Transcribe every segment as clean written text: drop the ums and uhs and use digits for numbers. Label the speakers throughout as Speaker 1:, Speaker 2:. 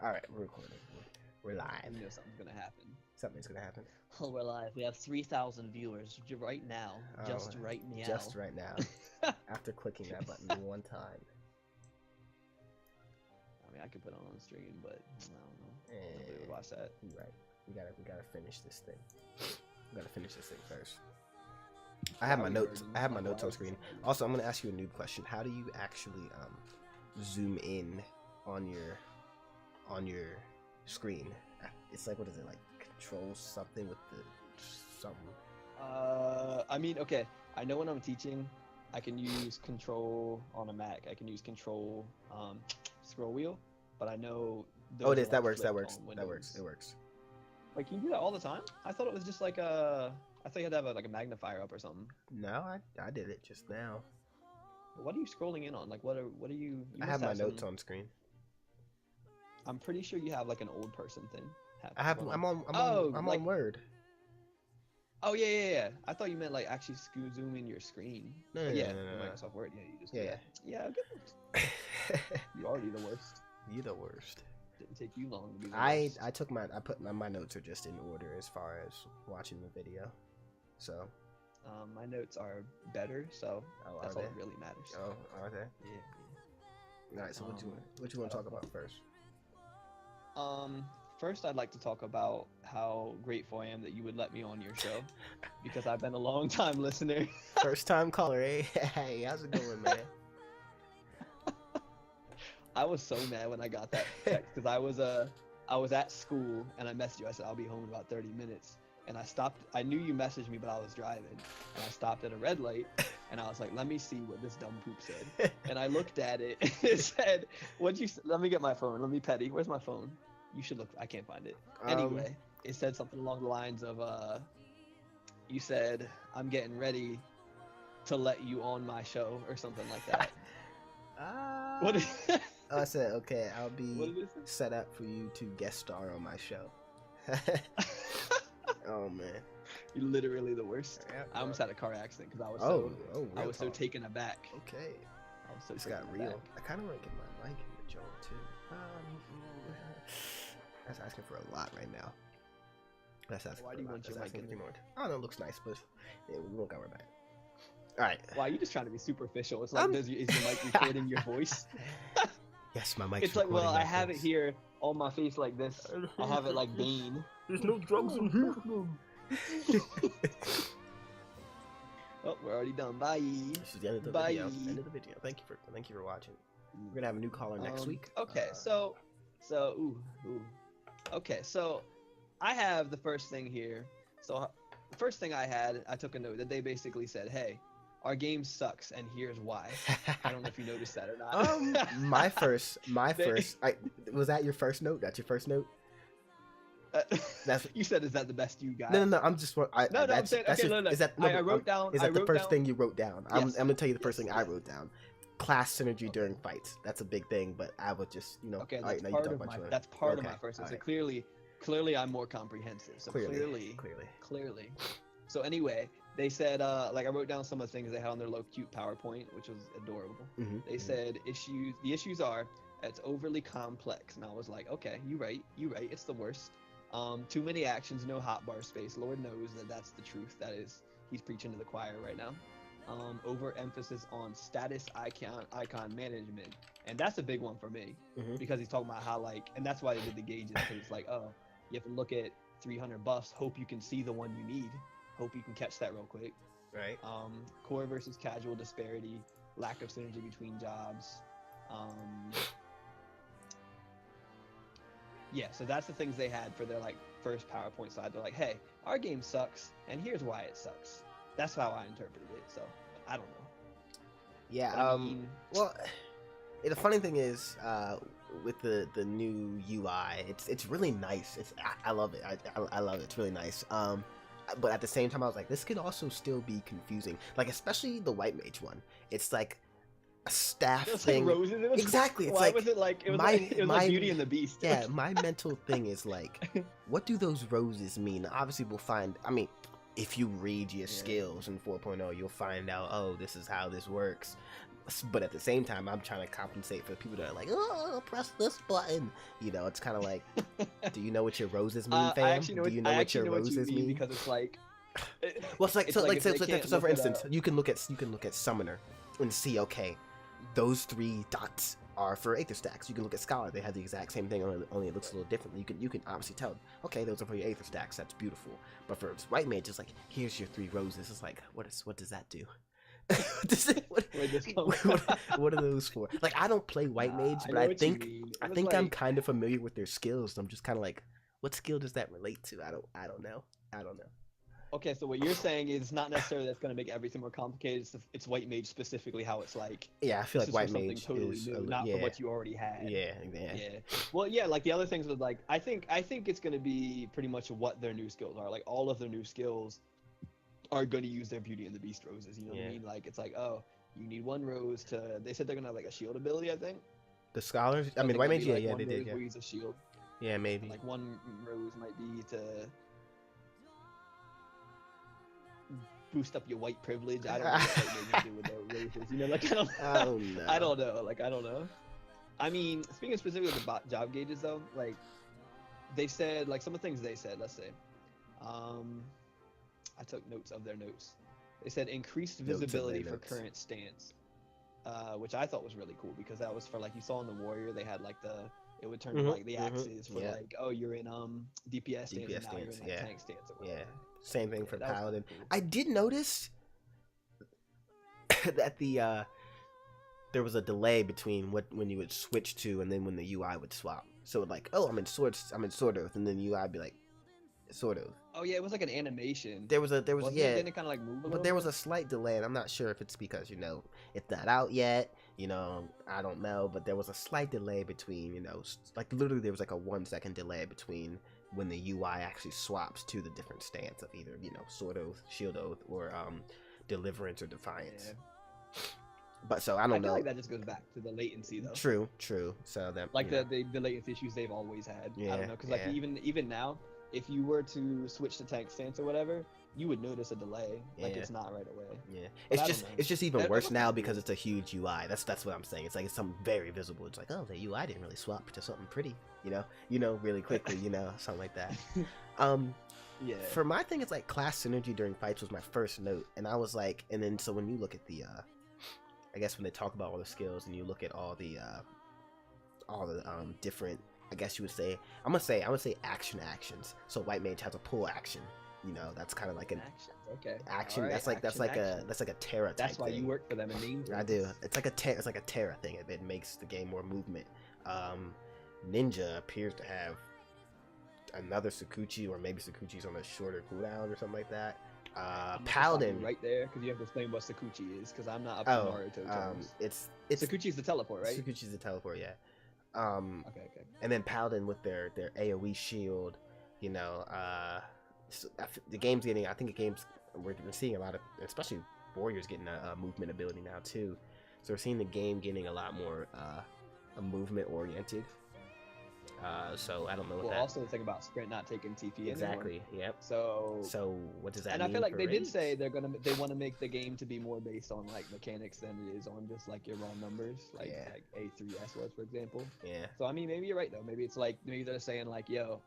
Speaker 1: All right, we're recording. We're live.
Speaker 2: You know something's gonna happen.
Speaker 1: Something's gonna happen.
Speaker 2: Oh, we're live. We have 3,000 viewers right now. Just
Speaker 1: Oh,
Speaker 2: right now.
Speaker 1: just right now. After clicking that button one time.
Speaker 2: I mean, I could put it on stream, but I don't know. Nobody would
Speaker 1: And
Speaker 2: watch that.
Speaker 1: you're right. We gotta finish this thing. We gotta finish this thing first. I have my notes. I have my notes on screen. Also, I'm gonna ask you a noob question. How do you actually zoom in on your screen? It's like, what is it, like control something with the something?
Speaker 2: I mean, okay. I know when I'm teaching, I can use control on a Mac. I can use control scroll wheel, but I know.
Speaker 1: Oh, it is.
Speaker 2: Those are,
Speaker 1: That
Speaker 2: like,
Speaker 1: works. That
Speaker 2: flipped
Speaker 1: works.
Speaker 2: on
Speaker 1: That works.
Speaker 2: Windows.
Speaker 1: It works.
Speaker 2: Like, can you do that all the time? I thought it was just like a. I thought you had to have like a magnifier up or something.
Speaker 1: No, I did it just now.
Speaker 2: What are you scrolling in on? Like, what are you? You
Speaker 1: I
Speaker 2: must
Speaker 1: have my notes
Speaker 2: some-
Speaker 1: on screen.
Speaker 2: I'm pretty sure you have like an old person thing.
Speaker 1: I have.
Speaker 2: going
Speaker 1: I'm on.
Speaker 2: Oh,
Speaker 1: I'm
Speaker 2: like-
Speaker 1: on Word.
Speaker 2: Oh yeah. I thought you meant like actually zoom in your screen.
Speaker 1: No,
Speaker 2: But
Speaker 1: no,
Speaker 2: yeah,
Speaker 1: no, no, no.
Speaker 2: Microsoft Word. Yeah, you just do
Speaker 1: Yeah.
Speaker 2: that. Yeah, okay. You're already the worst.
Speaker 1: You the worst.
Speaker 2: Didn't take you long to be the
Speaker 1: I
Speaker 2: worst.
Speaker 1: took my notes are just in order as far as watching the video. So.
Speaker 2: My notes are better, so
Speaker 1: Oh,
Speaker 2: that's
Speaker 1: are
Speaker 2: all
Speaker 1: they?
Speaker 2: that really matters.
Speaker 1: Oh, are they?
Speaker 2: Yeah.
Speaker 1: All right. So what you want to talk about first?
Speaker 2: First I'd like to talk about how grateful I am that you would let me on your show, because I've been a long time listener.
Speaker 1: First time caller, eh? Hey, how's it going, man?
Speaker 2: I was so mad when I got that text because I was at school and I messaged you. I said I'll be home in about 30 minutes, and I stopped. I knew you messaged me, but I was driving, and I stopped at a red light, and I was like, let me see what this dumb poop said. And I looked at it. It said, "What'd you? Let me get my phone. Let me petty. Where's my phone? You should look. I can't find it. Anyway, it said something along the lines of, you said I'm getting ready to let you on my show or something like that. What is
Speaker 1: I said, okay, I'll
Speaker 2: what
Speaker 1: be
Speaker 2: did it say?
Speaker 1: set up for you to guest star on my show. Oh man.
Speaker 2: You're literally the worst.
Speaker 1: Yeah,
Speaker 2: I almost had a car accident because I was
Speaker 1: I
Speaker 2: so
Speaker 1: talk.
Speaker 2: taken aback.
Speaker 1: Okay.
Speaker 2: I was so
Speaker 1: It's
Speaker 2: taken
Speaker 1: got real.
Speaker 2: aback.
Speaker 1: I kind of want to get my mic in the joint too. That's asking for a lot right now. That's asking
Speaker 2: Why
Speaker 1: for
Speaker 2: do you
Speaker 1: a lot.
Speaker 2: want your
Speaker 1: That's
Speaker 2: mic
Speaker 1: asking
Speaker 2: in
Speaker 1: for more. Oh, no, it looks nice, but yeah, we won't cover that. All right.
Speaker 2: Why are you just trying to be superficial? It's like, is your mic recording your voice?
Speaker 1: Yes, my mic's
Speaker 2: It's like, well,
Speaker 1: recording
Speaker 2: I
Speaker 1: my
Speaker 2: have it
Speaker 1: voice.
Speaker 2: here on my face like this. I have it like Bane.
Speaker 1: There's no drugs in here.
Speaker 2: Oh, we're already done. Bye.
Speaker 1: This is the end of the
Speaker 2: Bye.
Speaker 1: video. End of the video. Thank you for watching. We're gonna have a new caller next week.
Speaker 2: Okay, okay, so I have the first thing here. So the first thing I took a note that they basically said, "Hey, our game sucks, and here's why." I don't know if you noticed that or not.
Speaker 1: my first. Was that your first note? That's your first note. That's
Speaker 2: You said, "Is that the best you got?"
Speaker 1: no. I'm just.
Speaker 2: No, I'm saying, okay, no.
Speaker 1: Is that
Speaker 2: I wrote down.
Speaker 1: Is that the first thing you wrote down? I'm
Speaker 2: Yes.
Speaker 1: gonna tell you the first
Speaker 2: Yes,
Speaker 1: thing I
Speaker 2: yes.
Speaker 1: wrote down. Class synergy
Speaker 2: Okay.
Speaker 1: during fights. That's a big thing, but I would just,
Speaker 2: Okay,
Speaker 1: all
Speaker 2: that's
Speaker 1: right, now you
Speaker 2: part
Speaker 1: talk
Speaker 2: of
Speaker 1: about
Speaker 2: my.
Speaker 1: your.
Speaker 2: That's part of
Speaker 1: Okay,
Speaker 2: my first. So
Speaker 1: alright.
Speaker 2: clearly, I'm more comprehensive. So
Speaker 1: Clearly.
Speaker 2: clearly. So anyway, they said, like I wrote down some of the things they had on their little cute PowerPoint, which was adorable.
Speaker 1: Mhm,
Speaker 2: They said the issues are it's overly complex, and I was like, okay, you right, it's the worst. Too many actions, no hotbar space. Lord knows that's the truth. That is, he's preaching to the choir right now. Overemphasis on status icon management, and that's a big one for me
Speaker 1: Mhm.
Speaker 2: because he's talking about how, like, and that's why they did the gauges, because it's like, oh, you have to look at 300 buffs, hope you can see the one you need, hope you can catch that real quick.
Speaker 1: Right.
Speaker 2: Core versus casual disparity, lack of synergy between jobs. Yeah, so that's the things they had for their like first PowerPoint slide. They're like, hey, our game sucks, and here's why it sucks. That's how I interpreted it. So I don't know.
Speaker 1: Yeah.
Speaker 2: But I mean,
Speaker 1: Well, the funny thing is, with the new UI, it's really nice. I love it. I love it. It's really nice. But at the same time, I was like, this could also still be confusing. Like, especially the white mage one. It's like a staff
Speaker 2: it was
Speaker 1: thing.
Speaker 2: like roses. It was,
Speaker 1: Exactly. It's
Speaker 2: why
Speaker 1: like
Speaker 2: was it like it was
Speaker 1: my-
Speaker 2: like, it was
Speaker 1: my-
Speaker 2: like Beauty and the Beast?
Speaker 1: yeah. My mental thing is like, what do those roses mean? Obviously, we'll find. I mean, if you read your skills in 4.0, you'll find out. Oh, this is how this works. But at the same time, I'm trying to compensate for the people that are like, oh, press this button. You know, it's kind of like, do you know what your roses mean, fam?
Speaker 2: I actually know
Speaker 1: Do you know what your
Speaker 2: know what you
Speaker 1: roses
Speaker 2: mean
Speaker 1: mean?
Speaker 2: because it's like.
Speaker 1: Well, it's like
Speaker 2: It's
Speaker 1: so,
Speaker 2: like
Speaker 1: like
Speaker 2: if
Speaker 1: so,
Speaker 2: they
Speaker 1: so,
Speaker 2: can't
Speaker 1: so for
Speaker 2: look it
Speaker 1: instance,
Speaker 2: up.
Speaker 1: you can look at Summoner and see, okay, those 3 dots are for Aether stacks. You can look at Scholar; they have the exact same thing, only it looks a little differently. You can obviously tell, okay, those are for your Aether stacks. That's beautiful. But for White Mage, it's like, here's your 3 roses. It's like, what does that do? What are those for? Like, I don't play White Mage, but I think
Speaker 2: like...
Speaker 1: I'm kind of familiar with their skills. I'm just kind of like, what skill does that relate to? I don't know.
Speaker 2: Okay, so what you're saying is not necessarily that's going to make everything more complicated. It's White Mage specifically how it's like.
Speaker 1: Yeah, I feel like White
Speaker 2: something
Speaker 1: Mage
Speaker 2: totally
Speaker 1: is
Speaker 2: new, not from what you already had.
Speaker 1: Yeah.
Speaker 2: Well, yeah, like the other things with like I think it's going to be pretty much what their new skills are. Like all of their new skills are going to use their Beauty and the Beast roses. You know what I mean? Like it's like, oh, you need 1 rose to. They said they're going to have like a shield ability. I think.
Speaker 1: The Scholars. I mean, White Mage.
Speaker 2: Like
Speaker 1: yeah, they did.
Speaker 2: Yeah. Where use a shield.
Speaker 1: Yeah, maybe.
Speaker 2: Like 1 rose might be to boost up your white privilege. I don't know what White Mage do with their roses. You know, like I don't know. I don't know. Like I don't know. I mean, speaking specifically of the job gauges though, like they said, like some of the things they said. Let's say, I took notes of their notes. They said increased visibility for current stance, which I thought was really cool because that was for like you saw in the Warrior they had like it would turn to like the axes for like, oh, you're in DPS stance and now you're in like tank stance or whatever.
Speaker 1: Yeah. Same thing for Paladin. Cool. I did notice that there was a delay between when you would switch to and then when the UI would swap. So like, oh, I'm in Sword Oath, and then UI would be like Sword Oath.
Speaker 2: Oh yeah, it was like an animation.
Speaker 1: There was
Speaker 2: Didn't it kind of like move
Speaker 1: but there was a slight delay, and I'm not sure if it's because it's not out yet. I don't know, but there was a slight delay between like literally there was like a 1-second delay between when the UI actually swaps to the different stance of either Sword Oath, Shield Oath, or Deliverance or Defiance. Yeah. But so I don't know.
Speaker 2: I feel like that just goes back to the latency though.
Speaker 1: True. So that
Speaker 2: like the latency issues they've always had. Yeah, I don't know, because like even now, if you were to switch to tank stance or whatever, you would notice a delay. Like it's not right away. Yeah,
Speaker 1: but it's just even worse now because it's a huge UI. That's what I'm saying. It's like it's something very visible. It's like, oh, the UI didn't really swap to something pretty. Really quickly. Something like that. Yeah. For my thing, it's like class synergy during fights was my first note, and I was like, and then so when you look at the, I guess when they talk about all the skills and you look at all the different, I guess you would say, I'm gonna say actions. So White Mage has a pull action. That's kind of like an action. Right. That's like a Terra type.
Speaker 2: That's why
Speaker 1: thing.
Speaker 2: You work for them and names.
Speaker 1: I do. It's like a Terra thing. It makes the game more movement. Ninja appears to have another Sakuchi, or maybe Sakuchi's on a shorter cooldown or something like that. Paladin
Speaker 2: right there, because you have to explain what Sakuchi is, because I'm not up to Naruto terms.
Speaker 1: It's
Speaker 2: Sakuchi's the teleport, right?
Speaker 1: Sakuchi's the teleport, yeah.
Speaker 2: Okay.
Speaker 1: And then Paladin with their AoE shield, so the game's getting. I think we're seeing a lot of, especially Warriors getting a movement ability now too. So we're seeing the game getting a lot more movement oriented. So I don't know what that.
Speaker 2: Also the thing about sprint not taking TP
Speaker 1: exactly.
Speaker 2: Anymore.
Speaker 1: Yep.
Speaker 2: So
Speaker 1: what does that
Speaker 2: mean?
Speaker 1: And
Speaker 2: I feel like they
Speaker 1: raids?
Speaker 2: did say they want to make the game to be more based on like mechanics than it is on just like your raw numbers, like A3S was, for example. Yeah. So I mean, maybe you're right though. Maybe it's like they're saying like, yo,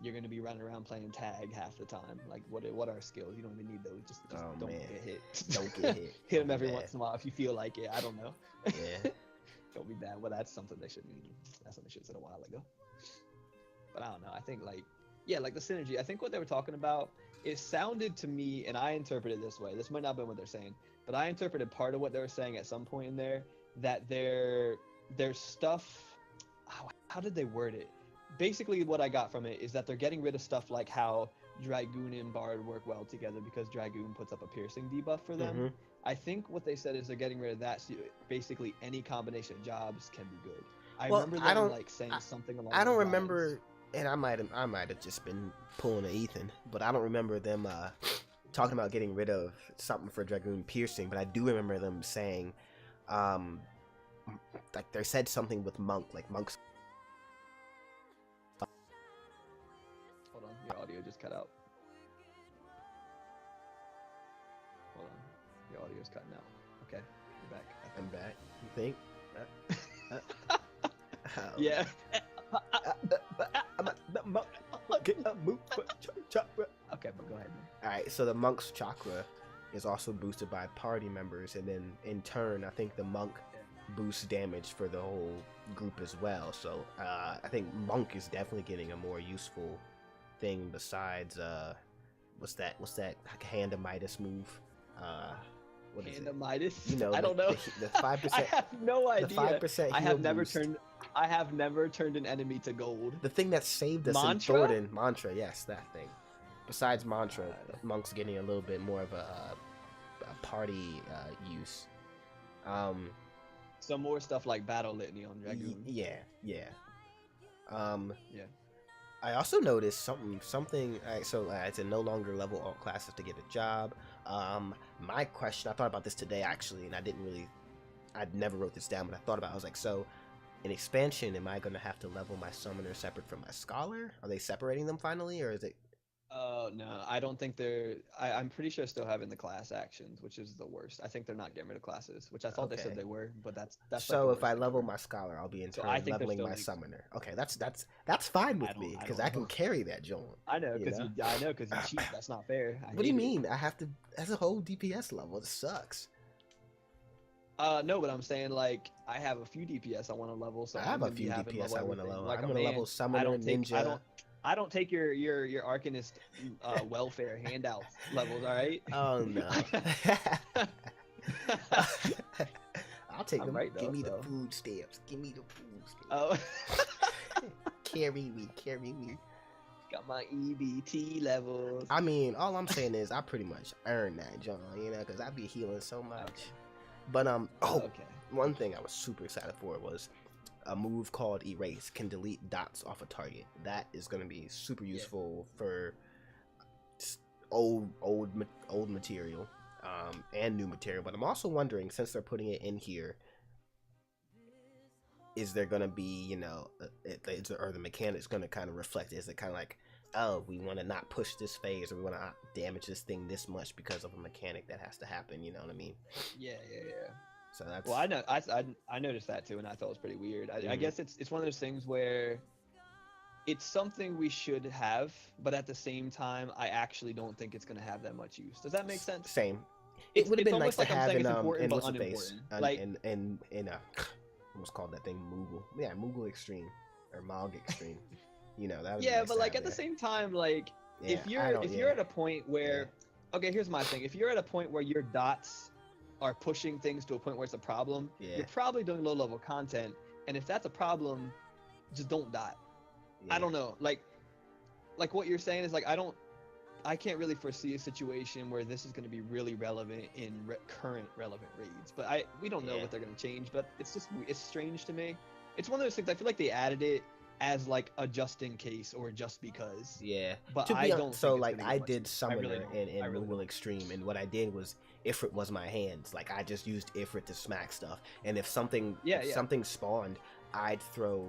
Speaker 2: you're gonna be running around playing tag half the time. Like, what are skills? You don't even need those. Just don't get hit. Don't get hit. Hit them every once in a while if you feel like it. I don't know. Yeah. Don't be bad. Well, that's something they should have said a while ago. But I don't know. I think like the synergy. I think what they were talking about, it sounded to me, and I interpreted it this way. This might not have been what they're saying, but I interpreted part of what they were saying at some point in there, that their stuff. How did they word it? Basically, what I got from it is that they're getting rid of stuff like how Dragoon and Bard work well together because Dragoon puts up a piercing debuff for them. Mm-hmm. I think what they said is they're getting rid of that, so basically any combination of jobs can be good. I remember them saying something along
Speaker 1: I don't
Speaker 2: those
Speaker 1: remember,
Speaker 2: lines.
Speaker 1: And I might have just been pulling a Ethan, but I don't remember them talking about getting rid of something for Dragoon piercing, but I do remember them saying, like they said something with Monk, like Monk's.
Speaker 2: Hold on, your audio just cut out. Hold on, your audio's cutting out. Okay. You're back.
Speaker 1: I'm back. You think?
Speaker 2: Yeah. Okay, but go ahead.
Speaker 1: All right, so the monk's chakra is also boosted by party members, and then in turn, I think the monk boosts damage for the whole group as well. So I think monk is definitely getting a more useful thing besides what's that hand of Midas move? What is
Speaker 2: Hand
Speaker 1: it?
Speaker 2: of Midas?
Speaker 1: You know,
Speaker 2: I don't know.
Speaker 1: The 5%.
Speaker 2: I have no idea.
Speaker 1: The 5%
Speaker 2: I have never
Speaker 1: boost.
Speaker 2: I have never turned an enemy to gold.
Speaker 1: The thing that saved us
Speaker 2: Mantra?
Speaker 1: in Thornton, mantra, yes, that thing. Besides mantra, monk's getting a little bit more of a party use.
Speaker 2: Some more stuff like battle litany on Dragoon.
Speaker 1: Yeah.
Speaker 2: Yeah.
Speaker 1: I also noticed something. So it's a no longer level all classes to get a job. My question, I thought about this today actually, and I never wrote this down, but I thought about it. I was like, so in expansion, am I going to have to level my summoner separate from my scholar? Are they separating them finally, or is it?
Speaker 2: No, I don't think they're. I'm pretty sure still having the class actions, which is the worst. I think they're not getting rid of classes, which I thought they said they were, but that's.
Speaker 1: So
Speaker 2: like
Speaker 1: if I level my scholar, I'll be in turn leveling my summoner. Okay, that's fine with me because I can carry that joint.
Speaker 2: I know because you cheat. That's not fair.
Speaker 1: What do you mean? I have to. That's a whole DPS level. It sucks.
Speaker 2: No, but I'm saying like I have a few DPS I want to level. So
Speaker 1: I have a few DPS I want to level. I'm gonna level summoner, ninja.
Speaker 2: I don't take your Arcanist welfare handouts levels, all right?
Speaker 1: Oh no. I'll take them.
Speaker 2: Right,
Speaker 1: Give me the food stamps. Give me the food stamps.
Speaker 2: Oh.
Speaker 1: Carry me.
Speaker 2: Got my EBT levels.
Speaker 1: I mean, all I'm saying is I pretty much earned that, John. You know, because I be healing so much.
Speaker 2: Okay.
Speaker 1: But one thing I was super excited for was a move called Erase can delete dots off a target. That is going to be super useful for old material and new material. But I'm also wondering, since they're putting it in here, is there going to be, you know, or the mechanics going to kind of reflect it? Is it kind of like, oh, we want to not push this phase, or we want to not damage this thing this much because of a mechanic that has to happen? You know what I mean?
Speaker 2: Yeah.
Speaker 1: So that's.
Speaker 2: Well, I noticed that too, and I thought it was pretty weird. I guess it's one of those things where it's something we should have, but at the same time, I actually don't think it's going to have that much use. Does that make sense?
Speaker 1: Same. It would have been nice to have in
Speaker 2: what's
Speaker 1: the face, like in what's called that thing, Moogle. Yeah, Moogle Extreme or Mog Extreme. You know that.
Speaker 2: Yeah, but like at the same time, like if you're at a point where, okay, here's my thing. If you're at a point where your dots are pushing things to a point where it's a problem, you're probably doing low level content, and if that's a problem, just don't dot. I don't know, like what you're saying is like I can't really foresee a situation where this is going to be really relevant in current relevant raids, but we don't know what they're going to change. But it's strange to me. It's one of those things. I feel like they added it as like a just in case or just because. Yeah. But I don't.
Speaker 1: So like I did summoner in Moogle Extreme, and what I did was Ifrit was my hands. Like I just used Ifrit to smack stuff, and if something something spawned, I'd throw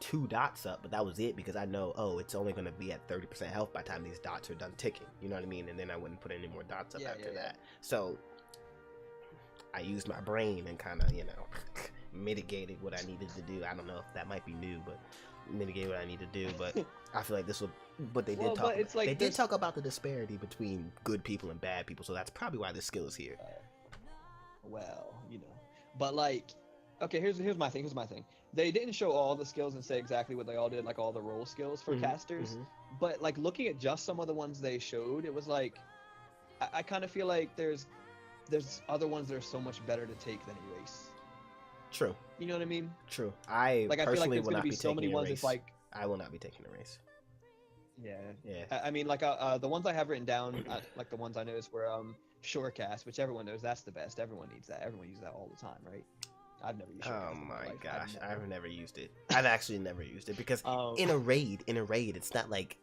Speaker 1: 2 dots up, but that was it because I know, oh, it's only going to be at 30% health by the time these dots are done ticking. You know what I mean? And then I wouldn't put any more dots up after that. So I used my brain and kind of, you know, mitigated what I needed to do. I don't know if that might be new, but mitigate what I need to do. But I feel like this will. But they did talk. But it's like they did talk about the disparity between good people and bad people, so that's probably why this skill is here.
Speaker 2: Well, you know, but like, okay, here's my thing. They didn't show all the skills and say exactly what they all did, like all the role skills for casters. But like looking at just some of the ones they showed, it was like I kind of feel like there's other ones that are so much better to take than Erase.
Speaker 1: True.
Speaker 2: You know what I mean?
Speaker 1: True. I personally
Speaker 2: feel like there's
Speaker 1: will not
Speaker 2: be
Speaker 1: be
Speaker 2: so
Speaker 1: taking
Speaker 2: many ones.
Speaker 1: Erase.
Speaker 2: It's like
Speaker 1: I will not be taking Erase.
Speaker 2: Yeah. I mean, like the ones I have written down, like the ones I noticed were Shorecast, which everyone knows that's the best. Everyone needs that. Everyone uses that all the time, right? I've never used Shorecast.
Speaker 1: Oh my gosh, I've never used it. I've actually never used it because in a raid, it's not like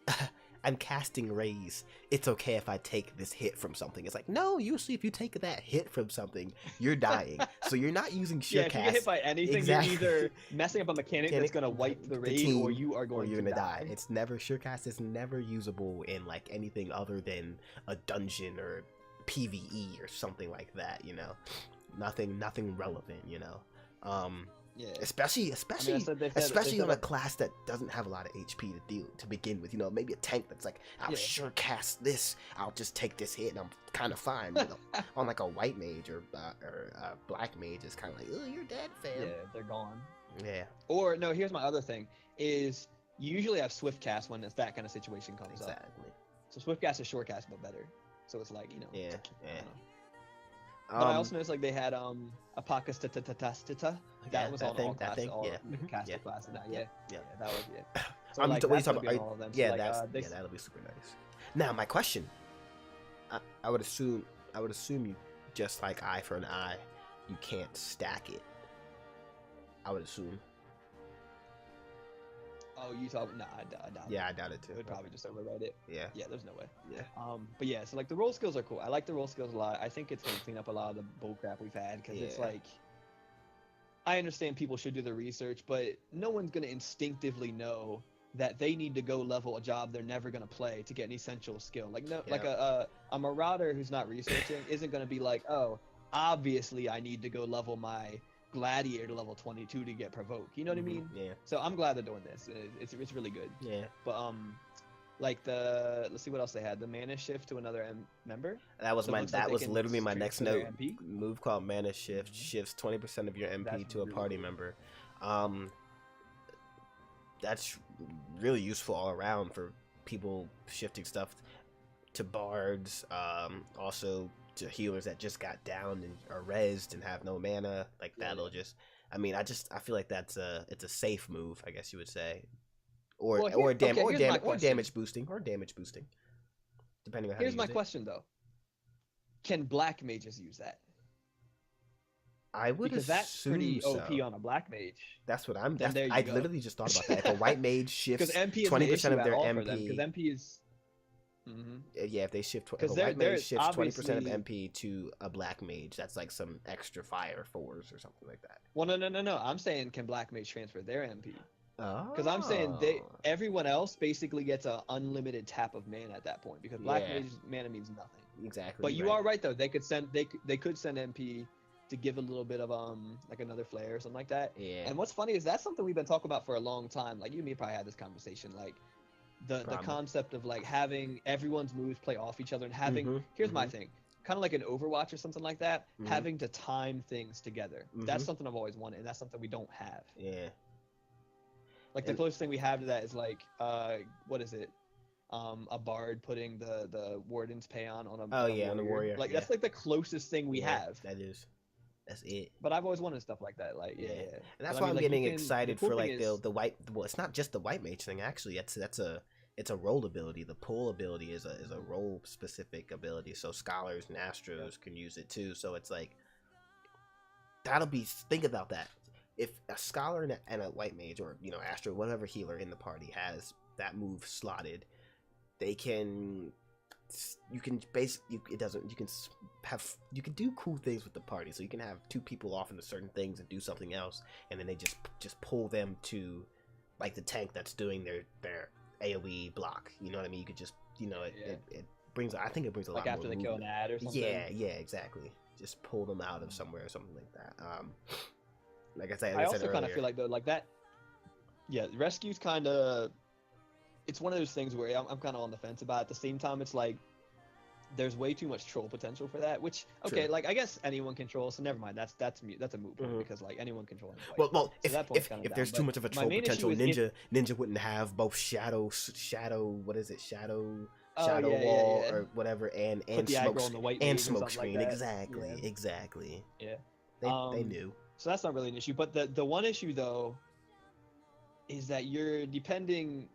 Speaker 1: I'm casting rays. It's okay if I take this hit from something. It's like, no, usually if you take that hit from something, you're dying. So you're not using Shorecast. Yeah, if you get
Speaker 2: hit by anything, you're either messing up a mechanic that's gonna wipe the raid, or you are going to die.
Speaker 1: It's never Shorecast is never usable in like anything other than a dungeon or PvE or something like that, you know. nothing relevant, you know.
Speaker 2: Yeah.
Speaker 1: Especially
Speaker 2: they said
Speaker 1: on a class that doesn't have a lot of HP to begin with. You know, maybe a tank that's like, I'll sure cast this. I'll just take this hit and I'm kind of fine. You know, on like a white mage or black mage, it's kind of like, oh, you're dead, fam.
Speaker 2: Yeah, they're gone.
Speaker 1: Yeah.
Speaker 2: Or no, here's my other thing: is you usually have swift cast when it's that kind of situation comes up.
Speaker 1: Exactly.
Speaker 2: So swift cast is short cast, but better. So it's like, you know.
Speaker 1: Yeah.
Speaker 2: I don't know. But I also noticed like they had Apakastatata. That was on all classes. You can cast the class in that. Yeah, that was it. So like,
Speaker 1: what are you
Speaker 2: that's
Speaker 1: talking
Speaker 2: gonna be
Speaker 1: about?
Speaker 2: on all of them. So,
Speaker 1: Yeah,
Speaker 2: like,
Speaker 1: that'll be super nice. Now my question, I would assume you, just like eye for an eye, you can't stack it. I would assume.
Speaker 2: Oh, you thought? Nah, I doubt.
Speaker 1: Yeah, I doubt it too.
Speaker 2: It would probably just override it.
Speaker 1: Yeah.
Speaker 2: Yeah, there's no way.
Speaker 1: Yeah.
Speaker 2: But yeah, so like the roll skills are cool. I like the roll skills a lot. I think it's gonna clean up a lot of the bullcrap we've had because it's like, I understand people should do the research, but no one's gonna instinctively know that they need to go level a job they're never gonna play to get an essential skill. Like like a marauder who's not researching isn't gonna be like, oh, obviously I need to go level my gladiator to level 22 to get provoke. You know what I mean?
Speaker 1: Yeah.
Speaker 2: So I'm glad they're doing this. It's really good.
Speaker 1: Yeah.
Speaker 2: But like let's see what else they had. The mana shift to another member.
Speaker 1: That was literally my next note.
Speaker 2: MP.
Speaker 1: Move called Mana Shift shifts 20% of your MP to a party member. That's really useful all around for people shifting stuff to bards. Also to healers that just got down and are rezzed and have no mana. Like that'll just. I mean, I feel like it's a safe move, I guess you would say. Or damage boosting, depending on how.
Speaker 2: Here's my question though: can black mages use that?
Speaker 1: I would
Speaker 2: because that's pretty OP on a black mage.
Speaker 1: That's what I'm. I literally just thought about that. If a white mage shifts 20% of their MP,
Speaker 2: because MP is.
Speaker 1: Yeah, if they shift, if a white mage shifts 20% of MP to a black mage, that's like some extra fire fours or something like that.
Speaker 2: Well, no. I'm saying, can black mage transfer their MP? Because
Speaker 1: Oh.
Speaker 2: I'm saying everyone else basically gets an unlimited tap of mana at that point because black mage mana means nothing.
Speaker 1: Exactly.
Speaker 2: But you are right though. They could send MP to give a little bit of like another flare or something like that.
Speaker 1: Yeah.
Speaker 2: And what's funny is that's something we've been talking about for a long time. Like you and me probably had this conversation. Like the concept of like having everyone's moves play off each other and having here's my thing. Kind of like an Overwatch or something like that, having to time things together. That's something I've always wanted, and that's something we don't have.
Speaker 1: Yeah.
Speaker 2: Like the closest thing we have to that is like what is it? A bard putting the warden's payon on a
Speaker 1: on the warrior.
Speaker 2: Like that's like the closest thing we have.
Speaker 1: That's it.
Speaker 2: But I've always wanted stuff like that. Like yeah.
Speaker 1: And that's why I'm getting excited for like the white. Well, it's not just the white mage thing. Actually, it's a role ability. The pull ability is a role specific ability. So scholars and astros can use it too. So it's like that'll be. Think about that. If a scholar and a white mage or astro, whatever healer in the party has that move slotted, they can. You can do cool things with the party. So you can have two people off into certain things and do something else, and then they just pull them to like the tank that's doing their AoE block. You know what I mean? You could just it brings. I think it brings a lot more.
Speaker 2: Like after they kill an ad or something.
Speaker 1: Yeah, exactly. Just pull them out of somewhere or something like that. Like I said,
Speaker 2: I also kind of feel like though, like that. Yeah, rescue's kind of. It's one of those things where I'm kind of on the fence about. At the same time, it's like there's way too much troll potential for that. Which okay, like I guess anyone can troll, so never mind. That's a moot point because like anyone can troll.
Speaker 1: Well,
Speaker 2: so
Speaker 1: if there's too much of a troll potential, Ninja wouldn't have both shadow. What is it? Shadow wall or whatever, and smoke screen.
Speaker 2: Like
Speaker 1: Exactly.
Speaker 2: Yeah.
Speaker 1: They knew.
Speaker 2: So that's not really an issue. But the one issue though is that you're depending.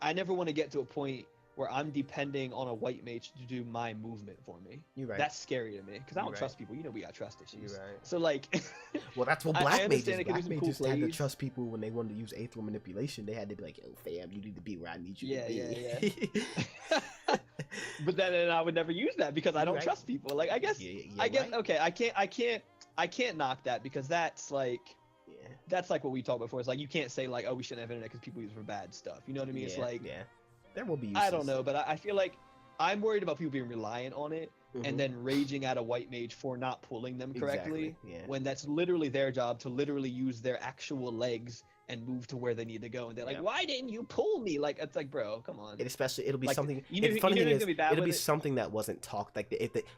Speaker 2: I never want to get to a point where I'm depending on a white mage to do my movement for me.
Speaker 1: You're right.
Speaker 2: That's scary to me because I don't trust people. We got trust issues.
Speaker 1: You're right.
Speaker 2: So like,
Speaker 1: well, that's what black mages. Black mages had to trust people when they wanted to use aetherial manipulation. They had to be like, "Yo, fam, you need to be where I need you to be."
Speaker 2: Yeah. But then I would never use that because I don't trust people. Like I guess okay. I can't knock that because that's like. That's like what we talked before. It's like you can't say like, oh, we shouldn't have internet because people use it for bad stuff. You know what I mean? It's like
Speaker 1: there will be uses.
Speaker 2: I don't know, but I feel like I'm worried about people being reliant on it
Speaker 1: Mhm.
Speaker 2: and then raging at a white mage for not pulling them correctly,
Speaker 1: Exactly, yeah.
Speaker 2: when that's literally their job to literally use their actual legs and move to where they need to go. And they're like,
Speaker 1: Yep.
Speaker 2: why didn't you pull me? Like, it's like, bro, come on.
Speaker 1: And especially, it'll be
Speaker 2: Like,
Speaker 1: something.
Speaker 2: you knew-
Speaker 1: The
Speaker 2: you
Speaker 1: funny
Speaker 2: knew
Speaker 1: thing
Speaker 2: he was
Speaker 1: is,
Speaker 2: gonna be bad
Speaker 1: it'll
Speaker 2: with
Speaker 1: be
Speaker 2: it?
Speaker 1: something that wasn't talked. Like,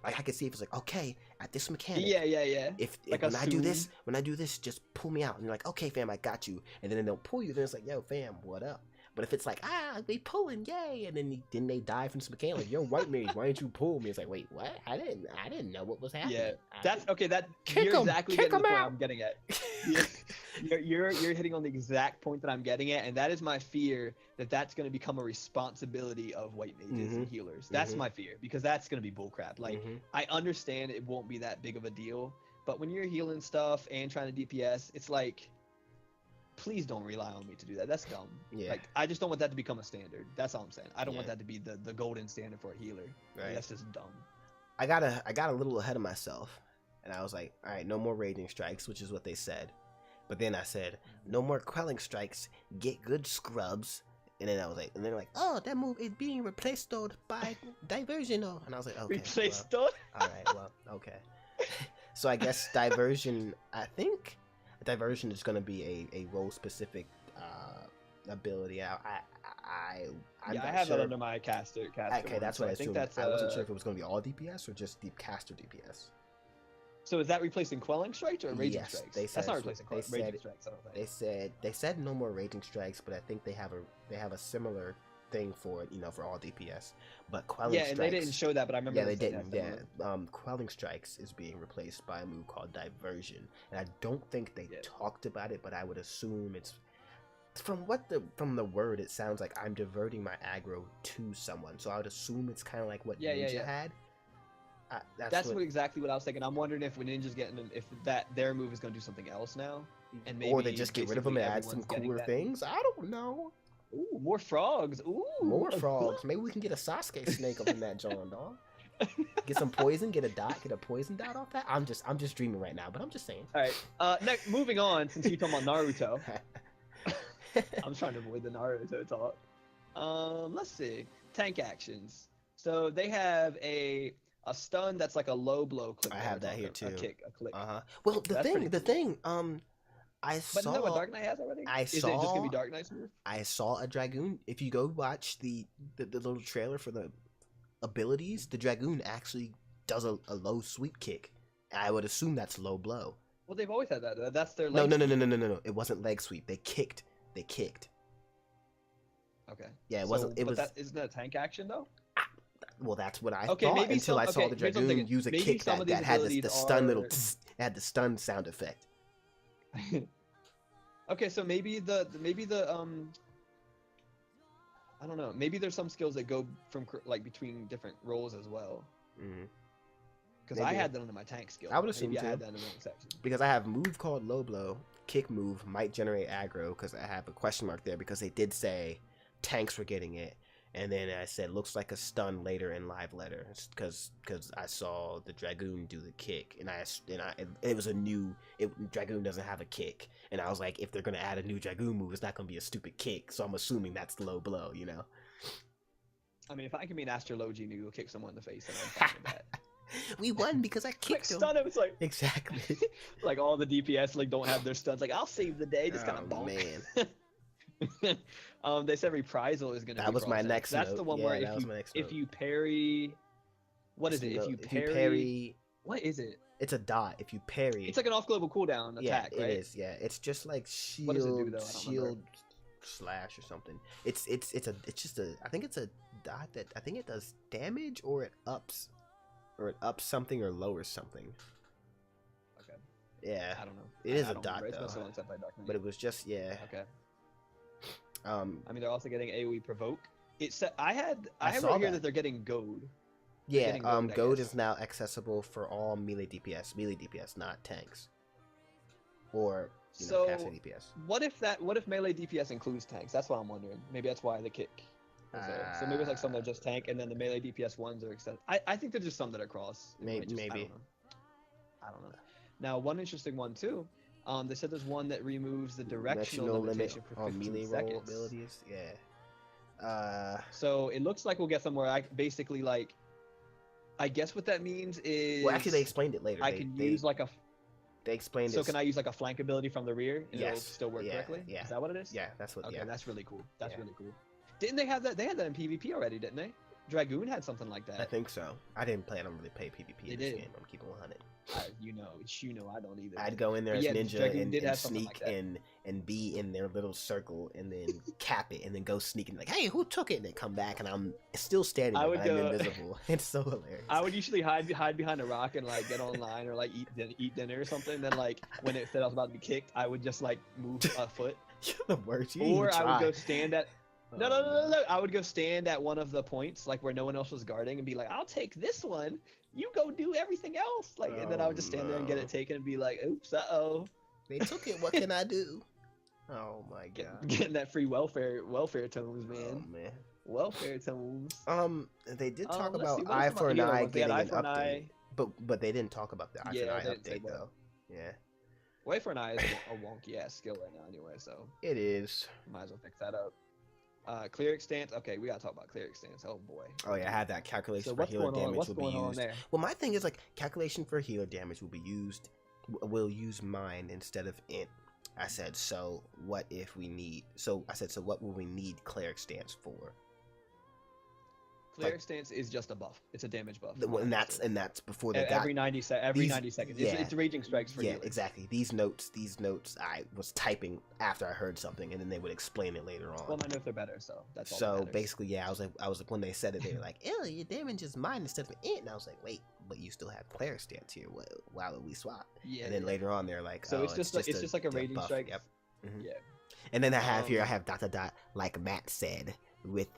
Speaker 1: like I could see if it's like, okay, at this mechanic.
Speaker 2: Yeah, yeah, yeah.
Speaker 1: If
Speaker 2: Like,
Speaker 1: when I do this,
Speaker 2: assumed.
Speaker 1: when I do this, just pull me out. And you're like, okay, fam, I got you. And then they don't pull you. Then it's like, yo, fam, what up? But if it's like, they pulling, yay, and then they die from some mechanic, like, yo, white mage, why didn't you pull me? It's like, wait, what? I didn't know what was happening.
Speaker 2: Yeah,
Speaker 1: I
Speaker 2: that's okay. That
Speaker 1: Kick
Speaker 2: you're
Speaker 1: 'em,
Speaker 2: exactly
Speaker 1: kick
Speaker 2: getting the
Speaker 1: 'em
Speaker 2: point
Speaker 1: out.
Speaker 2: I'm getting at. You're hitting on the exact point that I'm getting at, and that is my fear that that's going to become a responsibility of white mages and healers. That's my fear, because that's going to be bullcrap. Like, I understand it won't be that big of a deal, but when you're healing stuff and trying to DPS, it's like, please don't rely on me to do that. That's dumb.
Speaker 1: Yeah.
Speaker 2: Like, I just don't want that to become a standard. That's all I'm saying. I don't want
Speaker 1: Yeah.
Speaker 2: that to be the golden standard for a healer. Like,
Speaker 1: Right.
Speaker 2: that's just dumb.
Speaker 1: I got a little ahead of myself, and I was like, all right, no more raging strikes, which is what they said. But then I said, no more quelling strikes. Get good scrubs. And then I was like, and they're like, oh, that move is being replaced by diversion. And I was like, okay.
Speaker 2: Replaced
Speaker 1: Well, all right, well, okay. So I guess diversion. I think diversion is going to be a role specific ability. I'm
Speaker 2: I
Speaker 1: not
Speaker 2: have
Speaker 1: sure.
Speaker 2: that under my caster.
Speaker 1: Okay,
Speaker 2: one,
Speaker 1: that's
Speaker 2: so
Speaker 1: what I
Speaker 2: think
Speaker 1: assumed.
Speaker 2: that's,
Speaker 1: I wasn't sure if it was going to be all DPS or just deep caster DPS.
Speaker 2: So is that replacing quelling strikes or raging
Speaker 1: Yes,
Speaker 2: strikes?
Speaker 1: they
Speaker 2: That's
Speaker 1: said
Speaker 2: not
Speaker 1: so.
Speaker 2: replacing
Speaker 1: They
Speaker 2: raging
Speaker 1: said-
Speaker 2: strikes. I don't think.
Speaker 1: They said no more raging strikes, but I think they have a similar thing for it, for all DPS. But quelling
Speaker 2: Yeah,
Speaker 1: strikes.
Speaker 2: and they didn't show that, but I remember.
Speaker 1: Yeah, they
Speaker 2: them saying
Speaker 1: didn't.
Speaker 2: that
Speaker 1: Yeah,
Speaker 2: similar.
Speaker 1: quelling strikes is being replaced by a move called diversion, and I don't think they talked about it, but I would assume it's from the word. It sounds like I'm diverting my aggro to someone, so I would assume it's kind of like what Ninja had.
Speaker 2: That's exactly what I was thinking. I'm wondering if when Ninja's getting if their move is going to do something else now, and maybe
Speaker 1: or they just get rid of them and
Speaker 2: basically
Speaker 1: add some
Speaker 2: everyone's getting
Speaker 1: cooler
Speaker 2: that.
Speaker 1: things. I don't know.
Speaker 2: Ooh, more frogs. Ooh,
Speaker 1: More frogs. Maybe we can get a Sasuke snake up in that John dog. Get some poison. Get a poison dot off that. I'm just dreaming right now, but I'm just saying.
Speaker 2: All right. Next, moving on. Since you're talking about Naruto, I'm trying to avoid the Naruto talk. Let's see. Tank actions. So they have a stun that's like a low blow click.
Speaker 1: I have that here too.
Speaker 2: A kick, a click.
Speaker 1: Well, the
Speaker 2: That's pretty
Speaker 1: thing. I
Speaker 2: But isn't that what
Speaker 1: saw.
Speaker 2: Dark Knight has already?
Speaker 1: Is
Speaker 2: it just gonna be Dark Knight's move?
Speaker 1: I saw a dragoon. If you go watch the little trailer for the abilities, the dragoon actually does a low sweep kick. I would assume that's low blow.
Speaker 2: Well, they've always had that. That's their.
Speaker 1: No.
Speaker 2: leg
Speaker 1: It wasn't leg sweep. They kicked.
Speaker 2: Okay.
Speaker 1: Yeah, it wasn't. It was.
Speaker 2: Isn't that a tank action though?
Speaker 1: Well, that's what I
Speaker 2: Okay,
Speaker 1: thought
Speaker 2: maybe
Speaker 1: until I saw the
Speaker 2: here's what I'm
Speaker 1: dragoon
Speaker 2: thinking.
Speaker 1: use a
Speaker 2: Maybe
Speaker 1: kick
Speaker 2: some of these
Speaker 1: that had the
Speaker 2: abilities
Speaker 1: stun little.
Speaker 2: are-
Speaker 1: It had the stun sound effect.
Speaker 2: Okay, so maybe the I don't know. Maybe there's some skills that go from like between different roles as well.
Speaker 1: Mm-hmm.
Speaker 2: Because I had that under my tank skill.
Speaker 1: I would assume
Speaker 2: maybe
Speaker 1: too.
Speaker 2: I had that in the wrong section.
Speaker 1: Because I have move called low blow, kick move might generate aggro because I have a question mark there because they did say tanks were getting it, and then I said looks like a stun later in live letter because I saw the dragoon do the kick and it was a new dragoon doesn't have a kick and I was like if they're gonna add a new dragoon move it's not gonna be a stupid kick, so I'm assuming that's low blow,
Speaker 2: I mean, if I can be an astrology and go kick someone in the face, then I'm fine with that.
Speaker 1: We won because I
Speaker 2: Like
Speaker 1: kicked him.
Speaker 2: stun him, it's like
Speaker 1: Exactly.
Speaker 2: like all the DPS like don't have their stuns. Like I'll save the day, just kind of bonk.
Speaker 1: Man.
Speaker 2: They said reprisal is gonna.
Speaker 1: That
Speaker 2: be
Speaker 1: was my
Speaker 2: cross-edged.
Speaker 1: next
Speaker 2: That's
Speaker 1: note.
Speaker 2: the one
Speaker 1: Yeah,
Speaker 2: where
Speaker 1: that was my next
Speaker 2: if
Speaker 1: note.
Speaker 2: you parry, what is it? If you parry, what is it?
Speaker 1: It's a dot. If you parry,
Speaker 2: It's like an off global cooldown attack,
Speaker 1: yeah,
Speaker 2: right?
Speaker 1: it is. Yeah, it's just like shield,
Speaker 2: What does it do, though? I don't remember.
Speaker 1: shield slash or something. It's just a. I think it's a dot that I think it does damage or it ups something or lowers something.
Speaker 2: Okay.
Speaker 1: Yeah,
Speaker 2: I don't know.
Speaker 1: it is
Speaker 2: I
Speaker 1: a
Speaker 2: don't
Speaker 1: dot
Speaker 2: remember. It's been
Speaker 1: though.
Speaker 2: so long since I played Dark Knight.
Speaker 1: But it was just
Speaker 2: Okay.
Speaker 1: I
Speaker 2: I mean, they're also getting AoE provoke. It said I have
Speaker 1: saw
Speaker 2: right here
Speaker 1: that.
Speaker 2: that they're getting goad.
Speaker 1: yeah.
Speaker 2: getting goad, I
Speaker 1: Goad
Speaker 2: guess.
Speaker 1: is now accessible for all melee DPS, not tanks. Or
Speaker 2: So
Speaker 1: caster DPS.
Speaker 2: what if melee DPS includes tanks? That's what I'm wondering. Maybe that's why the kick. is there. So maybe it's like some that are just tank, and then the melee DPS ones are extended. I think there's just some that are cross. It might just-
Speaker 1: Maybe.
Speaker 2: I don't know. Now, one interesting one too. They said there's one that removes the directional
Speaker 1: limit
Speaker 2: limitation for
Speaker 1: on
Speaker 2: 15
Speaker 1: melee roll
Speaker 2: seconds.
Speaker 1: abilities. Yeah.
Speaker 2: So it looks like we'll get somewhere. Basically like, I guess what that means is.
Speaker 1: Well, actually, they explained it later.
Speaker 2: I can use like a.
Speaker 1: They explained it.
Speaker 2: So can I use like a flank ability from the rear and it'll
Speaker 1: Yes.
Speaker 2: still work correctly?
Speaker 1: Yeah.
Speaker 2: Is that what it is?
Speaker 1: Yeah, that's what.
Speaker 2: Okay,
Speaker 1: Yeah.
Speaker 2: that's really cool. That's
Speaker 1: Yeah.
Speaker 2: really cool. Didn't they have that? They had that in PvP already, didn't they? Dragoon had something like that.
Speaker 1: I think so. I didn't play. I don't really play PvP in this
Speaker 2: did.
Speaker 1: game. I'm keeping 100.
Speaker 2: You know, I don't either.
Speaker 1: I'd go in there
Speaker 2: But
Speaker 1: as
Speaker 2: yeah,
Speaker 1: ninja
Speaker 2: Dragoon
Speaker 1: and
Speaker 2: did have something
Speaker 1: sneak
Speaker 2: like that.
Speaker 1: and be in their little circle and then cap it and then go sneak and like, hey, who took it? And then come back and I'm still standing there,
Speaker 2: I would
Speaker 1: but I'm
Speaker 2: go-
Speaker 1: invisible. It's so hilarious.
Speaker 2: I would usually hide behind a rock and like get online or like eat dinner or something. Then like when it said I was about to be kicked, I would just like move a foot,
Speaker 1: You're the worst. You didn't
Speaker 2: or
Speaker 1: even
Speaker 2: I would go
Speaker 1: try.
Speaker 2: stand at. No. I would go stand at one of the points, like where no one else was guarding, and be like, "I'll take this one. You go do everything else." Like, and then I would just stand there and get it taken and be like, "Oops,
Speaker 1: They took it. What can I do? Oh my god.
Speaker 2: Getting that free welfare tomes,
Speaker 1: Oh
Speaker 2: man.
Speaker 1: man.
Speaker 2: Welfare tomes.
Speaker 1: They did talk
Speaker 2: Let's
Speaker 1: about
Speaker 2: see, what
Speaker 1: eye
Speaker 2: else
Speaker 1: for an
Speaker 2: about the
Speaker 1: eye
Speaker 2: other ones? They had
Speaker 1: getting
Speaker 2: eye
Speaker 1: an
Speaker 2: for an
Speaker 1: update,
Speaker 2: eye.
Speaker 1: but they didn't talk about the eye for
Speaker 2: Yeah,
Speaker 1: an eye
Speaker 2: they didn't say
Speaker 1: update
Speaker 2: that.
Speaker 1: though. Yeah,
Speaker 2: Way for an eye is a wonky ass skill right now, anyway. So
Speaker 1: it is.
Speaker 2: might as well fix that up. Cleric stance. Okay, we gotta talk about cleric stance. Oh boy.
Speaker 1: Oh yeah, I had that calculation
Speaker 2: So
Speaker 1: for
Speaker 2: what's
Speaker 1: healer
Speaker 2: going on?
Speaker 1: damage
Speaker 2: What's
Speaker 1: will
Speaker 2: going
Speaker 1: be
Speaker 2: on
Speaker 1: used.
Speaker 2: there?
Speaker 1: Well, my thing is like calculation for healer damage will be used. We'll use mine instead of int. I said so. What if we need? So I said so. What will we need cleric stance for?
Speaker 2: Cleric stance is just a buff. It's a damage buff.
Speaker 1: And that's before they got
Speaker 2: every 90 seconds.
Speaker 1: yeah.
Speaker 2: It's raging strikes for
Speaker 1: yeah,
Speaker 2: healers.
Speaker 1: exactly. These notes I was typing after I heard something, and then they would explain it later on.
Speaker 2: Well, my notes are better, so that's all.
Speaker 1: So
Speaker 2: that matters.
Speaker 1: basically, yeah, I was like, when they said it, they were like, "Ew, your damage is mine instead of int." And I was like, "Wait, but you still have cleric stance here. Why would we swap?"
Speaker 2: Yeah.
Speaker 1: And then later on, they're like,
Speaker 2: So
Speaker 1: "Oh,
Speaker 2: it's just like a raging
Speaker 1: buff."
Speaker 2: strike.
Speaker 1: Yep. Mhm.
Speaker 2: Yeah.
Speaker 1: And then I have here, I have ... like Matt said, with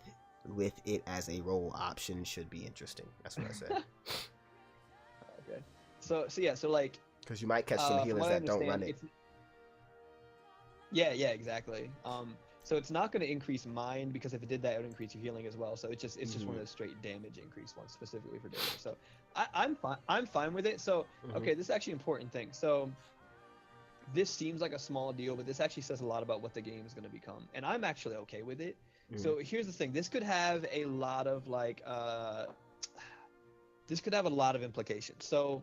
Speaker 1: it as a roll option should be interesting. That's what I said.
Speaker 2: Okay. So like.
Speaker 1: Because you might catch some
Speaker 2: from
Speaker 1: healers
Speaker 2: what I
Speaker 1: that don't run
Speaker 2: understand,
Speaker 1: it.
Speaker 2: Yeah, exactly. So it's not going to increase mind, because if it did that, it would increase your healing as well. So it's just one of those straight damage increase ones specifically for damage. So I'm fine with it. So okay, this is actually an important thing. So this seems like a small deal, but this actually says a lot about what the game is going to become, and I'm actually okay with it. So here's the thing: this could have a lot of implications. So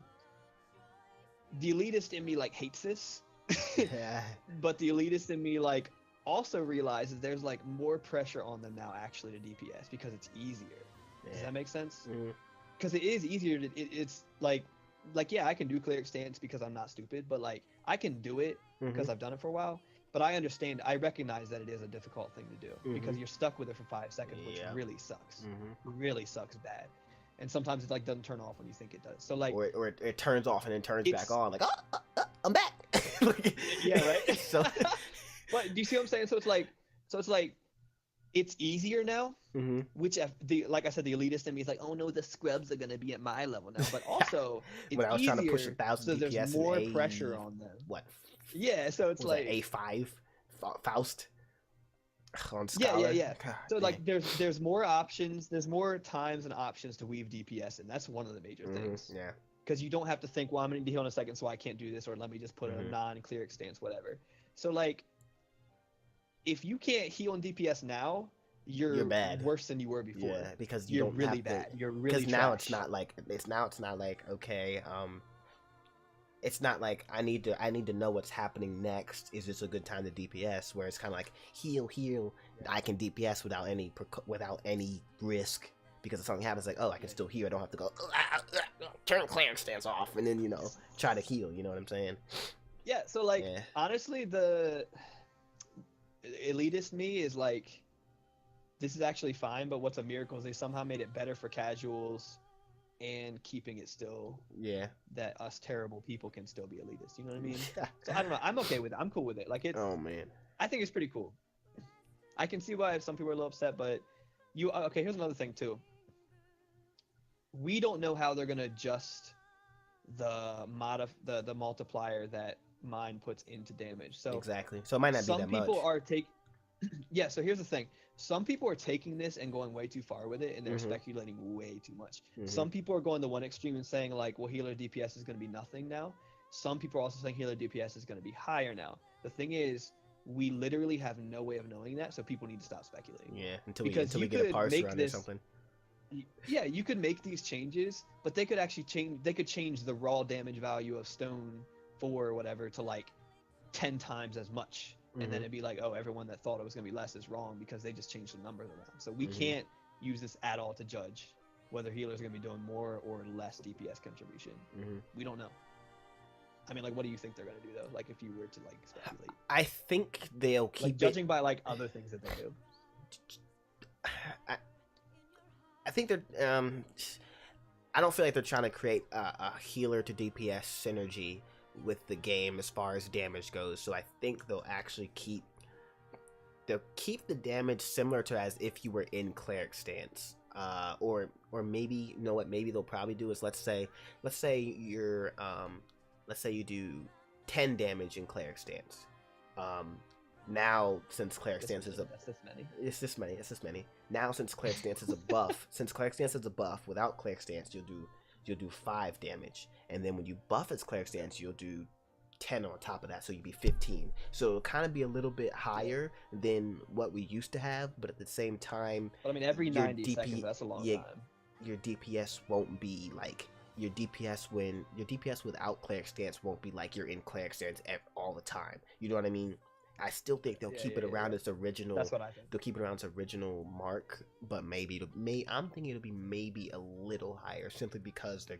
Speaker 2: the elitist in me like hates this,
Speaker 1: Yeah.
Speaker 2: but the elitist in me like also realizes there's like more pressure on them now actually to DPS because it's easier. Does
Speaker 1: Yeah.
Speaker 2: that make sense?
Speaker 1: Mhm.
Speaker 2: Because it is easier to it's like yeah, I can do cleric stance because I'm not stupid, but like I can do it because I've done it for a while. But I recognize that it is a difficult thing to do because you're stuck with it for 5 seconds, which
Speaker 1: Yeah.
Speaker 2: really sucks.
Speaker 1: Mhm.
Speaker 2: Really sucks bad. And sometimes it like doesn't turn off when you think it does. So like,
Speaker 1: Or it turns off and then turns
Speaker 2: It's-
Speaker 1: back on. Like, I'm back. Like,
Speaker 2: yeah, right.
Speaker 1: So.
Speaker 2: But do you see what I'm saying? So it's like it's easier now.
Speaker 1: Mhm.
Speaker 2: Which like I said, the elitist in me is like, oh no, the scrubs are gonna be at my level now. But also, it's
Speaker 1: When I was
Speaker 2: easier,
Speaker 1: trying to push 1,000
Speaker 2: so there's
Speaker 1: DPS
Speaker 2: more
Speaker 1: in
Speaker 2: pressure on them.
Speaker 1: What?
Speaker 2: Yeah, so it's
Speaker 1: Was
Speaker 2: like
Speaker 1: that A5 Faust on
Speaker 2: Yeah.
Speaker 1: Scholar?
Speaker 2: So
Speaker 1: God damn.
Speaker 2: like there's more options, there's more times and options to weave DPS, and that's one of the major things.
Speaker 1: Yeah.
Speaker 2: Because you don't have to think, well, I'm gonna need to heal in a second, so I can't do this, or let me just put a non-cleric stance, whatever. So like, if you can't heal in DPS now, you're
Speaker 1: bad.
Speaker 2: worse than you were before.
Speaker 1: Yeah, because you
Speaker 2: You're
Speaker 1: don't
Speaker 2: really
Speaker 1: have
Speaker 2: bad.
Speaker 1: To,
Speaker 2: You're really
Speaker 1: because now
Speaker 2: trash.
Speaker 1: it's not like okay, it's not like I need to know what's happening next. Is this a good time to DPS? Where it's kind of like heal. I can DPS without any risk, because if something happens, like, oh, I can still heal. I don't have to go turn cleric stance off and then try to heal. You know what I'm saying?
Speaker 2: Yeah. So like,
Speaker 1: Yeah.
Speaker 2: honestly, the elitist me is like, this is actually fine, but what's a miracle is they somehow made it better for casuals and keeping it still
Speaker 1: Yeah.
Speaker 2: that us terrible people can still be elitist. You know what I mean? So I don't know. I'm okay with it. I'm cool with it. Like, it's.
Speaker 1: Oh man.
Speaker 2: I think it's pretty cool. I can see why some people are a little upset, but okay. Here's another thing too. We don't know how they're gonna adjust the the multiplier that mine puts into damage. So
Speaker 1: Exactly. So it might not be
Speaker 2: some
Speaker 1: that much.
Speaker 2: people are yeah, so here's the thing. Some people are taking this and going way too far with it, and they're speculating way too much. Some people are going to one extreme and saying like, well, healer DPS is going to be nothing now. Some people are also saying healer DPS is going to be higher now. The thing is, we literally have no way of knowing that, so people need to stop speculating.
Speaker 1: Yeah,
Speaker 2: Because
Speaker 1: until we
Speaker 2: you
Speaker 1: get a
Speaker 2: could
Speaker 1: parser
Speaker 2: make
Speaker 1: on or
Speaker 2: this,
Speaker 1: something.
Speaker 2: yeah, you could make these changes, but they could actually change. They could change the raw damage value of stone 4 or whatever to like 10 times as much, and then it'd be like, oh, everyone that thought it was gonna be less is wrong because they just changed the numbers around. So we can't use this at all to judge whether healers are gonna be doing more or less DPS contribution. We don't know. I mean, like, what do you think they're gonna do though? Like, if you were to like speculate,
Speaker 1: I think they'll keep
Speaker 2: like judging by like other things that they do.
Speaker 1: I think they're. I don't feel like they're trying to create a healer to DPS synergy with the game as far as damage goes. So I think they'll actually keep the damage similar to as if you were in cleric stance. Or maybe, you know what? Maybe they'll probably do is let's say you're let's say you do 10 damage in cleric stance. Now, since cleric stance is it's this many. Now, since cleric stance is a buff, without cleric stance, you'll do 5 damage, and then when you buff its cleric stance, you'll do 10 on top of that, so you'd be 15. So it'll kind of be a little bit higher than what we used to have, but at the same time,
Speaker 2: but I mean, every 90 seconds, that's a long time.
Speaker 1: Your DPS won't be like your DPS without cleric stance won't be like you're in cleric stance all the time. You know what I mean? I still think they'll keep it around its original.
Speaker 2: That's what I think.
Speaker 1: They'll keep it around its original mark, but I'm thinking it'll be maybe a little higher, simply because they're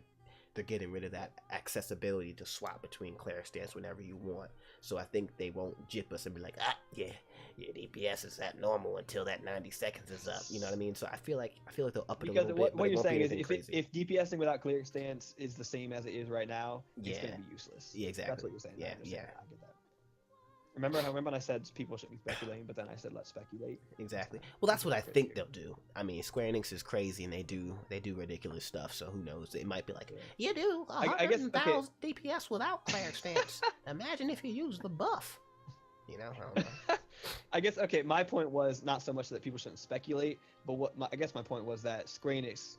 Speaker 1: getting rid of that accessibility to swap between cleric stance whenever you want. So I think they won't jip us and be like, yeah, your DPS is at normal until that 90 seconds is up. You know what I mean? So I feel like they'll up it a little bit.
Speaker 2: What you're saying is if DPSing without cleric stance is the same as it is right now, it's gonna be useless.
Speaker 1: Yeah, exactly.
Speaker 2: That's what you're saying.
Speaker 1: Yeah.
Speaker 2: I get that. Remember when I said people shouldn't be speculating, but then I said let's speculate.
Speaker 1: Exactly. Well, that's what I think they'll do. I mean, Square Enix is crazy, and they do ridiculous stuff. So who knows? It might be like, you do 100,000 DPS without cleric stance. Imagine if you use the buff. You know, I don't know.
Speaker 2: I guess my point was not so much that people shouldn't speculate, but I guess my point was that Square Enix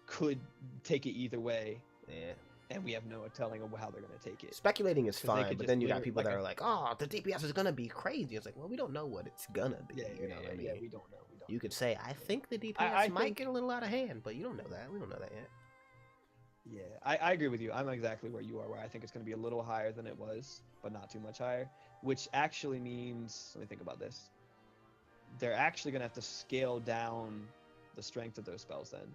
Speaker 2: could take it either way.
Speaker 1: Yeah.
Speaker 2: And we have no telling of how they're going to take it.
Speaker 1: Speculating is fine, but then you got people that are like, oh, the DPS is going to be crazy. It's like, well, we don't know what it's going to be. You know what I mean?
Speaker 2: Yeah, we don't know.
Speaker 1: You could say, I think the DPS might get a little out of hand, but you don't know that. We don't know that yet.
Speaker 2: Yeah, I agree with you. I'm exactly where you are, where I think it's going to be a little higher than it was, but not too much higher, which actually means, let me think about this. They're actually going to have to scale down the strength of those spells then.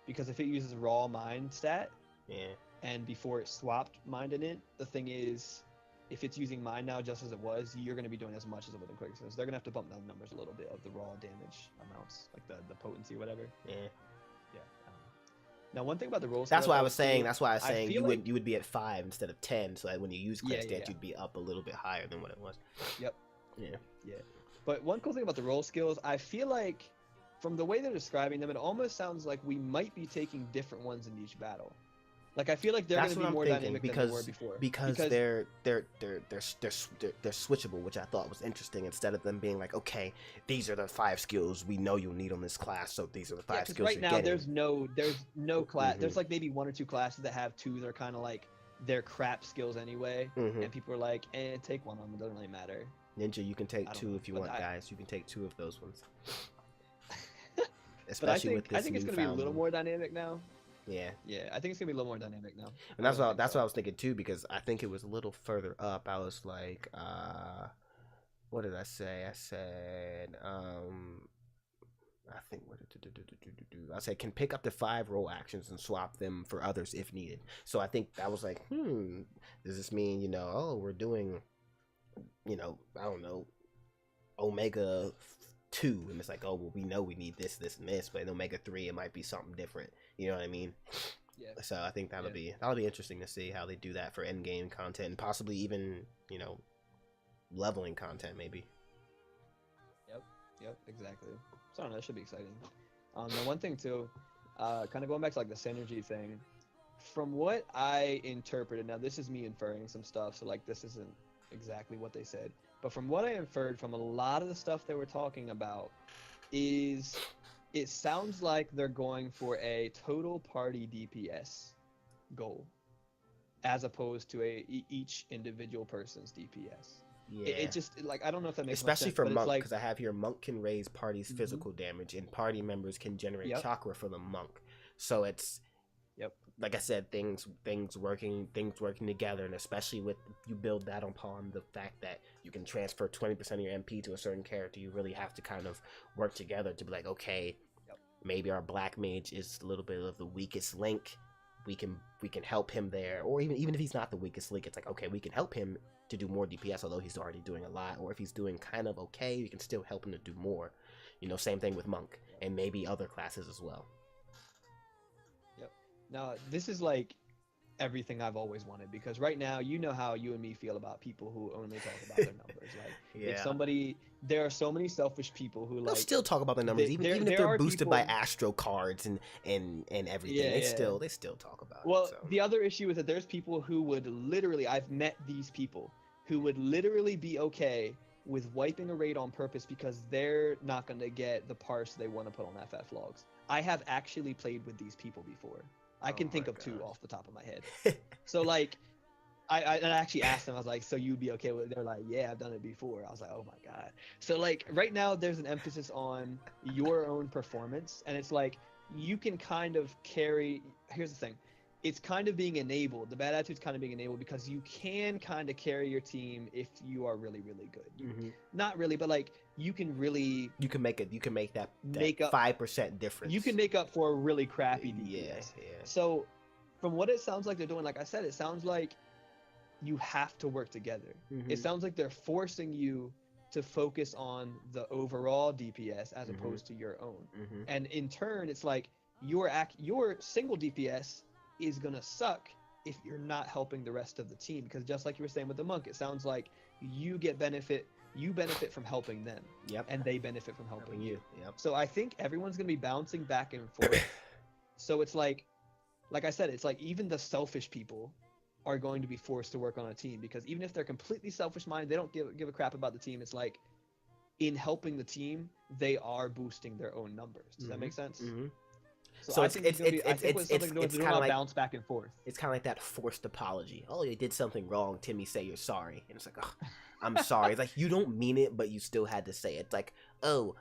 Speaker 2: Because if it uses raw mind stat, and before it swapped mind in it, the thing is, if it's using mind now just as it was, you're going to be doing as much as it would in cleric stance. They're going to have to bump down the numbers a little bit of the raw damage amounts, like the potency or whatever. Yeah. Now, one thing about the roll.
Speaker 1: That's why I was saying you would be at 5 instead of 10, so that when you use cleric stance, you'd be up a little bit higher than what it was.
Speaker 2: Yep.
Speaker 1: Yeah.
Speaker 2: But one cool thing about the roll skills, I feel like, from the way they're describing them, it almost sounds like we might be taking different ones in each battle. Like, I feel like they're going to be more dynamic than they were before.
Speaker 1: Because they're switchable, which I thought was interesting. Instead of them being like, okay, these are the 5 skills we know you'll need on this class, so these are the 5 skills.
Speaker 2: Right now, there's no class. There's like maybe 1 or 2 classes that have 2 that are kind of like they're crap skills anyway, and people are like, take one of them. It doesn't really matter.
Speaker 1: Ninja, you can take 2 if you want, guys. You can take 2 of those ones.
Speaker 2: Especially with this I think it's going to be a little more dynamic now.
Speaker 1: Yeah,
Speaker 2: I think it's gonna be a little more dynamic now.
Speaker 1: And that's what I was thinking too, because I think it was a little further up. I was like, what did I say? I said, I think I said can pick up to 5 roll actions and swap them for others if needed. So I think that was like, does this mean we're doing, I don't know, Omega 2, and it's like, oh well, we know we need this, and this, but in Omega 3 it might be something different. You know what I mean? Yeah. So I think that'll be interesting to see how they do that for end game content, and possibly even leveling content maybe.
Speaker 2: Yep, exactly. So I don't know, that should be exciting. Now one thing too, kind of going back to like the synergy thing, from what I interpreted, now this is me inferring some stuff, so like this isn't exactly what they said, but from what I inferred from a lot of the stuff they were talking about is it sounds like they're going for a total party DPS goal as opposed to each individual person's DPS.
Speaker 1: Yeah.
Speaker 2: It just like I don't know if that makes
Speaker 1: Especially
Speaker 2: much sense,
Speaker 1: for
Speaker 2: but
Speaker 1: monk,
Speaker 2: it's like
Speaker 1: because I have here monk can raise party's physical damage, and party members can generate
Speaker 2: yep,
Speaker 1: chakra for the monk. So it's
Speaker 2: yep,
Speaker 1: like I said, things working together, and especially with you build that upon the fact that you can transfer 20% of your MP to a certain character. You really have to kind of work together to be like, okay,
Speaker 2: yep,
Speaker 1: maybe our black mage is a little bit of the weakest link. We can help him there, or even if he's not the weakest link, it's like, okay, we can help him to do more DPS, although he's already doing a lot. Or if he's doing kind of okay, we can still help him to do more. You know, same thing with monk and maybe other classes as well.
Speaker 2: yep. Now this is like everything I've always wanted, because right now you know how you and me feel about people who only talk about their numbers. Like if
Speaker 1: Yeah.
Speaker 2: somebody, there are so many selfish people who
Speaker 1: They'll
Speaker 2: like
Speaker 1: still talk about the numbers, even if
Speaker 2: there
Speaker 1: they're
Speaker 2: are
Speaker 1: boosted
Speaker 2: people,
Speaker 1: by Astro cards and everything.
Speaker 2: yeah,
Speaker 1: They
Speaker 2: yeah,
Speaker 1: still talk about
Speaker 2: well,
Speaker 1: it. So.
Speaker 2: the other issue is that there's people who would literally, I've met these people who would literally be okay with wiping a raid on purpose because they're not going to get the parse they want to put on FF logs. I have actually played with these people before. I can think of two off the top of my head. So like, I actually asked them, I was like, so you'd be okay with it? They're like, yeah, I've done it before. I was like, oh my God. So like right now there's an emphasis on your own performance, and it's like, you can kind of carry, here's the thing. It's kind of being enabled. The bad attitude's kind of being enabled because you can kind of carry your team if you are really, really good. Not really, but like you can really
Speaker 1: make that
Speaker 2: make up
Speaker 1: 5% difference.
Speaker 2: You can make up for a really crappy DPS.
Speaker 1: Yeah.
Speaker 2: So from what it sounds like they're doing, like I said, it sounds like you have to work together. It sounds like they're forcing you to focus on the overall DPS as opposed to your own. And in turn, it's like your single DPS is gonna suck if you're not helping the rest of the team, because just like you were saying with the monk, it sounds like you benefit from helping them.
Speaker 1: Yep.
Speaker 2: And they benefit from helping you.
Speaker 1: Yep.
Speaker 2: So I think everyone's gonna be bouncing back and forth. So it's like I said, it's like even the selfish people are going to be forced to work on a team, because even if they're completely selfish minded, they don't give a crap about the team. It's like in helping the team, they are boosting their own numbers. Does that make sense? So I think it's kind of bounce back and forth.
Speaker 1: It's kind of like that forced apology. Oh, you did something wrong, Timmy. Say you're sorry, and it's like, oh, I'm sorry. It's like you don't mean it, but you still had to say it. It's like, oh,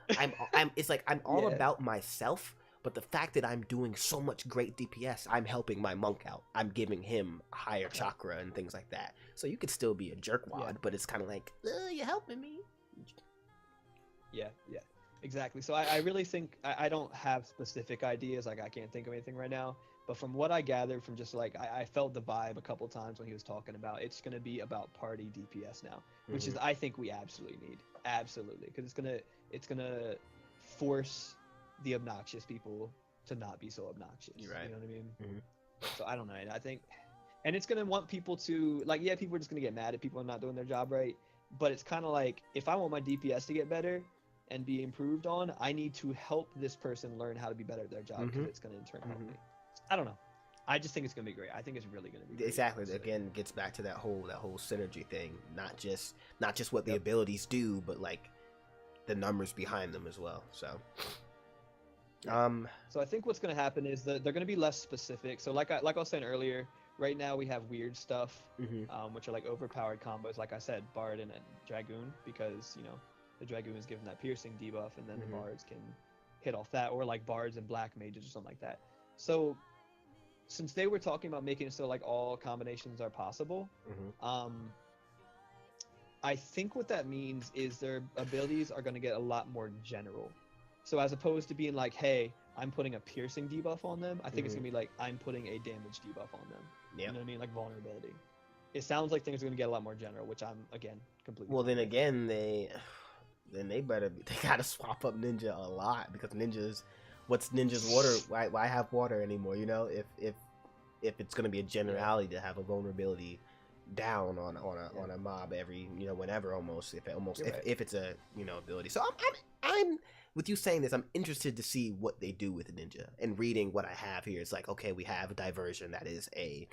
Speaker 1: It's like I'm all about myself, but the fact that I'm doing so much great DPS, I'm helping my monk out. I'm giving him higher chakra and things like that. So you could still be a jerkwad, but it's kind of like, you're helping me.
Speaker 2: Yeah. Exactly. So I really think I don't have specific ideas. Like I can't think of anything right now. But from what I gathered from just like I felt the vibe a couple times when he was talking about, it's going to be about party DPS now, which is I think we absolutely need, because it's gonna force the obnoxious people to not be so obnoxious.
Speaker 1: You're right.
Speaker 2: You know what I mean? So I don't know. I think, and it's gonna want people to like, yeah, people are just gonna get mad at people not doing their job right. But it's kind of like, if I want my DPS to get better and be improved on, I need to help this person learn how to be better at their job, because it's going to in turn help me. I don't know. I just think it's going to be great. I think it's really going to be great.
Speaker 1: Exactly. Again, gets back to that whole synergy thing. Not just what the abilities do, but like the numbers behind them as well. So
Speaker 2: so I think what's going to happen is that they're going to be less specific. So like I was saying earlier, right now we have weird stuff, which are like overpowered combos. Like I said, Bard and Dragoon, because the Dragoon is given that piercing debuff, and then the Bards can hit off that, or like Bards and Black Mages or something like that. So since they were talking about making it so like all combinations are possible, I think what that means is their abilities are going to get a lot more general. So as opposed to being like, hey, I'm putting a piercing debuff on them, I think it's going to be like, I'm putting a damage debuff on them. You know what I mean? Like vulnerability. It sounds like things are going to get a lot more general, which I'm, again, completely...
Speaker 1: Well, then again, they gotta swap up Ninja a lot, because what's Ninja's water? Why have water anymore? If it's gonna be a generality to have a vulnerability down on a mob every whenever, almost if it's a ability. So I'm with you saying this, I'm interested to see what they do with Ninja. And reading what I have here, it's like, okay, we have a diversion that is a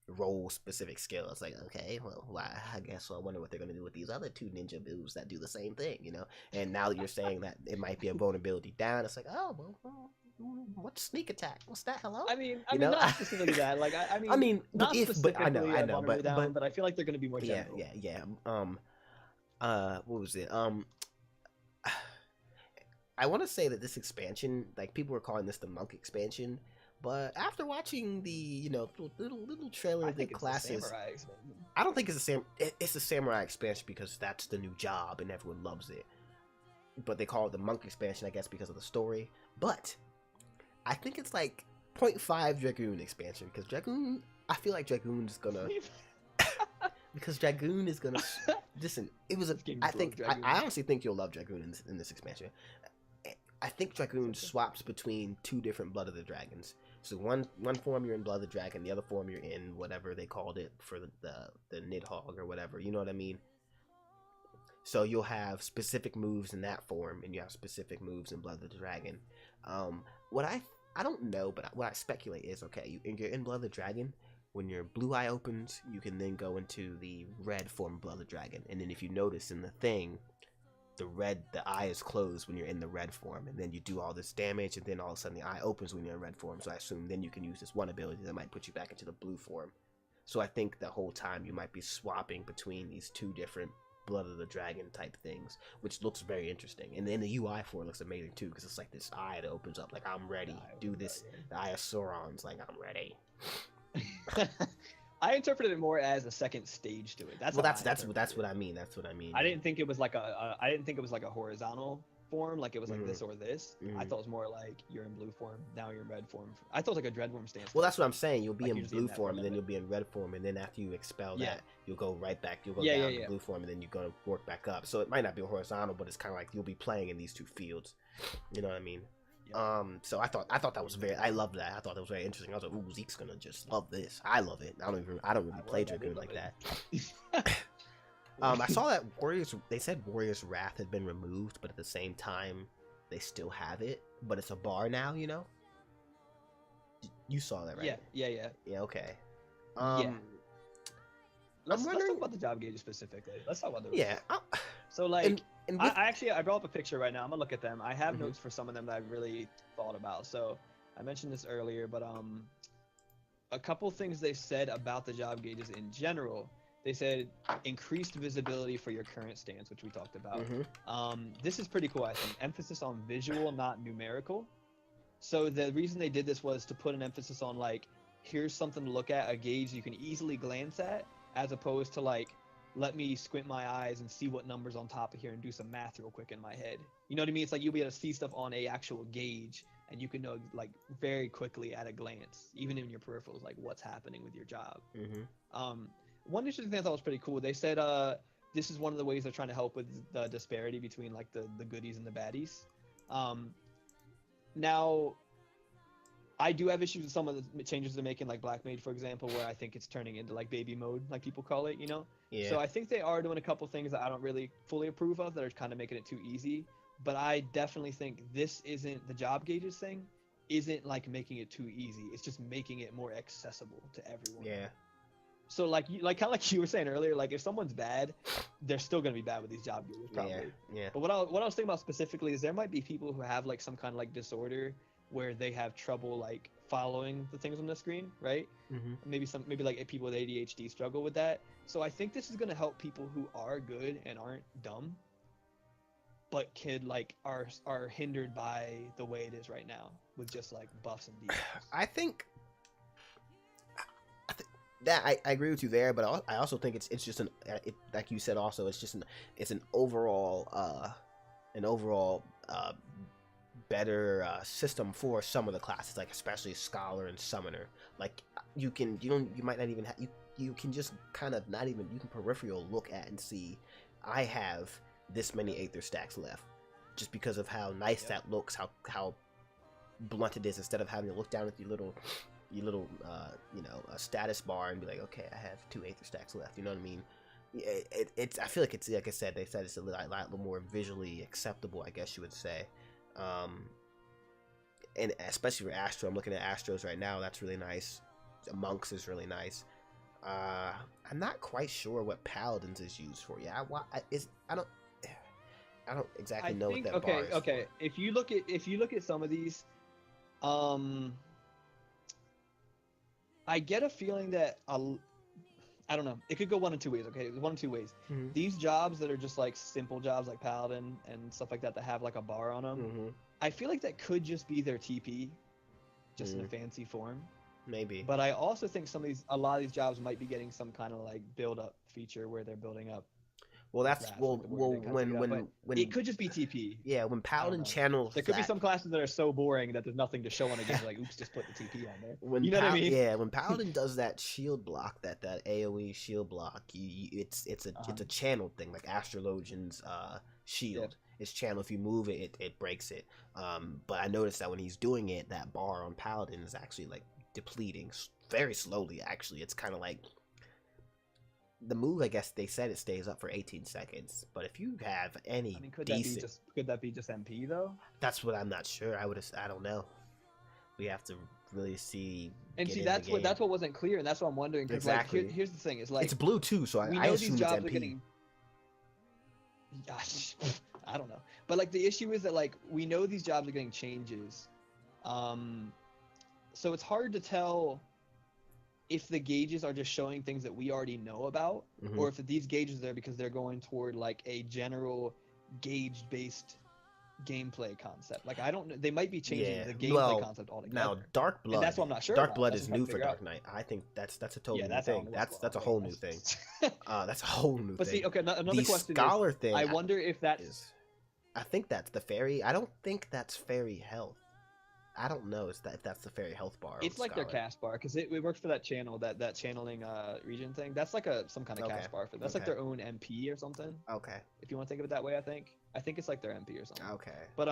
Speaker 1: role specific skill. It's like, okay, well, I guess I wonder what they're going to do with these other two ninja moves that do the same thing, and now that you're saying that it might be a vulnerability down, it's like, oh, well, what's sneak attack? What's that? Hello?
Speaker 2: I mean not specifically that, like I mean not specifically, but I know,
Speaker 1: but
Speaker 2: I feel like they're going to be more general.
Speaker 1: Yeah. what was it? I want to say that this expansion, like people were calling this the monk expansion, but after watching the little trailer
Speaker 2: I
Speaker 1: of the
Speaker 2: think it's the
Speaker 1: classes,
Speaker 2: samurai expansion.
Speaker 1: I don't think it's it's the samurai expansion because that's the new job and everyone loves it. But they call it the monk expansion, I guess, because of the story. But I think it's like 0.5 Dragoon expansion because Dragoon, I feel like Dragoon is gonna because Dragoon is gonna listen. It was a. I think I honestly think you'll love Dragoon in this expansion. I think Dragoon swaps between two different Blood of the Dragons. So one form you're in Blood of the Dragon, the other form you're in whatever they called it for the Nidhogg or whatever. You know what I mean? So you'll have specific moves in that form, and you have specific moves in Blood of the Dragon. What I don't know, but what I speculate is you're in Blood of the Dragon. When your blue eye opens, you can then go into the red form of Blood of the Dragon, and then if you notice in the thing, the eye is closed when you're in the red form, and then you do all this damage, and then all of a sudden the eye opens when you're in red form. So I assume then you can use this one ability that might put you back into the blue form. So I think the whole time you might be swapping between these two different Blood of the Dragon type things, which looks very interesting. And then the UI for it looks amazing too, because it's like this eye that opens up, like I'm ready. Do this. The Eye of Sauron's like I'm ready.
Speaker 2: I interpreted it more as a second stage to it. That's what
Speaker 1: I mean. That's what I mean.
Speaker 2: I didn't think it was like a horizontal form, like it was like this or this. I thought it was more like you're in blue form, now you're in red form. I thought it was like a Dreadworm stance.
Speaker 1: Well, that's what I'm saying. You'll be in blue form, and then you'll be in red form, and then after you expel that, you'll go right back. You'll go down to blue form, and then you're gonna work back up. So it might not be horizontal, but it's kind of like you'll be playing in these two fields. You know what I mean? So I thought that was I loved that. I thought that was very interesting. I was like, ooh, Zeke's gonna just love this. I love it. I don't really play Dragoon like that. I saw that they said Warrior's Wrath had been removed, but at the same time they still have it, but it's a bar now, you know? You saw that, right?
Speaker 2: Yeah,
Speaker 1: okay.
Speaker 2: Let's talk about the job gauges specifically. Let's talk about those.
Speaker 1: Yeah.
Speaker 2: So like I brought up a picture right now. I'm gonna look at them. I have notes for some of them that I really thought about. So I mentioned this earlier, but a couple things they said about the job gauges in general. They said increased visibility for your current stance, which we talked about. This is pretty cool, I think. Emphasis on visual, not numerical. So the reason they did this was to put an emphasis on like, here's something to look at, a gauge you can easily glance at, as opposed to like, let me squint my eyes and see what numbers on top of here and do some math real quick in my head. You know what I mean? It's like you'll be able to see stuff on a actual gauge, and you can know like very quickly at a glance, even in your peripherals, like what's happening with your job. One interesting thing I thought was pretty cool. They said this is one of the ways they're trying to help with the disparity between like the goodies and the baddies. Now, I do have issues with some of the changes they're making, like Black Mage, for example, where I think it's turning into like baby mode, like people call it, you know?
Speaker 1: Yeah.
Speaker 2: So I think they are doing a couple things that I don't really fully approve of, that are kind of making it too easy. But I definitely think this isn't, the job gauges thing isn't like making it too easy. It's just making it more accessible to everyone.
Speaker 1: Yeah.
Speaker 2: So like kind of like you were saying earlier, like if someone's bad, they're still gonna be bad with these job gauges probably.
Speaker 1: Yeah.
Speaker 2: But what I was thinking about specifically is there might be people who have like some kind of like disorder where they have trouble like following the things on the screen, right? Maybe like people with ADHD struggle with that. So I think this is gonna help people who are good and aren't dumb, but are hindered by the way it is right now with just like buffs and debuffs.
Speaker 1: I think that I agree with you there, but I also think it's just like you said also, it's just an overall better system for some of the classes, like especially Scholar and Summoner. Like you might not even have you can just kind of not even, you can peripheral look at and see I have this many Aether stacks left, just because of how nice that looks, how blunt it is, instead of having to look down at your little a status bar and be like, okay, I have 2 Aether stacks left. You know what I mean? It's I feel like it's, like I said, they said it's a little more visually acceptable, I guess you would say. And especially for Astro, I'm looking at Astros right now. That's really nice. Monks is really nice. I'm not quite sure what Paladins is used for. I don't exactly know what that bar is.
Speaker 2: Okay. If you look at some of these, I get a feeling that I don't know. It could go one of two ways. Okay, one of two ways.
Speaker 1: Mm-hmm.
Speaker 2: These jobs that are just like simple jobs like Paladin and stuff like that have like a bar on them.
Speaker 1: Mm-hmm.
Speaker 2: I feel like that could just be their TP, just in a fancy form.
Speaker 1: Maybe.
Speaker 2: But I also think a lot of these jobs might be getting some kind of like build up feature where they're building up.
Speaker 1: Well, that's when
Speaker 2: it could just be TP.
Speaker 1: Yeah, when Paladin channels.
Speaker 2: There could be some classes that are so boring that there's nothing to show on a game. Like, oops, just put the TP on there.
Speaker 1: When
Speaker 2: you know what I mean?
Speaker 1: Yeah, when Paladin does that shield block, that AOE shield block, it's a channel thing, like Astrologian's shield. Yeah. It's channel. If you move it, it breaks it. But I noticed that when he's doing it, that bar on Paladin is actually like depleting very slowly. Actually, it's kind of like. The move, I guess they said it stays up for 18 seconds, but if you have any
Speaker 2: could
Speaker 1: decent...
Speaker 2: could that be just MP though?
Speaker 1: That's what I'm not sure. I don't know. We have to really see.
Speaker 2: And see, that's what wasn't clear, and that's what I'm wondering.
Speaker 1: Exactly.
Speaker 2: Like, here's the thing: is like
Speaker 1: it's blue too, so I assume
Speaker 2: these jobs
Speaker 1: it's MP.
Speaker 2: Are getting... Gosh, I don't know, but like the issue is that like we know these jobs are getting changes, so it's hard to tell if the gauges are just showing things that we already know about, or if these gauges are there because they're going toward like a general gauge-based gameplay concept. Like I don't know, they might be changing the gameplay concept altogether.
Speaker 1: Now, Dark Blood.
Speaker 2: And that's what I'm not sure.
Speaker 1: Dark Blood is new for Dark Knight. I think that's a totally new thing. That's a whole new thing. That's a whole new thing.
Speaker 2: But see, okay, another
Speaker 1: the
Speaker 2: question
Speaker 1: scholar
Speaker 2: is,
Speaker 1: thing.
Speaker 2: I wonder if that's.
Speaker 1: I think that's the fairy. I don't think that's fairy health. I don't know if that's the fairy health bar.
Speaker 2: It's like their cast bar because it works for that channel, that channeling region thing. That's like some kind of cast bar for. That's like their own MP or something.
Speaker 1: Okay.
Speaker 2: If you want to think of it that way, I think it's like their MP or something.
Speaker 1: Okay.
Speaker 2: But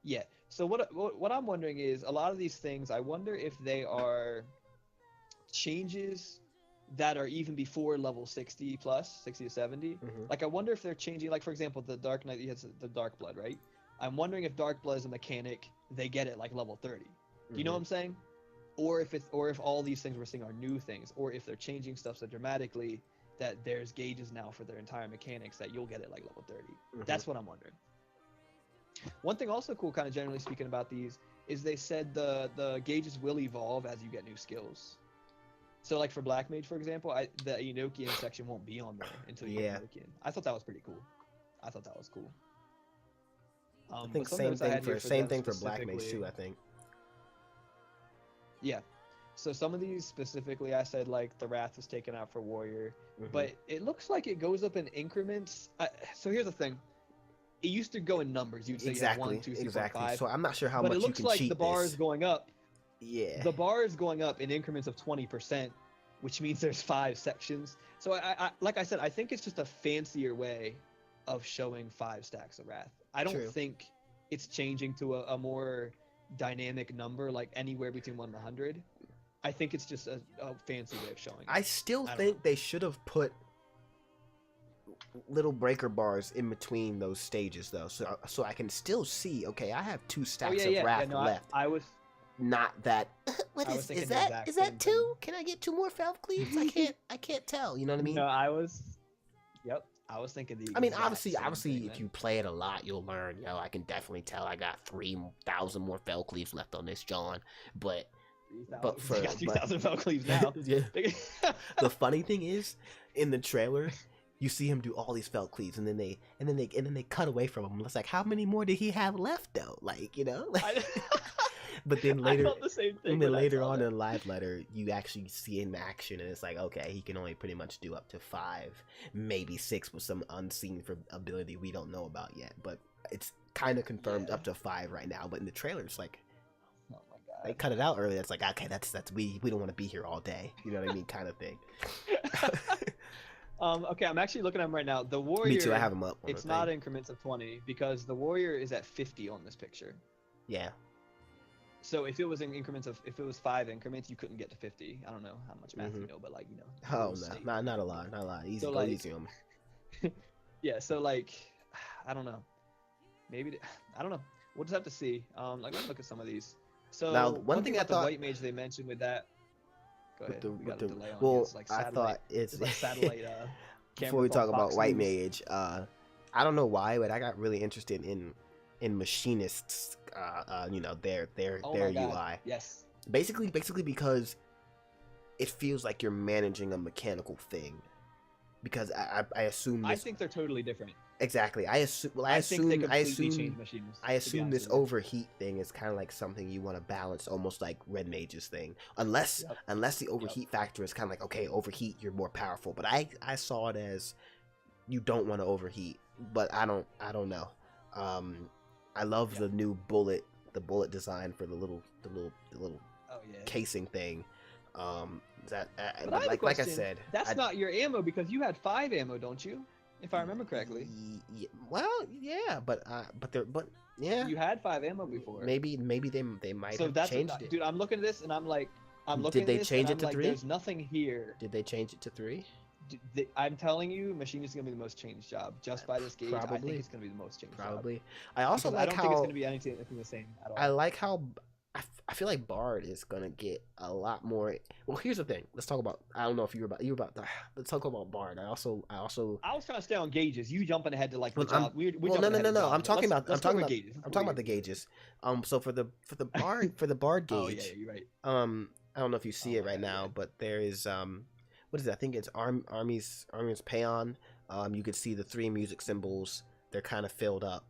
Speaker 2: yeah. So what I'm wondering is a lot of these things. I wonder if they are changes that are even before level 60 plus, 60 to 70. Like I wonder if they're changing. Like for example, the Dark Knight has the Dark Blood, right? I'm wondering if Dark Blood is a mechanic they get it like level 30. Do you know what I'm saying? Or if all these things we're seeing are new things, or if they're changing stuff so dramatically that there's gauges now for their entire mechanics that you'll get it like level 30. That's what I'm wondering. One thing also cool, kind of generally speaking about these, is they said the gauges will evolve as you get new skills. So like for Black Mage, for example, the Enochian section won't be on there until you get Enochian. I thought that was pretty cool. I thought that was cool.
Speaker 1: I think same thing for Black Mage too. I think.
Speaker 2: Yeah, so some of these specifically, I said like the Wrath was taken out for Warrior, but it looks like it goes up in increments. So here's the thing: it used to go in numbers. You'd say 1, 2, 3, 4, 5.
Speaker 1: So I'm not sure how much you can cheat. But it looks like
Speaker 2: the bar is going up.
Speaker 1: Yeah.
Speaker 2: The bar is going up in increments of 20%, which means there's 5 sections. So I like I said, I think it's just a fancier way of showing 5 stacks of Wrath. I don't think it's changing to a more dynamic number, like anywhere between 1 and 100. I think it's just a fancy way of showing it.
Speaker 1: I still think they should have put little breaker bars in between those stages, though, so I can still see. Okay, I have 2 stacks of Wrath left.
Speaker 2: I was
Speaker 1: not that. What is that? Is that 2? Can I get 2 more FFxiv? I can't tell. You know what I mean?
Speaker 2: No, I was. Yep. I was thinking
Speaker 1: I mean, obviously, if you play it a lot, you'll learn. Yo, I can definitely tell I got 3,000 more FFxivs left on this John. But for
Speaker 2: 3,000 FFxivs now.
Speaker 1: Yeah. The funny thing is, in the trailer, you see him do all these FFxivs, and then they cut away from him. It's like, how many more did he have left though? Like, you know. But then later, on in Live Letter, you actually see him in action, and it's like, okay, he can only pretty much do up to 5, maybe 6 with some unseen ability we don't know about yet. But it's kind of confirmed up to 5 right now. But in the trailer, it's like, oh my god, they cut it out early. It's like, okay, that's we don't want to be here all day. You know what I mean, kind of thing.
Speaker 2: Okay, I'm actually looking at him right now. The Warrior.
Speaker 1: Me too. I have him up.
Speaker 2: It's not increments of 20 because the Warrior is at 50 on this picture.
Speaker 1: Yeah.
Speaker 2: So if it was 5 increments, you couldn't get to 50. I don't know how much math you know, but like, you know.
Speaker 1: Oh no, not a lot. Easy, so, go easy on me.
Speaker 2: Yeah, so like, I don't know. Maybe I don't know. We'll just have to see. Like, let's look at some of these. So
Speaker 1: now,
Speaker 2: one thing about the White Mage they mentioned with that. Go ahead. We got a delay on
Speaker 1: well,
Speaker 2: like
Speaker 1: I thought it's
Speaker 2: like satellite.
Speaker 1: Before we talk about White Mage, I don't know why, but I got really interested in machinists, you know, their UI.
Speaker 2: Yes.
Speaker 1: Basically because it feels like you're managing a mechanical thing, because I assume
Speaker 2: I
Speaker 1: this
Speaker 2: think they're totally different.
Speaker 1: exactly. I assume well,
Speaker 2: I think they completely change
Speaker 1: assume
Speaker 2: machines.
Speaker 1: I
Speaker 2: to be
Speaker 1: assume
Speaker 2: honest
Speaker 1: this
Speaker 2: with you.
Speaker 1: overheat thing is kind of like something you want to balance, almost like Red Mage's thing. Unless the overheat factor is kind of like, okay, overheat, you're more powerful. But I saw it as you don't want to overheat. But I don't know. I love the new bullet design for the little
Speaker 2: Oh yeah.
Speaker 1: casing thing. That
Speaker 2: But I have a
Speaker 1: like I
Speaker 2: question.
Speaker 1: said,
Speaker 2: That's not your ammo, because you had 5 ammo, don't you? If I remember correctly.
Speaker 1: Well, yeah, but yeah.
Speaker 2: You had 5 ammo before.
Speaker 1: Maybe they might
Speaker 2: So
Speaker 1: have
Speaker 2: that's
Speaker 1: changed
Speaker 2: what,
Speaker 1: it.
Speaker 2: dude. I'm looking at this and I'm like,
Speaker 1: Did they change it to 3?
Speaker 2: There's nothing here.
Speaker 1: Did they change it to 3?
Speaker 2: I'm telling you, machine is gonna be the most changed job just by this gauge. I
Speaker 1: Probably.
Speaker 2: think it's gonna be the most changed.
Speaker 1: Probably.
Speaker 2: Job.
Speaker 1: I also
Speaker 2: Because
Speaker 1: like
Speaker 2: I don't
Speaker 1: how
Speaker 2: think it's gonna be anything the same at all.
Speaker 1: I like how I feel like Bard is gonna get a lot more. Well, here's the thing. Let's talk about. I don't know if you were about. Let's talk about Bard. I was
Speaker 2: trying to stay on gauges. You jumping ahead to like the
Speaker 1: Well,
Speaker 2: job.
Speaker 1: no. I'm talking about
Speaker 2: gauges.
Speaker 1: I'm talking about the gauges. So for the Bard gauge.
Speaker 2: Oh yeah, you're right.
Speaker 1: I don't know if you see it right now, but there is what is it? I think it's Army's Payon. You could see the 3 music symbols. They're kind of filled up.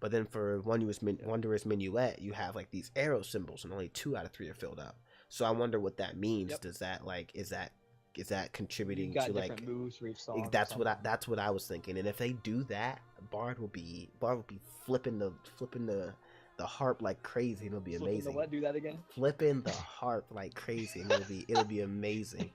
Speaker 1: But then for Wondrous Minuet, you have like these arrow symbols, and only 2 out of 3 are filled up. So I wonder what that means.
Speaker 2: Yep.
Speaker 1: Does that like is that contributing
Speaker 2: got
Speaker 1: to
Speaker 2: different
Speaker 1: like
Speaker 2: moves for each song?
Speaker 1: that's what I was thinking. And if they do that, Bard will be flipping the harp like crazy. It'll be amazing.
Speaker 2: What? Do that again?
Speaker 1: Flipping the harp like crazy. And it'll be amazing.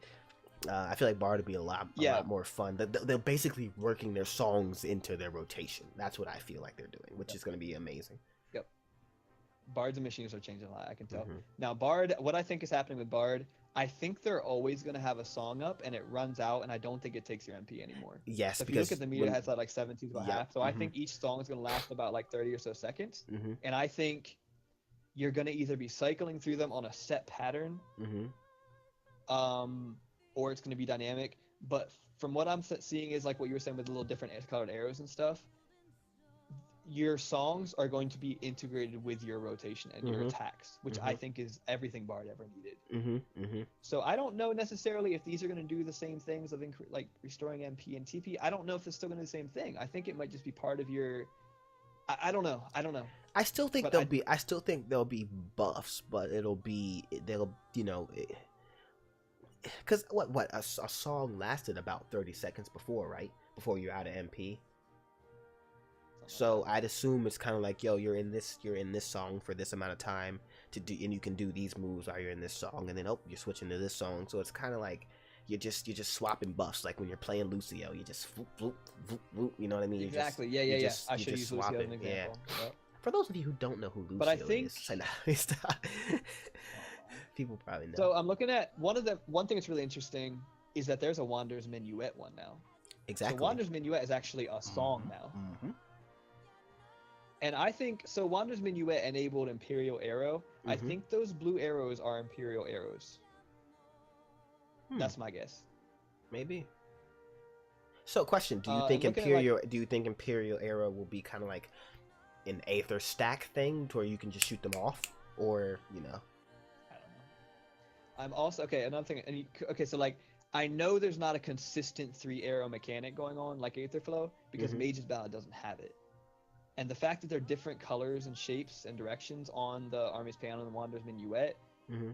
Speaker 1: I feel like Bard would be a lot more fun. They're basically working their songs into their rotation. That's what I feel like they're doing, which is going to be amazing.
Speaker 2: Yep. Bards and machines are changing a lot, I can tell.
Speaker 1: Mm-hmm.
Speaker 2: Now, Bard, what I think is happening with Bard, I think they're always going to have a song up, and it runs out, and I don't think it takes your MP anymore.
Speaker 1: Yes,
Speaker 2: so if you look at the meter, it has like 17 to a half. So I think each song is going to last about like 30 or so seconds.
Speaker 1: Mm-hmm.
Speaker 2: And I think you're going to either be cycling through them on a set pattern, or it's going to be dynamic. But from what I'm seeing is like what you were saying with the little different colored arrows and stuff, your songs are going to be integrated with your rotation and your attacks, which I think is everything Bard ever needed. So I don't know necessarily if these are going to do the same things of like restoring MP and TP. I don't know if it's still going to do the same thing. I think it might just be part of your... I don't know.
Speaker 1: I still think there'll be buffs, but they'll because what a song lasted about 30 seconds before, right? Before you're out of MP. So I'd assume it's kind of like, yo, you're in this song for this amount of time to do, and you can do these moves while you're in this song, and then you're switching to this song. So it's kind of like you're just swapping buffs, like when you're playing Lucio, you just floop, floop, floop, floop, you know what I mean?
Speaker 2: Exactly. Yeah. I should use Lucio as an example.
Speaker 1: Yeah.
Speaker 2: Yep.
Speaker 1: For those of you who don't know who Lucio
Speaker 2: but I think...
Speaker 1: is, people probably know.
Speaker 2: So I'm looking at one thing that's really interesting is that there's a Wander's Minuet one now.
Speaker 1: Exactly.
Speaker 2: So Wander's Minuet is actually a song now. And I think so. Wander's Minuet enabled Imperial Arrow. I think those blue arrows are Imperial arrows. That's my guess.
Speaker 1: Maybe. So, question: Do you think Imperial Arrow will be kind of like an Aether stack thing, to where you can just shoot them off, or I don't know.
Speaker 2: I'm also another thing. So like, I know there's not a consistent 3 arrow mechanic going on like Aether Flow, because Mage's Ballad doesn't have it. And the fact that they're different colors and shapes and directions on the Army's Payon and the Wander's Minuet,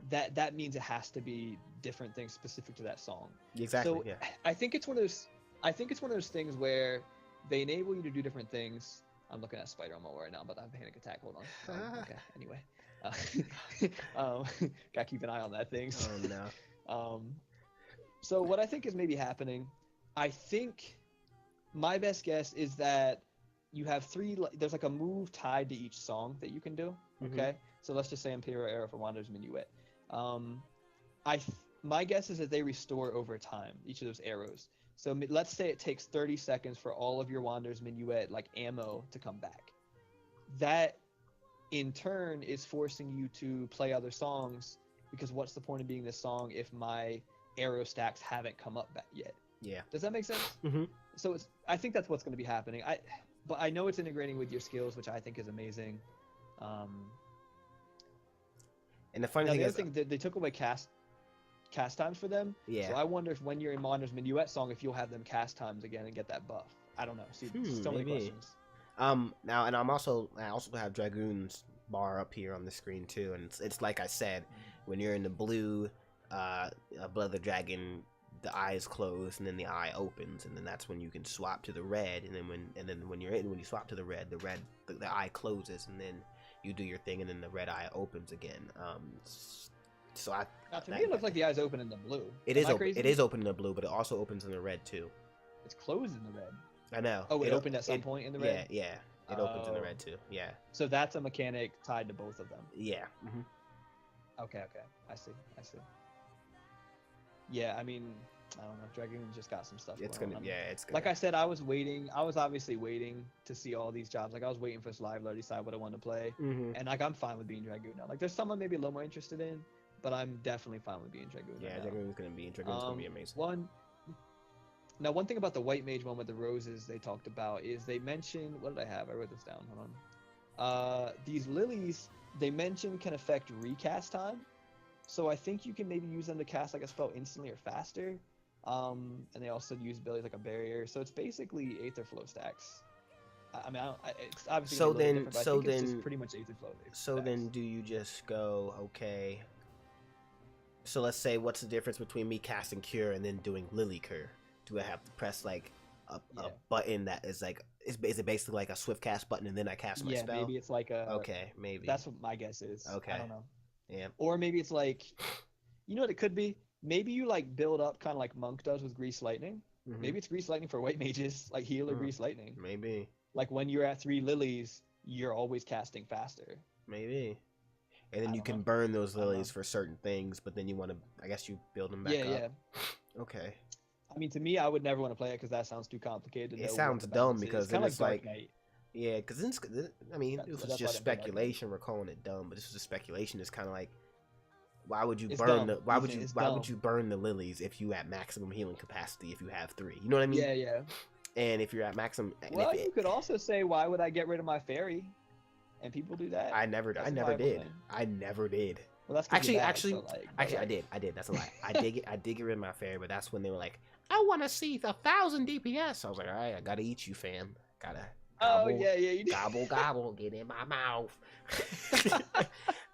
Speaker 2: that means it has to be different things specific to that song.
Speaker 1: Exactly.
Speaker 2: So I think it's one of those things where they enable you to do different things. I'm looking at Spider on my right now, but I'm panic attack. Hold on. Okay. Anyway, gotta keep an eye on that thing.
Speaker 1: Oh no.
Speaker 2: So what I think is maybe happening, I think my best guess is that you have 3. There's like a move tied to each song that you can do. Okay, so let's just say Imperial Arrow for Wander's Minuet. My guess is that they restore over time each of those arrows. So let's say it takes 30 seconds for all of your Wander's Minuet like ammo to come back. That in turn is forcing you to play other songs, because what's the point of being this song if my arrow stacks haven't come up yet? Yeah. Does that make sense? So I think that's what's going to be happening. But I know it's integrating with your skills, which I think is amazing.
Speaker 1: And the funny thing is,
Speaker 2: they took away cast times for them.
Speaker 1: Yeah.
Speaker 2: So I wonder if when you're in Monder's Minuet song, if you'll have them cast times again and get that buff. I don't know. See, so many
Speaker 1: maybe.
Speaker 2: questions.
Speaker 1: Now, and I also have Dragoon's bar up here on the screen too, and it's like I said, when you're in the blue, Blood of the Dragon, the eyes close and then the eye opens, and then that's when you can swap to the red, and then when you swap to the red, the eye closes, and then you do your thing, and then the red eye opens again. So
Speaker 2: To me, it looks like the eyes open in the blue.
Speaker 1: It is open. It is open in the blue, but it also opens in the red too.
Speaker 2: It's closed in the red.
Speaker 1: I know.
Speaker 2: Oh, it opened at some point in the red?
Speaker 1: Yeah. It opens in the red too. Yeah.
Speaker 2: So that's a mechanic tied to both of them.
Speaker 1: Yeah. Mm-hmm.
Speaker 2: Okay. I see. Yeah, I mean, I don't know. Dragoon's just got some stuff.
Speaker 1: It's
Speaker 2: going
Speaker 1: gonna.
Speaker 2: on.
Speaker 1: Yeah, it's gonna.
Speaker 2: Like I said, I was obviously waiting to see all these jobs. Like I was waiting for this live letter to decide what I wanted to play, and like I'm fine with being Dragoon now. Like there's some I'm maybe a little more interested in, but I'm definitely fine with being Dragoon.
Speaker 1: Yeah,
Speaker 2: right
Speaker 1: Dragoon's gonna be amazing.
Speaker 2: One thing about the White Mage one with the roses they talked about is they mentioned, what did I have? I wrote this down. Hold on. These lilies they mentioned can affect recast time, so I think you can maybe use them to cast like a spell instantly or faster. And they also use abilities like a barrier, so it's basically Aether Flow stacks. I mean, it's obviously it's just pretty much Aether Flow.
Speaker 1: So then, do you just go okay? So let's say, what's the difference between me casting Cure and then doing Lily Cure? Do I have to press like a button that is like is it basically like a swift cast button and then I cast my spell?
Speaker 2: Yeah, maybe it's like a.
Speaker 1: Okay, maybe.
Speaker 2: That's what my guess is.
Speaker 1: Okay.
Speaker 2: I don't know.
Speaker 1: Yeah.
Speaker 2: Or maybe it's like, you know what it could be? Maybe you like build up kind of like Monk does with Grease Lightning. Mm-hmm. Maybe it's Grease Lightning for White Mages, like Healer Grease Lightning.
Speaker 1: Maybe.
Speaker 2: Like when you're at 3 lilies, you're always casting faster.
Speaker 1: Maybe. And then you can burn those lilies for certain things, but then you want to, I guess you build them back up. Yeah. Okay.
Speaker 2: I mean, to me, I would never want to play it because that sounds too complicated.
Speaker 1: It sounds dumb because then it's like,
Speaker 2: Knight.
Speaker 1: Yeah, because I mean, this was just speculation. We're calling it dumb, but this was just speculation. It's kind of like, why would you burn the why would you burn the lilies if you at maximum healing capacity if you have 3? You know what I mean?
Speaker 2: Yeah.
Speaker 1: And if you're at maximum,
Speaker 2: well, you could also say, why would I get rid of my fairy? And people do that.
Speaker 1: I never did. I never did.
Speaker 2: Well, that's
Speaker 1: actually, I did. That's a lie. I did get rid of my fairy, but that's when they were like, I want to see 1,000 DPS. I was like, all right, I gotta eat you, fam. Gotta. Gobble,
Speaker 2: you did.
Speaker 1: Gobble, get in my mouth.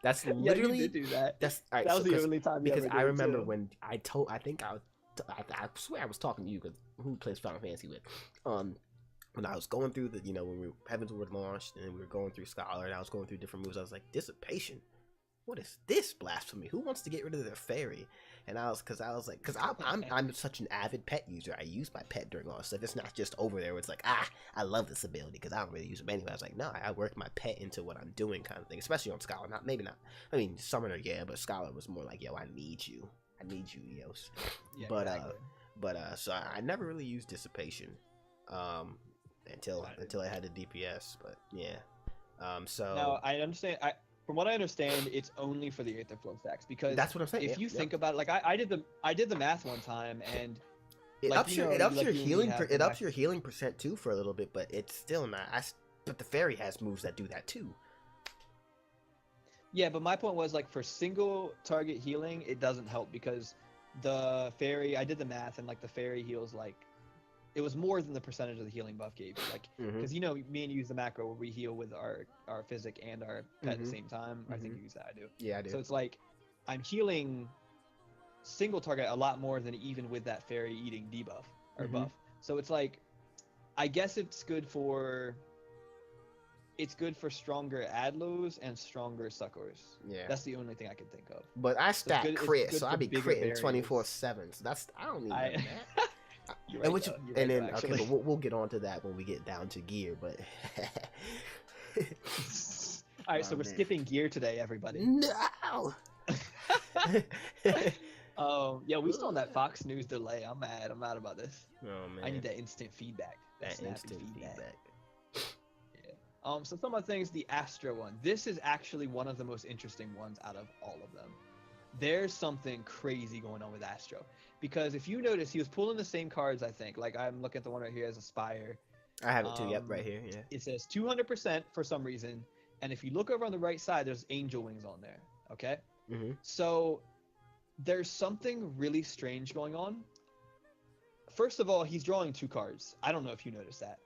Speaker 1: That's literally.
Speaker 2: You did do that.
Speaker 1: That's all right.
Speaker 2: That was the only time.
Speaker 1: Because I remember when I swear I was talking to you because who plays Final Fantasy with, when I was going through the, when Heavens were launched and we were going through Scholar and I was going through different moves, I was like, dissipation. What is this blasphemy? Who wants to get rid of their fairy? And because I'm such an avid pet user. I use my pet during all this stuff. It's not just over there where it's like, I love this ability because I don't really use them anyway. I was like, no, I work my pet into what I'm doing kind of thing, especially on Scholar. Maybe not. I mean, Summoner, yeah, but Scholar was more like, yo, I need you, Eos.
Speaker 2: Yeah,
Speaker 1: but
Speaker 2: exactly.
Speaker 1: So I never really used dissipation, until I had the DPS. But yeah, so
Speaker 2: now I understand. From what I understand, it's only for the Aether Flow stacks because
Speaker 1: that's what I'm saying.
Speaker 2: If you think about it, like I did the math one time, and
Speaker 1: it ups your healing percent too for a little bit, but it's still not. But the fairy has moves that do that too.
Speaker 2: Yeah, but my point was like for single target healing, it doesn't help because the fairy. I did the math, and like the fairy heals like. It was more than the percentage of the healing buff gave you, like, because me and you use the macro where we heal with our physic and our pet at the same time. I think you use that. I do.
Speaker 1: Yeah, I do.
Speaker 2: So it's like I'm healing single target a lot more than even with that fairy eating debuff or buff. So it's like, I guess it's good for stronger Adlos and stronger Succors.
Speaker 1: Yeah,
Speaker 2: that's the only thing I can think of.
Speaker 1: But I stack crit, so I be critting 24/7. So that's I don't need that. Okay, but we'll get on to that when we get down to gear. But
Speaker 2: all right, so we're skipping gear today, everybody.
Speaker 1: No.
Speaker 2: Yeah, we still on that Fox News delay. I'm mad about this.
Speaker 1: Oh man,
Speaker 2: I need that instant feedback.
Speaker 1: That instant feedback.
Speaker 2: Yeah. So some of the things, the Astra one. This is actually one of the most interesting ones out of all of them. There's something crazy going on with Astro. Because if you notice, he was pulling the same cards, I think. Like, I'm looking at the one right here as Aspire.
Speaker 1: I have it too, yep, right here, yeah.
Speaker 2: It says 200% for some reason. And if you look over on the right side, there's angel wings on there, okay? So there's something really strange going on. First of all, he's drawing 2 cards. I don't know if you noticed that.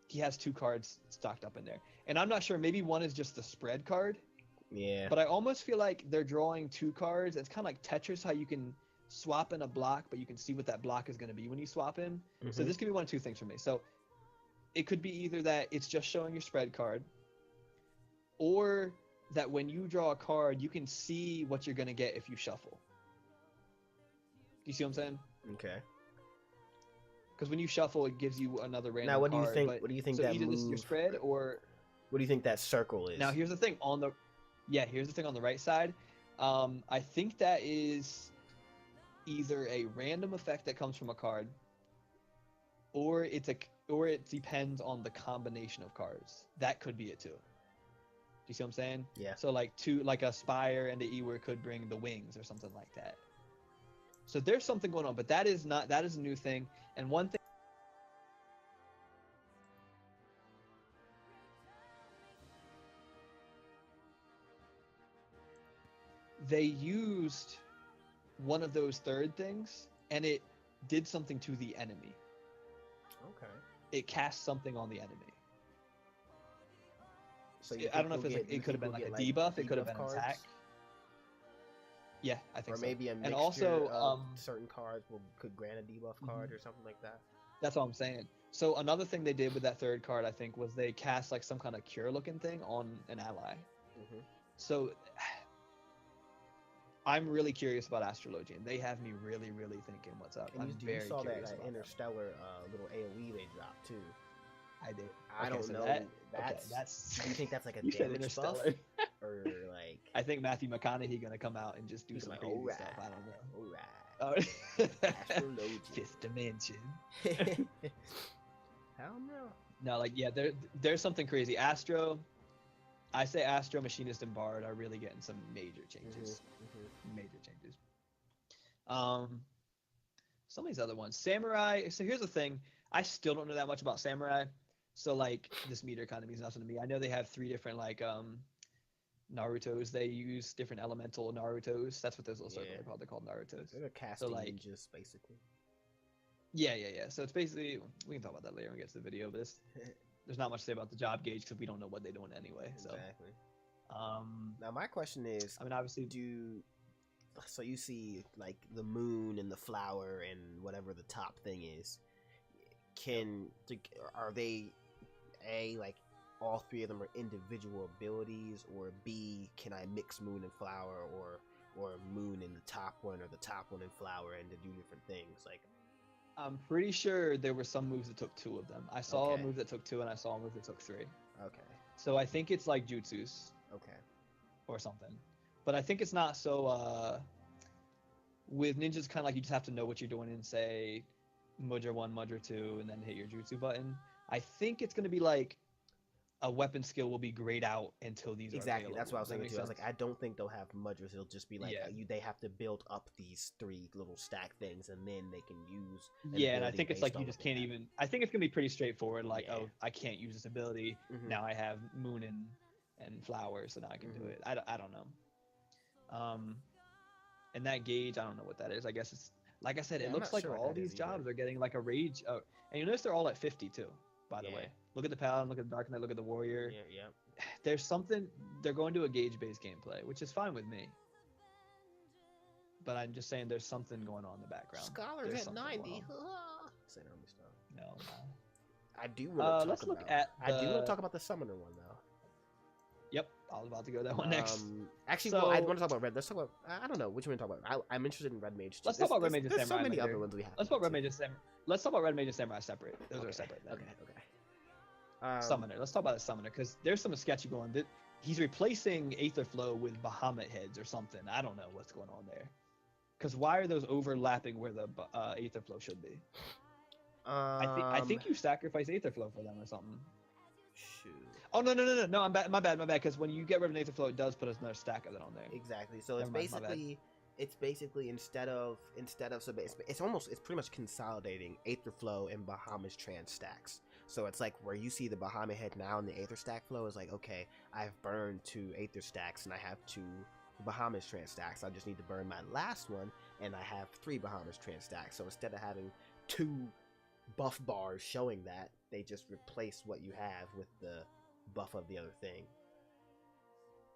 Speaker 2: He has 2 cards stocked up in there. And I'm not sure, maybe one is just the spread card.
Speaker 1: Yeah.
Speaker 2: But I almost feel like they're drawing 2 cards. It's kind of like Tetris, how you can swap in a block, but you can see what that block is going to be when you swap in. So this could be one of 2 things for me. So it could be either that it's just showing your spread card, or that when you draw a card, you can see what you're going to get if you shuffle. You see what I'm saying?
Speaker 1: Okay.
Speaker 2: Because when you shuffle, it gives you another random
Speaker 1: Now, what do you
Speaker 2: card,
Speaker 1: think?
Speaker 2: but-
Speaker 1: What do you think
Speaker 2: so
Speaker 1: that
Speaker 2: either this is your
Speaker 1: move?
Speaker 2: spread, or
Speaker 1: What do you think that circle is?
Speaker 2: now here's the thing on the right side. I think that is either a random effect that comes from a card, or it depends on the combination of cards. That could be it too. Do you see what I'm saying?
Speaker 1: Yeah.
Speaker 2: So like a Spire and the Ewer could bring the wings or something like that. So there's something going on, but that is a new thing. And one thing they used one of those third things, and it did something to the enemy.
Speaker 1: Okay.
Speaker 2: It cast something on the enemy.
Speaker 1: So
Speaker 2: I don't know if it could have been like a debuff. It could have been an attack. Yeah, I think
Speaker 1: or
Speaker 2: so.
Speaker 1: maybe a mixture
Speaker 2: And also,
Speaker 1: of certain cards could grant a debuff card or something like that.
Speaker 2: That's all I'm saying. So another thing they did with that third card, I think, was they cast like some kind of cure-looking thing on an ally. So I'm really curious about Astrologian. They have me really, really thinking what's up.
Speaker 1: And
Speaker 2: I'm
Speaker 1: you
Speaker 2: very
Speaker 1: saw
Speaker 2: curious
Speaker 1: that
Speaker 2: about
Speaker 1: interstellar little AoE they dropped too.
Speaker 2: I did.
Speaker 1: I
Speaker 2: Okay,
Speaker 1: don't
Speaker 2: so
Speaker 1: know.
Speaker 2: that's.
Speaker 1: Do you think that's like a
Speaker 2: You said
Speaker 1: damage buff,
Speaker 2: Interstellar.
Speaker 1: or like?
Speaker 2: I think Matthew McConaughey gonna come out and just do
Speaker 1: He's
Speaker 2: some
Speaker 1: like,
Speaker 2: crazy
Speaker 1: "Alright,
Speaker 2: stuff. I don't know.
Speaker 1: alright,
Speaker 2: Oh.
Speaker 1: Astrologian."
Speaker 2: Fifth dimension.
Speaker 1: Hell no.
Speaker 2: No, like yeah, there's something crazy. I say Astro, Machinist, and Bard are really getting some major changes. Major changes. Some of these other ones, Samurai. So here's the thing: I still don't know that much about Samurai. So like this meter kind of means nothing to me. I know they have 3 different like Narutos. They use different elemental Narutos. That's what those little circles are called. They're called Narutos.
Speaker 1: They're casting
Speaker 2: like-
Speaker 1: ninjas, basically.
Speaker 2: Yeah. So it's basically, we can talk about that later when we get to the video, but there's not much to say about the job gauge because we don't know what they're doing anyway. So
Speaker 1: Exactly. Now my question is,
Speaker 2: I mean, obviously,
Speaker 1: so you see like the moon and the flower and whatever the top thing is, are they like all 3 of them are individual abilities, or B, can I mix moon and flower, or moon in the top one or the top one and flower and to do different things? Like,
Speaker 2: I'm pretty sure there were some moves that took 2 of them. I saw
Speaker 1: Okay.
Speaker 2: a move that took 2, and I saw a move that took 3.
Speaker 1: okay,
Speaker 2: So I think it's like jutsus
Speaker 1: okay,
Speaker 2: or something. But I think it's not so. With ninjas, kind of like you just have to know what you're doing and say Mudra 1, Mudra 2, and then hit your jutsu button. I think it's going to be like a weapon skill will be grayed out until these are
Speaker 1: exactly.
Speaker 2: available.
Speaker 1: That's what I was
Speaker 2: Does that
Speaker 1: thinking too.
Speaker 2: make
Speaker 1: I was like,
Speaker 2: sense?
Speaker 1: I don't think they'll have mudras. It'll just be like
Speaker 2: Yeah.
Speaker 1: they have to build up these 3 little stack things, and then they can use. an
Speaker 2: Yeah, and I
Speaker 1: ability
Speaker 2: think it's
Speaker 1: based
Speaker 2: like
Speaker 1: on
Speaker 2: you
Speaker 1: what
Speaker 2: just
Speaker 1: they
Speaker 2: can't
Speaker 1: have.
Speaker 2: even. I think it's gonna be pretty straightforward. Like,
Speaker 1: Yeah.
Speaker 2: oh, I can't use this ability.
Speaker 1: Mhm.
Speaker 2: Now I have moon and flower, so now I can do
Speaker 1: Mhm.
Speaker 2: it. I don't know. And that gauge, I don't know what that is. I guess it's like I said.
Speaker 1: Yeah,
Speaker 2: It
Speaker 1: I'm
Speaker 2: looks
Speaker 1: not
Speaker 2: like
Speaker 1: sure what
Speaker 2: all
Speaker 1: that is
Speaker 2: these jobs
Speaker 1: either.
Speaker 2: are getting like a rage. Oh, and you notice they're all at 50 too. By the
Speaker 1: Yeah.
Speaker 2: way, look at the Paladin, look at the Dark Knight, look at the Warrior.
Speaker 1: Yeah.
Speaker 2: There's something. They're going to a gauge-based gameplay, which is fine with me. But I'm just saying, there's something going on in the background.
Speaker 1: Scholars
Speaker 2: There's
Speaker 1: at
Speaker 2: something
Speaker 1: 90.
Speaker 2: going
Speaker 1: Saying all this stuff.
Speaker 2: No.
Speaker 1: I do want to talk
Speaker 2: Let's
Speaker 1: about.
Speaker 2: look at.
Speaker 1: I do want
Speaker 2: the-
Speaker 1: to talk about the summoner one though.
Speaker 2: Yep, I was about to go that one next.
Speaker 1: Actually, well, I
Speaker 2: So-
Speaker 1: want to talk about red. Let's talk about. I don't know which one to talk about. I'm interested in red mage. Too.
Speaker 2: Let's talk about Red
Speaker 1: There's-
Speaker 2: Mage and
Speaker 1: There's so
Speaker 2: Samurai
Speaker 1: many
Speaker 2: later.
Speaker 1: other ones we have.
Speaker 2: Let's talk about Red Mage and Samurai. Let's talk about Red Mage and Samurai separate. Those are separate. Then.
Speaker 1: Okay.
Speaker 2: Summoner. Let's talk about the Summoner because there's some sketchy going. He's replacing Aetherflow with Bahamut heads or something. I don't know what's going on there. Because why are those overlapping where the Aetherflow should be? I think you sacrifice Aetherflow for them or something.
Speaker 1: Shoot.
Speaker 2: Oh no! My bad. Because when you get rid of Aetherflow, it does put another stack of it on there.
Speaker 1: Exactly. So
Speaker 2: Never mind, my bad.
Speaker 1: it's basically instead of so it's pretty much consolidating Aetherflow and Bahamut's trans stacks. So it's like where you see the Bahamut head now and the Aether stack flow is like, okay, I've burned 2 Aether stacks and I have 2 Bahamut's Trance stacks. I just need to burn my last one, and I have 3 Bahamut's Trance stacks. So instead of having 2 buff bars showing that, they just replace what you have with the buff of the other thing.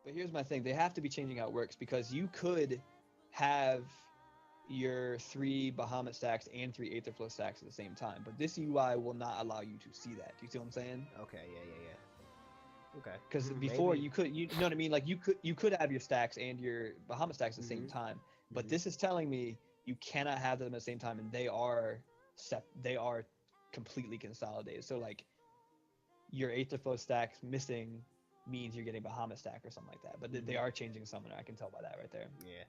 Speaker 2: But here's my thing. They have to be changing how it works, because you could have your 3 Bahamut stacks and 3 Aetherflow stacks at the same time, but this UI will not allow you to see that. Do you see what I'm saying?
Speaker 1: Okay, yeah. Okay.
Speaker 2: Because before
Speaker 1: Maybe.
Speaker 2: you know what I mean? Like you could have your stacks and your Bahamut stacks at the same time, but this is telling me you cannot have them at the same time, and they are completely consolidated. So like your Aetherflow stacks missing means you're getting Bahamut stack or something like that. But they are changing Summoner. I can tell by that right there.
Speaker 1: Yeah.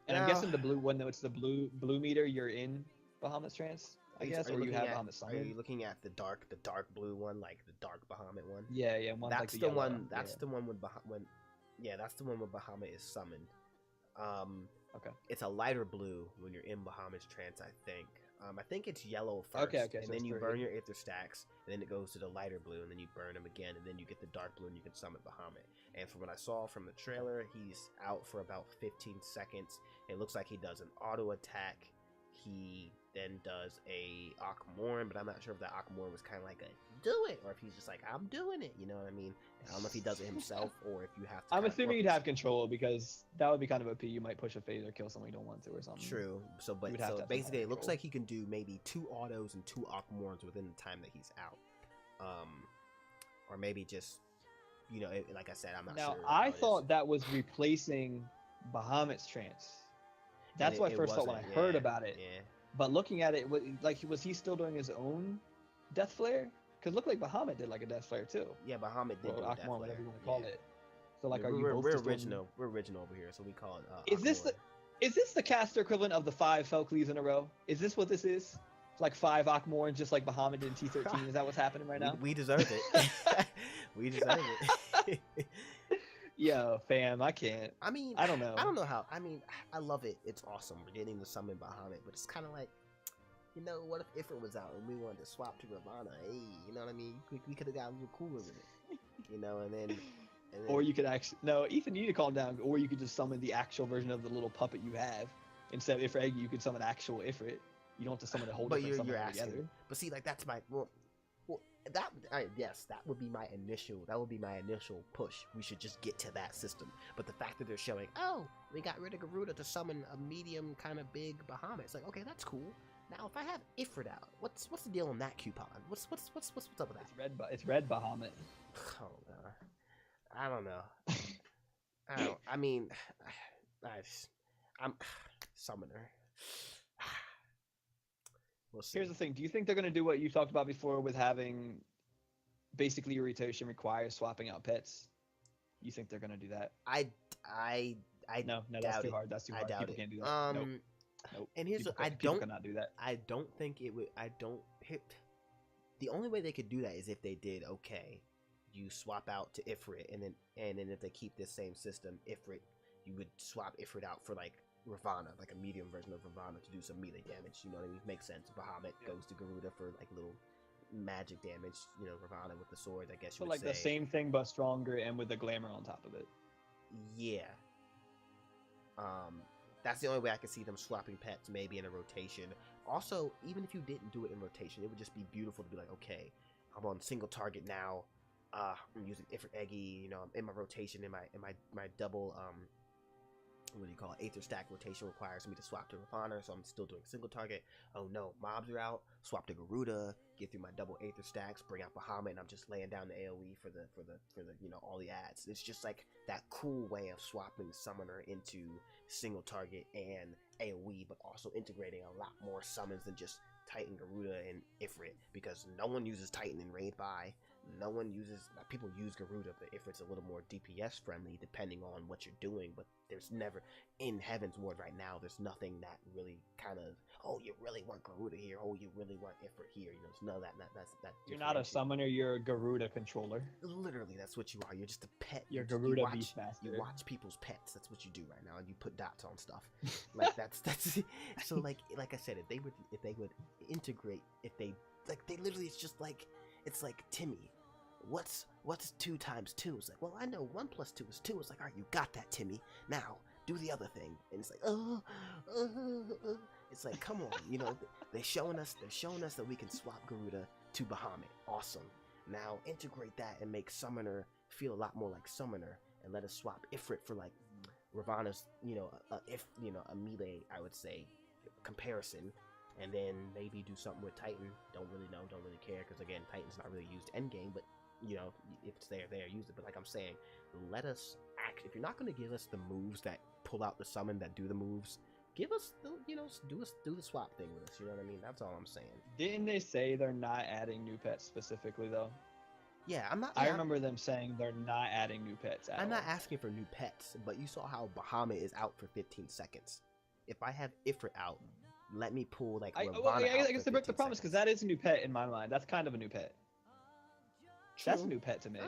Speaker 2: And I'm guessing the blue one, though, it's the blue meter. You're in Bahamut's Trance, I guess, or you have Bahamut Summon.
Speaker 1: Are you looking at the dark blue one, like the dark Bahamut one?
Speaker 2: Yeah.
Speaker 1: That's
Speaker 2: like
Speaker 1: the one. That's the one with that's the one where Bahamut is summoned.
Speaker 2: Okay.
Speaker 1: It's a lighter blue when you're in Bahamut's Trance, I think. I think it's yellow first,
Speaker 2: Okay,
Speaker 1: and
Speaker 2: so
Speaker 1: then you
Speaker 2: it's
Speaker 1: burn your Aether stacks, and then it goes to the lighter blue, and then you burn them again, and then you get the dark blue, and you can summon Bahamut. And from what I saw from the trailer, he's out for about 15 seconds. It looks like he does an auto attack. He then does a Akmorn, but I'm not sure if that Akmorn was kind of like a do it, or if he's just like, I'm doing it, you know what I mean? I don't know if he does it himself, or if you have to.
Speaker 2: I'm assuming you'd have control, because that would be kind of OP. You might push a phase or kill someone you don't want to or something.
Speaker 1: True. So basically, it looks like he can do maybe 2 autos and 2 Akmorns within the time that he's out. Or maybe just, like I said, I'm not sure.
Speaker 2: Now, I thought that was replacing Bahamut's Trance. That's what I first thought when I heard about it.
Speaker 1: Yeah.
Speaker 2: But looking at it, was he still doing his own Death Flare? Because it looked like Bahamut did like a Death Flare too.
Speaker 1: Yeah, Bahamut did.
Speaker 2: Or
Speaker 1: do
Speaker 2: Akmorn,
Speaker 1: Death Flare.
Speaker 2: whatever you want to call it. So like,
Speaker 1: we're original. We're original over here, so we call it.
Speaker 2: Is this the caster equivalent of the 5 Felcleaves in a row? Is this what this is? It's like 5 Akmorn, just like Bahamut did in T13. Is that what's happening right now?
Speaker 1: We deserve it. We deserve it.
Speaker 2: Yo, fam, I can't.
Speaker 1: I mean,
Speaker 2: I don't know.
Speaker 1: I don't know how. I mean, I love it. It's awesome. We're getting to summon Bahamut, but it's kind of like, what if Ifrit was out and we wanted to swap to Ravana? Hey, you know what I mean? We could have got a little cooler with it, and then.
Speaker 2: Or you could actually Ethan, you need to calm down. Or you could just summon the actual version of the little puppet you have. Instead of Ifrit, you could summon actual Ifrit. You don't have to summon a whole different summon together.
Speaker 1: But see, like that's my yes, that would be my initial push. We should just get to that system. But the fact that they're showing, we got rid of Garuda to summon a medium kind of big Bahamut. It's like, okay, that's cool. Now if I have Ifrit out, what's the deal on that coupon? What's up with that?
Speaker 2: It's red Bahamut.
Speaker 1: Oh god. I don't know. I'm summoner. We'll see.
Speaker 2: Here's the thing. Do you think they're going to do what you talked about before with having basically your rotation requires swapping out pets? You think they're going to do that?
Speaker 1: No,
Speaker 2: that's too hard. That's too hard. People can't do that. Nope.
Speaker 1: And here's
Speaker 2: people cannot do that.
Speaker 1: I don't think it would. The only way they could do that is if they did you swap out to Ifrit, and then if they keep this same system, Ifrit, you would swap Ifrit out for like Ravana, like a medium version of Ravana to do some melee damage. You know what I mean? Makes sense. Bahamut goes to Garuda for like little magic damage. Ravana with the sword, I guess you would say.
Speaker 2: The same thing but stronger and with the glamour on top of it.
Speaker 1: Yeah. That's the only way I could see them swapping pets, maybe in a rotation. Also, even if you didn't do it in rotation, it would just be beautiful to be like, okay, I'm on single target now. I'm using Ifrit Eggy, I'm in my rotation, in my double what do you call it? Aether stack rotation requires me to swap to Ravana, so I'm still doing single target. Oh no, mobs are out. Swap to Garuda, get through my double Aether stacks, bring out Bahamut, and I'm just laying down the AOE for the all the ads. It's just like that cool way of swapping Summoner into single target and AOE, but also integrating a lot more summons than just Titan, Garuda, and Ifrit, because no one uses Titan in raid buy. People use Garuda, but Ifrit's a little more DPS friendly depending on what you're doing. But there's never, in Heaven's Ward right now, there's nothing that really kind of, you really want Garuda here, you really want Ifrit here. There's none of that. That
Speaker 2: you're not a summoner, you're a Garuda controller.
Speaker 1: Literally, that's what you are. You're just a pet.
Speaker 2: You're Garuda Beastmaster.
Speaker 1: You watch people's pets. That's what you do right now, and you put dots on stuff. Like that's so like I said, if they would integrate, they literally, it's like Timmy. What's 2 times 2? It's like, well, I know 1 + 2 is 2. It's like, all right, you got that, Timmy. Now do the other thing, and it's like, it's like, come on, you know, they're showing us that we can swap Garuda to Bahamut. Awesome. Now integrate that and make Summoner feel a lot more like Summoner, and let us swap Ifrit for like Ravana's, you know, a melee, I would say, comparison, and then maybe do something with Titan. Don't really know, don't really care, because again, Titan's not really used endgame, but you know, if it's there, use it. But like I'm saying, let us act. If you're not going to give us the moves that pull out the summon, that do the moves, give us the, you know, do the swap thing with us. You know what I mean? That's all I'm saying.
Speaker 2: Didn't they say they're not adding new pets specifically though?
Speaker 1: Yeah, I'm not.
Speaker 2: I remember them saying they're not adding new pets at all.
Speaker 1: I'm not asking for new pets, but you saw how Bahamut is out for 15 seconds. If I have Ifrit out, let me pull like Ravana
Speaker 2: I guess they broke the promise, because that is a new pet in my mind. That's kind of a new pet.
Speaker 1: True.
Speaker 2: That's a new pet to me.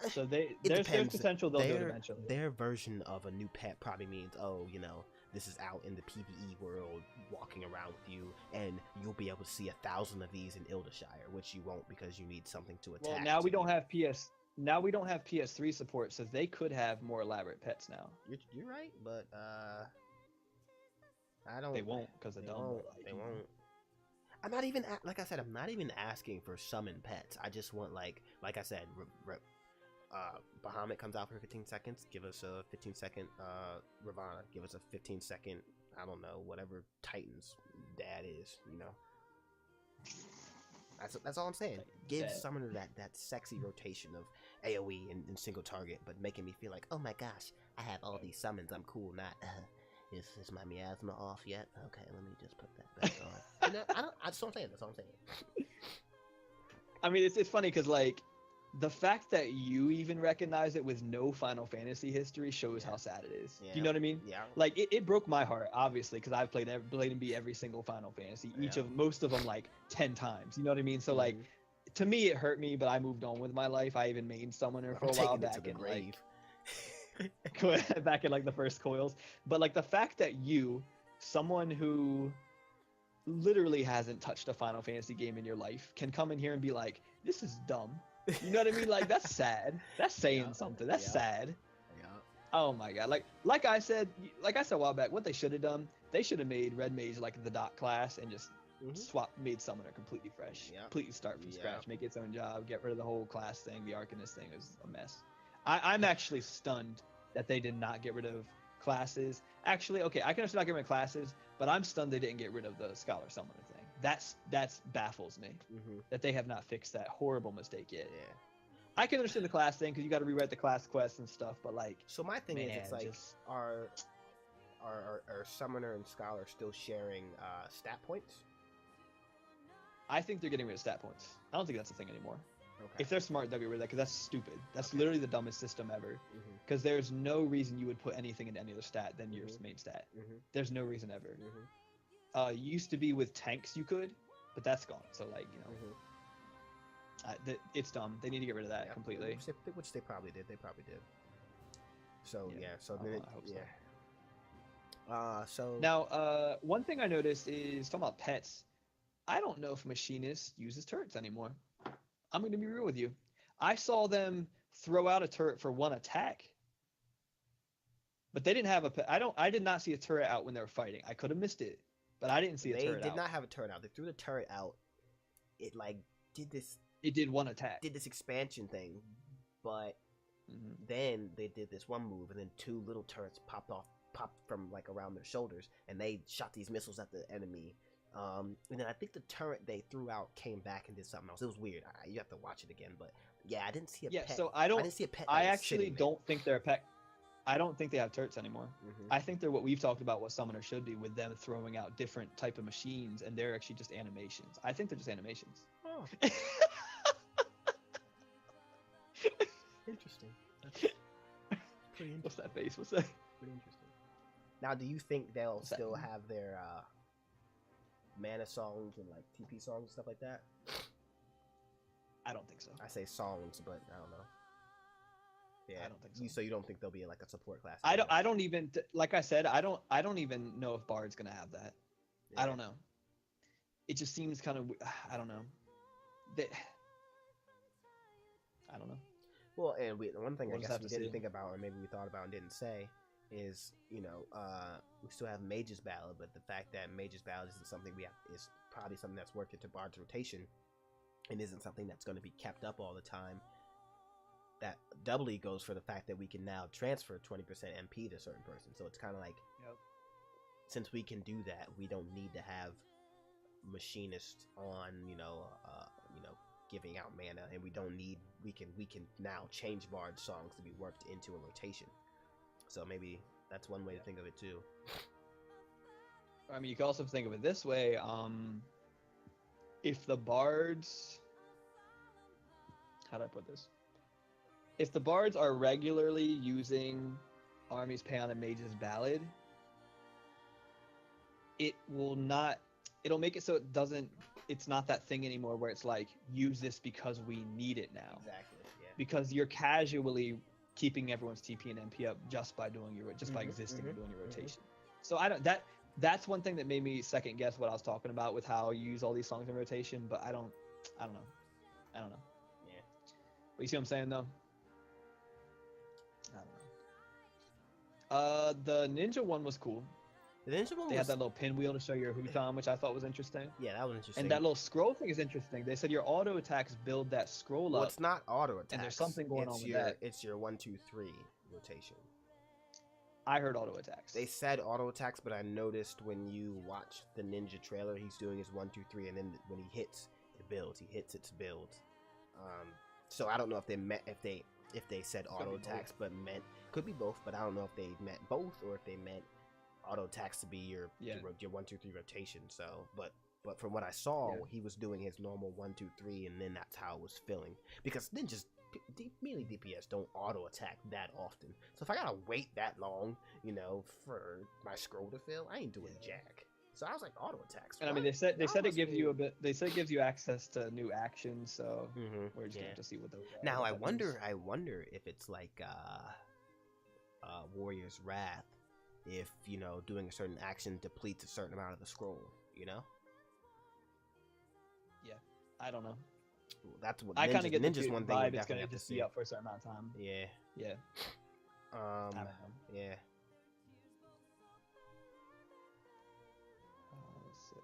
Speaker 2: So there's
Speaker 1: depends.
Speaker 2: potential they'll do it eventually.
Speaker 1: Their version of a new pet probably means, oh, you know, this is out in the PvE world, walking around with you, and you'll be able to see 1,000 of these in Ildershire, which you won't because you need something to attack.
Speaker 2: Well, now we don't have PS3 support, so they could have more elaborate pets now.
Speaker 1: You're right, but I don't.
Speaker 2: They won't, because of dumb.
Speaker 1: They won't. I'm not even like I said. I'm not even asking for summon pets. I just want like I said, Bahamut comes out for 15 seconds. Give us a 15-second Ravana. Give us a 15-second. I don't know, whatever Titan's dad is. You know. That's all I'm saying. Give Summoner that sexy rotation of AOE and single target, but making me feel like, oh my gosh, I have all these summons. I'm cool. Not. Is my miasma off yet? Okay, let me just put that back on. You know, that's what I'm saying. That's all I'm saying.
Speaker 2: I mean, it's funny because like the fact that you even recognize it with no Final Fantasy history shows how sad it is.
Speaker 1: Yeah.
Speaker 2: Do you know what I mean?
Speaker 1: Yeah.
Speaker 2: Like it broke my heart, obviously, because I've played and beat every single Final Fantasy, most of them like 10 times. You know what I mean? So like, to me, it hurt me, but I moved on with my life. I even main Summoner for a while back in grave. Back in like the first coils, but like the fact that someone who literally hasn't touched a Final Fantasy game in your life, can come in here and be like, this is dumb. You know what I mean? Like, that's sad. That's saying something. That's sad.
Speaker 1: Yeah.
Speaker 2: Oh my god. Like I said a while back, what they should have done, they should have made Red Mage like the dot class and just made Summoner completely fresh. Completely start from scratch, make its own job, get rid of the whole class thing. The Arcanist thing is a mess. I'm actually stunned that they did not get rid of classes. Actually, okay, I can understand not getting rid of classes, but I'm stunned they didn't get rid of the Scholar Summoner thing. That's baffles me that they have not fixed that horrible mistake yet.
Speaker 1: Yeah.
Speaker 2: I can understand the class thing because you got to rewrite the class quests and stuff, but like.
Speaker 1: So my thing is, it's like, are Summoner and Scholar still sharing stat points?
Speaker 2: I think they're getting rid of stat points. I don't think that's a thing anymore.
Speaker 1: Okay.
Speaker 2: If they're smart, they'll get rid of that, because that's stupid. That's literally the dumbest system ever. Because there's no reason you would put anything in any other stat than your main stat. There's no reason ever. Used to be with tanks you could, but that's gone. So like, you know, it's dumb. They need to get rid of that completely.
Speaker 1: Which they probably did. So So then
Speaker 2: I hope so.
Speaker 1: So
Speaker 2: now, one thing I noticed is talking about pets. I don't know if Machinist uses turrets anymore. I'm going to be real with you. I saw them throw out a turret for one attack, but they didn't have I did not see a turret out when they were fighting. I could have missed it, but I didn't see a turret out.
Speaker 1: They did not have a turret out. They threw the turret out. It like did this.
Speaker 2: It did one attack.
Speaker 1: Did this expansion thing, but then they did this one move, and then two little turrets popped from like around their shoulders, and they shot these missiles at the enemy. And then I think the turret they threw out came back and did something else. It was weird. You have to watch it again, but yeah, I didn't see a pet.
Speaker 2: So I didn't
Speaker 1: see a pet.
Speaker 2: I actually don't think they're a pet. I don't think they have turrets anymore. I think they're what we've talked about, what Summoner should be, with them throwing out different type of machines, and they're actually just animations. I think they're just animations.
Speaker 1: Oh. Interesting. That's pretty interesting.
Speaker 2: What's that face? What's that?
Speaker 1: Pretty interesting. Now, do you think they'll still have their mana songs and like TP songs and stuff like that?
Speaker 2: I don't think so.
Speaker 1: I say songs, but I don't know. Yeah,
Speaker 2: I don't think so.
Speaker 1: So you don't think there'll be like a support class?
Speaker 2: I don't even, like I said, I don't even know if Bard's gonna have that. Yeah. I don't know. It just seems kind of, I don't know. I don't know.
Speaker 1: Well, and one thing I guess we didn't think about, or maybe we thought about and didn't say, is, you know, we still have Mage's Ballad, but the fact that Mage's Ballad isn't something we have is probably something that's worked into Bard's rotation and isn't something that's going to be kept up all the time. That doubly goes for the fact that we can now transfer 20% MP to a certain person. So it's kind of like, since we can do that, we don't need to have Machinist on, giving out mana, and we can now change Bard songs to be worked into a rotation. So maybe that's one way to think of it too.
Speaker 2: I mean, you can also think of it this way. If the bards, how do I put this? If the bards are regularly using Army's Payon and Mage's Ballad, it'll make it so it's not that thing anymore where it's like, use this because we need it now.
Speaker 1: Exactly. Yeah.
Speaker 2: Because you're casually keeping everyone's TP and MP up just by existing and doing your rotation. So that's one thing that made me second guess what I was talking about with how you use all these songs in rotation, but I don't know. Yeah. But you see what I'm saying though? I don't know. The ninja one was cool.
Speaker 1: The ninja one
Speaker 2: they had that little pinwheel to show your Huton, which I thought was interesting.
Speaker 1: Yeah, that was interesting.
Speaker 2: And that little scroll thing is interesting. They said your auto attacks build that scroll up.
Speaker 1: Well, it's not auto attacks.
Speaker 2: And there's something going on with that.
Speaker 1: It's your 1, 2, 3 rotation.
Speaker 2: I heard auto attacks.
Speaker 1: They said auto attacks, but I noticed when you watch the ninja trailer, he's doing his 1, 2, 3, and then when he hits, it builds. He hits, it builds. So I don't know if they said auto attacks, but meant, could be both, but I don't know if they meant both or if they meant auto attacks to be your 1, 2, 3 rotation. So, but from what I saw, he was doing his normal 1, 2, 3, and then that's how it was filling. Because ninjas, melee DPS don't auto attack that often. So if I gotta wait that long, for my scroll to fill, I ain't doing jack. So I was like, auto attacks.
Speaker 2: And I mean, they said it gives you They said it gives you access to new actions. So we're just gonna have to see what those are.
Speaker 1: Now I wonder if it's like Warrior's Wrath. If doing a certain action depletes a certain amount of the scroll,
Speaker 2: Yeah, I don't know.
Speaker 1: That's what
Speaker 2: I kind of get the
Speaker 1: Ninja's one thing.
Speaker 2: Vibe it's gonna just be up for a certain amount of time.
Speaker 1: Yeah.
Speaker 2: I don't know.
Speaker 1: Yeah.
Speaker 2: Let's see.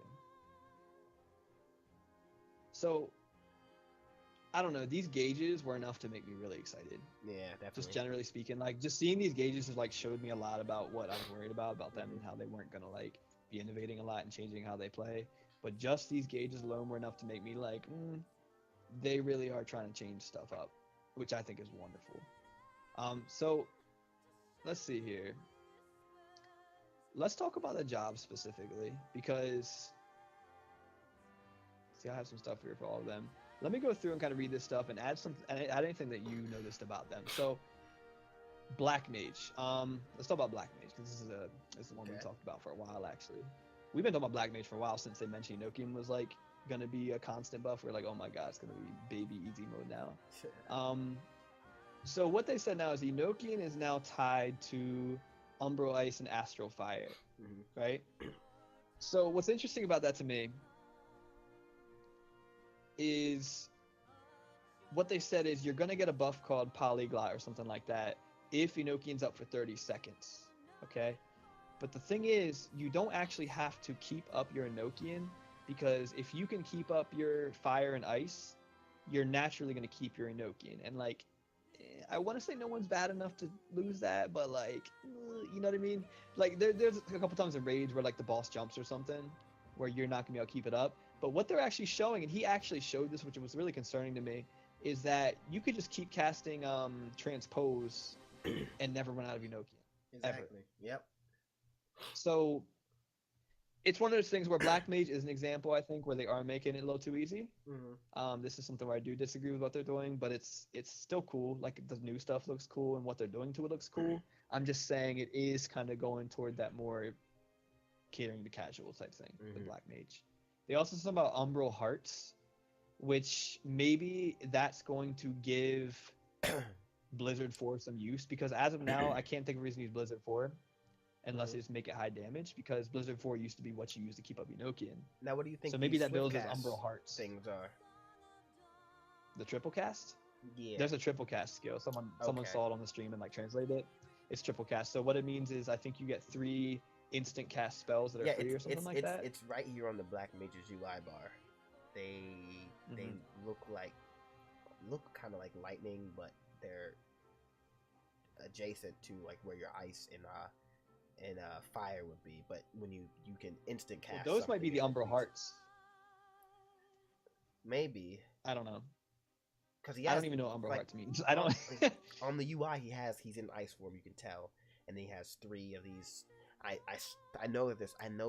Speaker 2: So, I don't know. These gauges were enough to make me really excited.
Speaker 1: Yeah, definitely.
Speaker 2: Just generally speaking, like just seeing these gauges just like showed me a lot about what I was worried about them and how they weren't gonna like be innovating a lot and changing how they play. But just these gauges alone were enough to make me like, they really are trying to change stuff up, which I think is wonderful. So let's see here. Let's talk about the job specifically because see, I have some stuff here for all of them. Let me go through and kind of read this stuff and add anything that you noticed about them. So, Black Mage. Let's talk about Black Mage because this is the one we talked about for a while. Actually, we've been talking about Black Mage for a while since they mentioned Enochian was like gonna be a constant buff. We're like, oh my god, it's gonna be baby easy mode now. So what they said now is Enochian is now tied to Umbral Ice and Astral Fire, right? So what's interesting about that to me is what they said is you're going to get a buff called Polyglot or something like that if Enochian's up for 30 seconds, okay? But the thing is, you don't actually have to keep up your Enochian because if you can keep up your Fire and Ice, you're naturally going to keep your Enochian. And like, I want to say no one's bad enough to lose that, but like, you know what I mean? Like there's a couple times in Rage where like the boss jumps or something where you're not going to be able to keep it up. But what they're actually showing, and he actually showed this, which was really concerning to me, is that you could just keep casting Transpose and never run out of Enochian.
Speaker 1: Exactly.
Speaker 2: Ever.
Speaker 1: Yep.
Speaker 2: So it's one of those things where Black Mage is an example, I think, where they are making it a little too easy. This is something where I do disagree with what they're doing, but it's still cool. Like the new stuff looks cool, and what they're doing to it looks cool. I'm just saying it is kind of going toward that more catering to casual type thing with Black Mage. They also said about Umbral Hearts, which maybe that's going to give Blizzard 4 some use, because as of now, I can't think of a reason to use Blizzard 4 unless they just make it high damage, because Blizzard 4 used to be what you use to keep up Enochian.
Speaker 1: Now, what do you think?
Speaker 2: So maybe that builds as Umbral Hearts.
Speaker 1: Things are
Speaker 2: the triple cast.
Speaker 1: Yeah.
Speaker 2: There's a triple cast skill. Someone saw it on the stream and like translated it. It's triple cast. So what it means is I think you get 3 instant cast spells that are free or something like that.
Speaker 1: It's right here on the Black Mage's UI bar. They look kind of like lightning, but they're adjacent to like where your ice and fire would be. But when you can instant cast,
Speaker 2: Those might be the Umbral Hearts.
Speaker 1: Maybe.
Speaker 2: I don't know.
Speaker 1: Because
Speaker 2: I don't even know what Umbral Hearts means. I don't.
Speaker 1: On the UI, he's in ice form. You can tell, and he has 3 of these. I know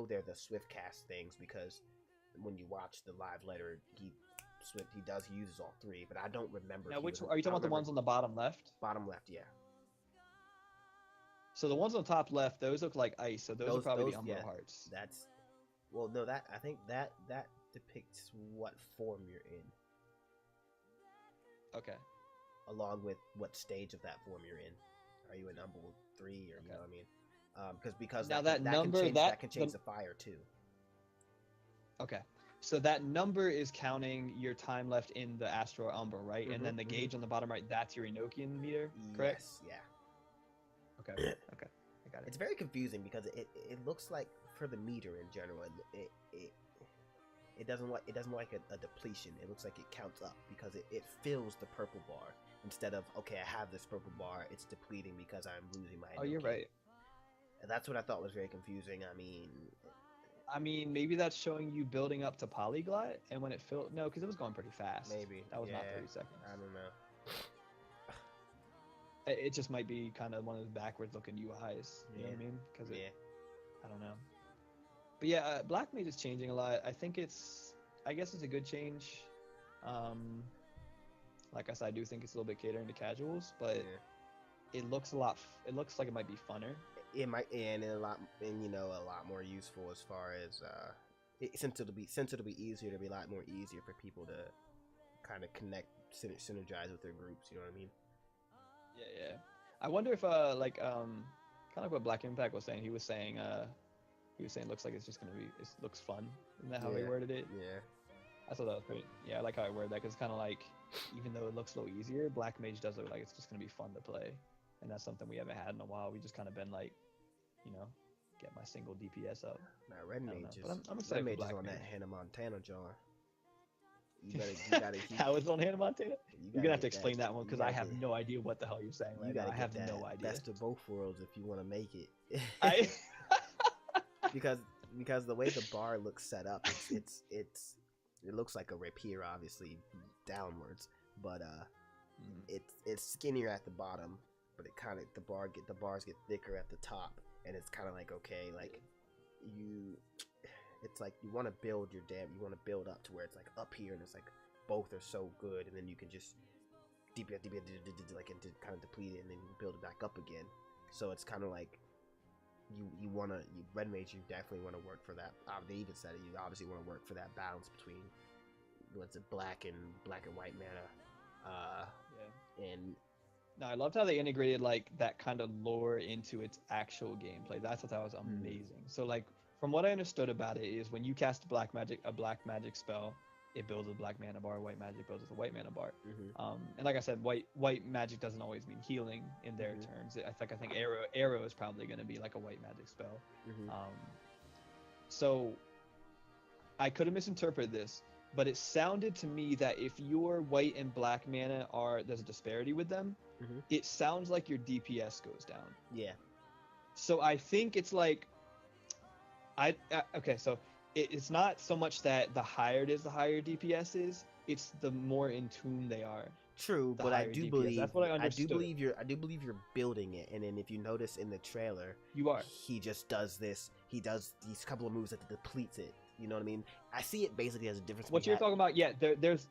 Speaker 1: they're the swift cast things because when you watch the live letter, he uses all 3, but I don't remember.
Speaker 2: Now, which are you talking about? The ones on the bottom left?
Speaker 1: Bottom left, yeah.
Speaker 2: So the ones on the top left, those look like ice. So those are probably the Umbral Hearts.
Speaker 1: I think that depicts what form you're in.
Speaker 2: Okay.
Speaker 1: Along with what stage of that form you're in. Are you in Umbral 3 or you know what I mean? Because
Speaker 2: now
Speaker 1: that can change the fire too.
Speaker 2: Okay. So that number is counting your time left in the Astral Umbral, right? And then the gauge on the bottom right, that's your Enochian meter, correct?
Speaker 1: Yes, yeah.
Speaker 2: Okay. Okay. I got it.
Speaker 1: It's very confusing because it looks like for the meter in general, it doesn't like a depletion. It looks like it counts up because it fills the purple bar instead of okay, I have this purple bar, it's depleting because I'm losing my Enochian.
Speaker 2: Oh, you're right.
Speaker 1: And that's what I thought was very confusing. I mean,
Speaker 2: maybe that's showing you building up to Polyglot, and when it filled, no, because it was going pretty fast.
Speaker 1: Maybe
Speaker 2: that was not 30 seconds.
Speaker 1: I don't know.
Speaker 2: It just might be kind of one of those backwards looking UIs. You know what I mean? Because I don't know. But yeah, Black Mage is changing a lot. I guess it's a good change. Like I said, I do think it's a little bit catering to casuals, but it looks it looks like it might be funner.
Speaker 1: It might, and a lot more useful as far as since it'll be easier to be a lot more easier for people to kind of connect, synergize with their groups. You know what I mean?
Speaker 2: Yeah. I wonder if kind of like what Black Impact was saying. He was saying it looks like it's just gonna be, it looks fun. Isn't that how he worded it?
Speaker 1: Yeah.
Speaker 2: I thought that was great. Yeah, I like how I worded that because it's kind of like, even though it looks a little easier, Black Mage does look like it's just gonna be fun to play, and that's something we haven't had in a while. We just kind of been like, get my single DPS up.
Speaker 1: Now Red Mage is,
Speaker 2: I'm excited
Speaker 1: Red
Speaker 2: for
Speaker 1: Mage is on
Speaker 2: Mage.
Speaker 1: that Hannah Montana jar. You gotta
Speaker 2: How is it on Hannah Montana? You're gonna have to explain that one because I have
Speaker 1: get,
Speaker 2: no idea what the hell you're saying right now. I have no idea.
Speaker 1: Best of both worlds if you want to make it.
Speaker 2: I
Speaker 1: because the way the bar looks set up, it looks like a rapier, obviously downwards, but it's skinnier at the bottom, but it kind of the bars get thicker at the top, and it's kind of like okay, like it's like you want to build up to where it's like up here, and it's like both are so good, and then you can just like and kind of deplete it, and then build it back up again. So it's kind of like Red Mage, you definitely want to work for that. They even said it. You obviously want to work for that balance between what's it, black and white mana. And
Speaker 2: no, I loved how they integrated like that kind of lore into its actual gameplay. I thought that was amazing. So like from what I understood about it is when you cast a black magic spell, it builds a black mana bar. White magic builds a white mana bar. And like I said, white magic doesn't always mean healing in their terms. I think arrow is probably going to be like a white magic spell. So I could have misinterpreted this, but it sounded to me that if your white and black mana there's a disparity with them, it sounds like your DPS goes down.
Speaker 1: Yeah.
Speaker 2: So I think it's like, okay, so it's not so much that the higher it is, the higher DPS is. It's the more in tune they are.
Speaker 1: True, but I do believe
Speaker 2: that's what I understood.
Speaker 1: I do believe you're building it, and then if you notice in the trailer, he just does this. He does these couple of moves that depletes it. You know what I mean? I see it basically as a difference.
Speaker 2: What you're talking about, there's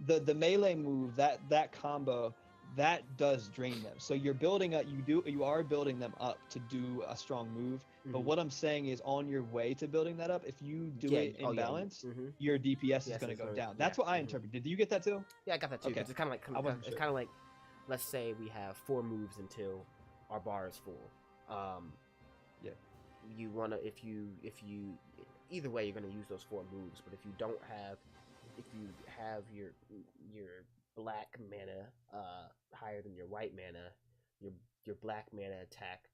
Speaker 2: the melee move, that combo that does drain them. So you're building up, you are building them up to do a strong move. But what I'm saying is, on your way to building that up, if you do it in balance, your DPS is going to go down. That's what I interpreted. Did you get that too?
Speaker 1: Yeah, I got that too.
Speaker 2: Okay.
Speaker 1: It's kind of like, let's say we have 4 moves until our bar is full. You wanna if you either way you're gonna use those 4 moves. But if you have your black mana higher than your white mana, your black mana attack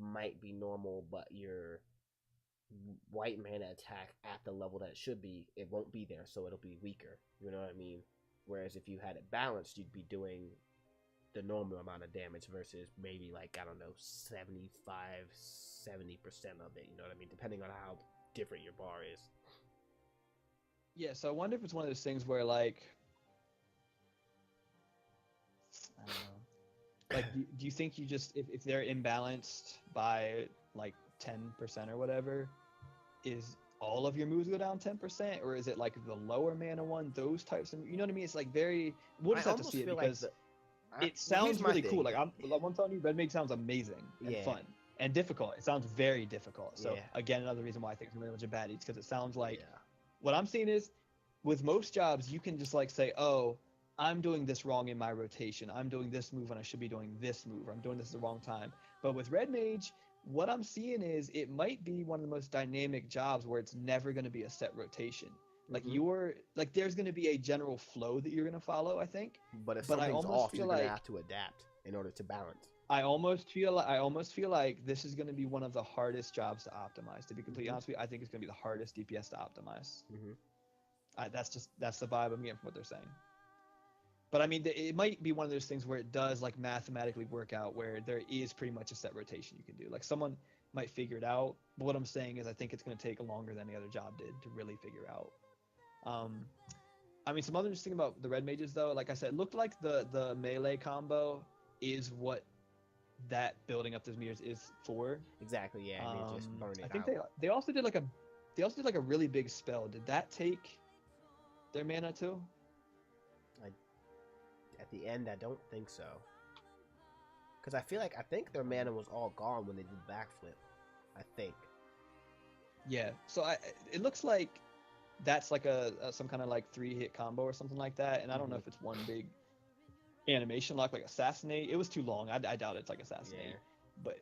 Speaker 1: might be normal, but your white mana attack at the level that it should be, it won't be there, so it'll be weaker. You know what I mean? Whereas if you had it balanced, you'd be doing the normal amount of damage versus maybe like, I don't know, 75, 70% of it. You know what I mean? Depending on how different your bar is.
Speaker 2: Yeah, so I wonder if it's one of those things where, like, I don't know. Like, do you think you just, if they're imbalanced by, like, 10% or whatever, is all of your moves go down 10%? Or is it, like, the lower mana one, those types of, you know what I mean? It's, like, very, we'll just have to see it because it sounds really cool. Like, I'm telling you, Red Mage sounds amazing and fun and difficult. It sounds very difficult. So, again, another reason why I think it's really much a baddie is because it sounds like, what I'm seeing is, with most jobs, you can just like say, oh, I'm doing this wrong in my rotation. I'm doing this move when I should be doing this move. Or I'm doing this at the wrong time. But with Red Mage, what I'm seeing is it might be one of the most dynamic jobs where it's never going to be a set rotation. Like there's going to be a general flow that you're going to follow, I think.
Speaker 1: But if something's off, you're going to have to adapt in order to balance.
Speaker 2: I almost feel like this is going to be one of the hardest jobs to optimize. To be completely honest with you, I think it's going to be the hardest DPS to optimize. That's the vibe I'm getting from what they're saying. But I mean, it might be one of those things where it does like mathematically work out, where there is pretty much a set rotation you can do. Like someone might figure it out, but what I'm saying is I think it's going to take longer than the other job did to really figure out. I mean, some other interesting about the Red Mages though, like I said, it looked like the melee combo is what that building up those meters is for.
Speaker 1: Exactly. Yeah. They just burn it
Speaker 2: I think
Speaker 1: out.
Speaker 2: they also did like a really big spell. Did that take their mana too?
Speaker 1: At the end, I don't think so. Because I think their mana was all gone when they did backflip. I think.
Speaker 2: Yeah. So it looks like that's like some kind of like 3-hit combo or something like that. And I don't know if it's one big animation lock like assassinate. It was too long. I doubt it's like assassinate. Yeah. But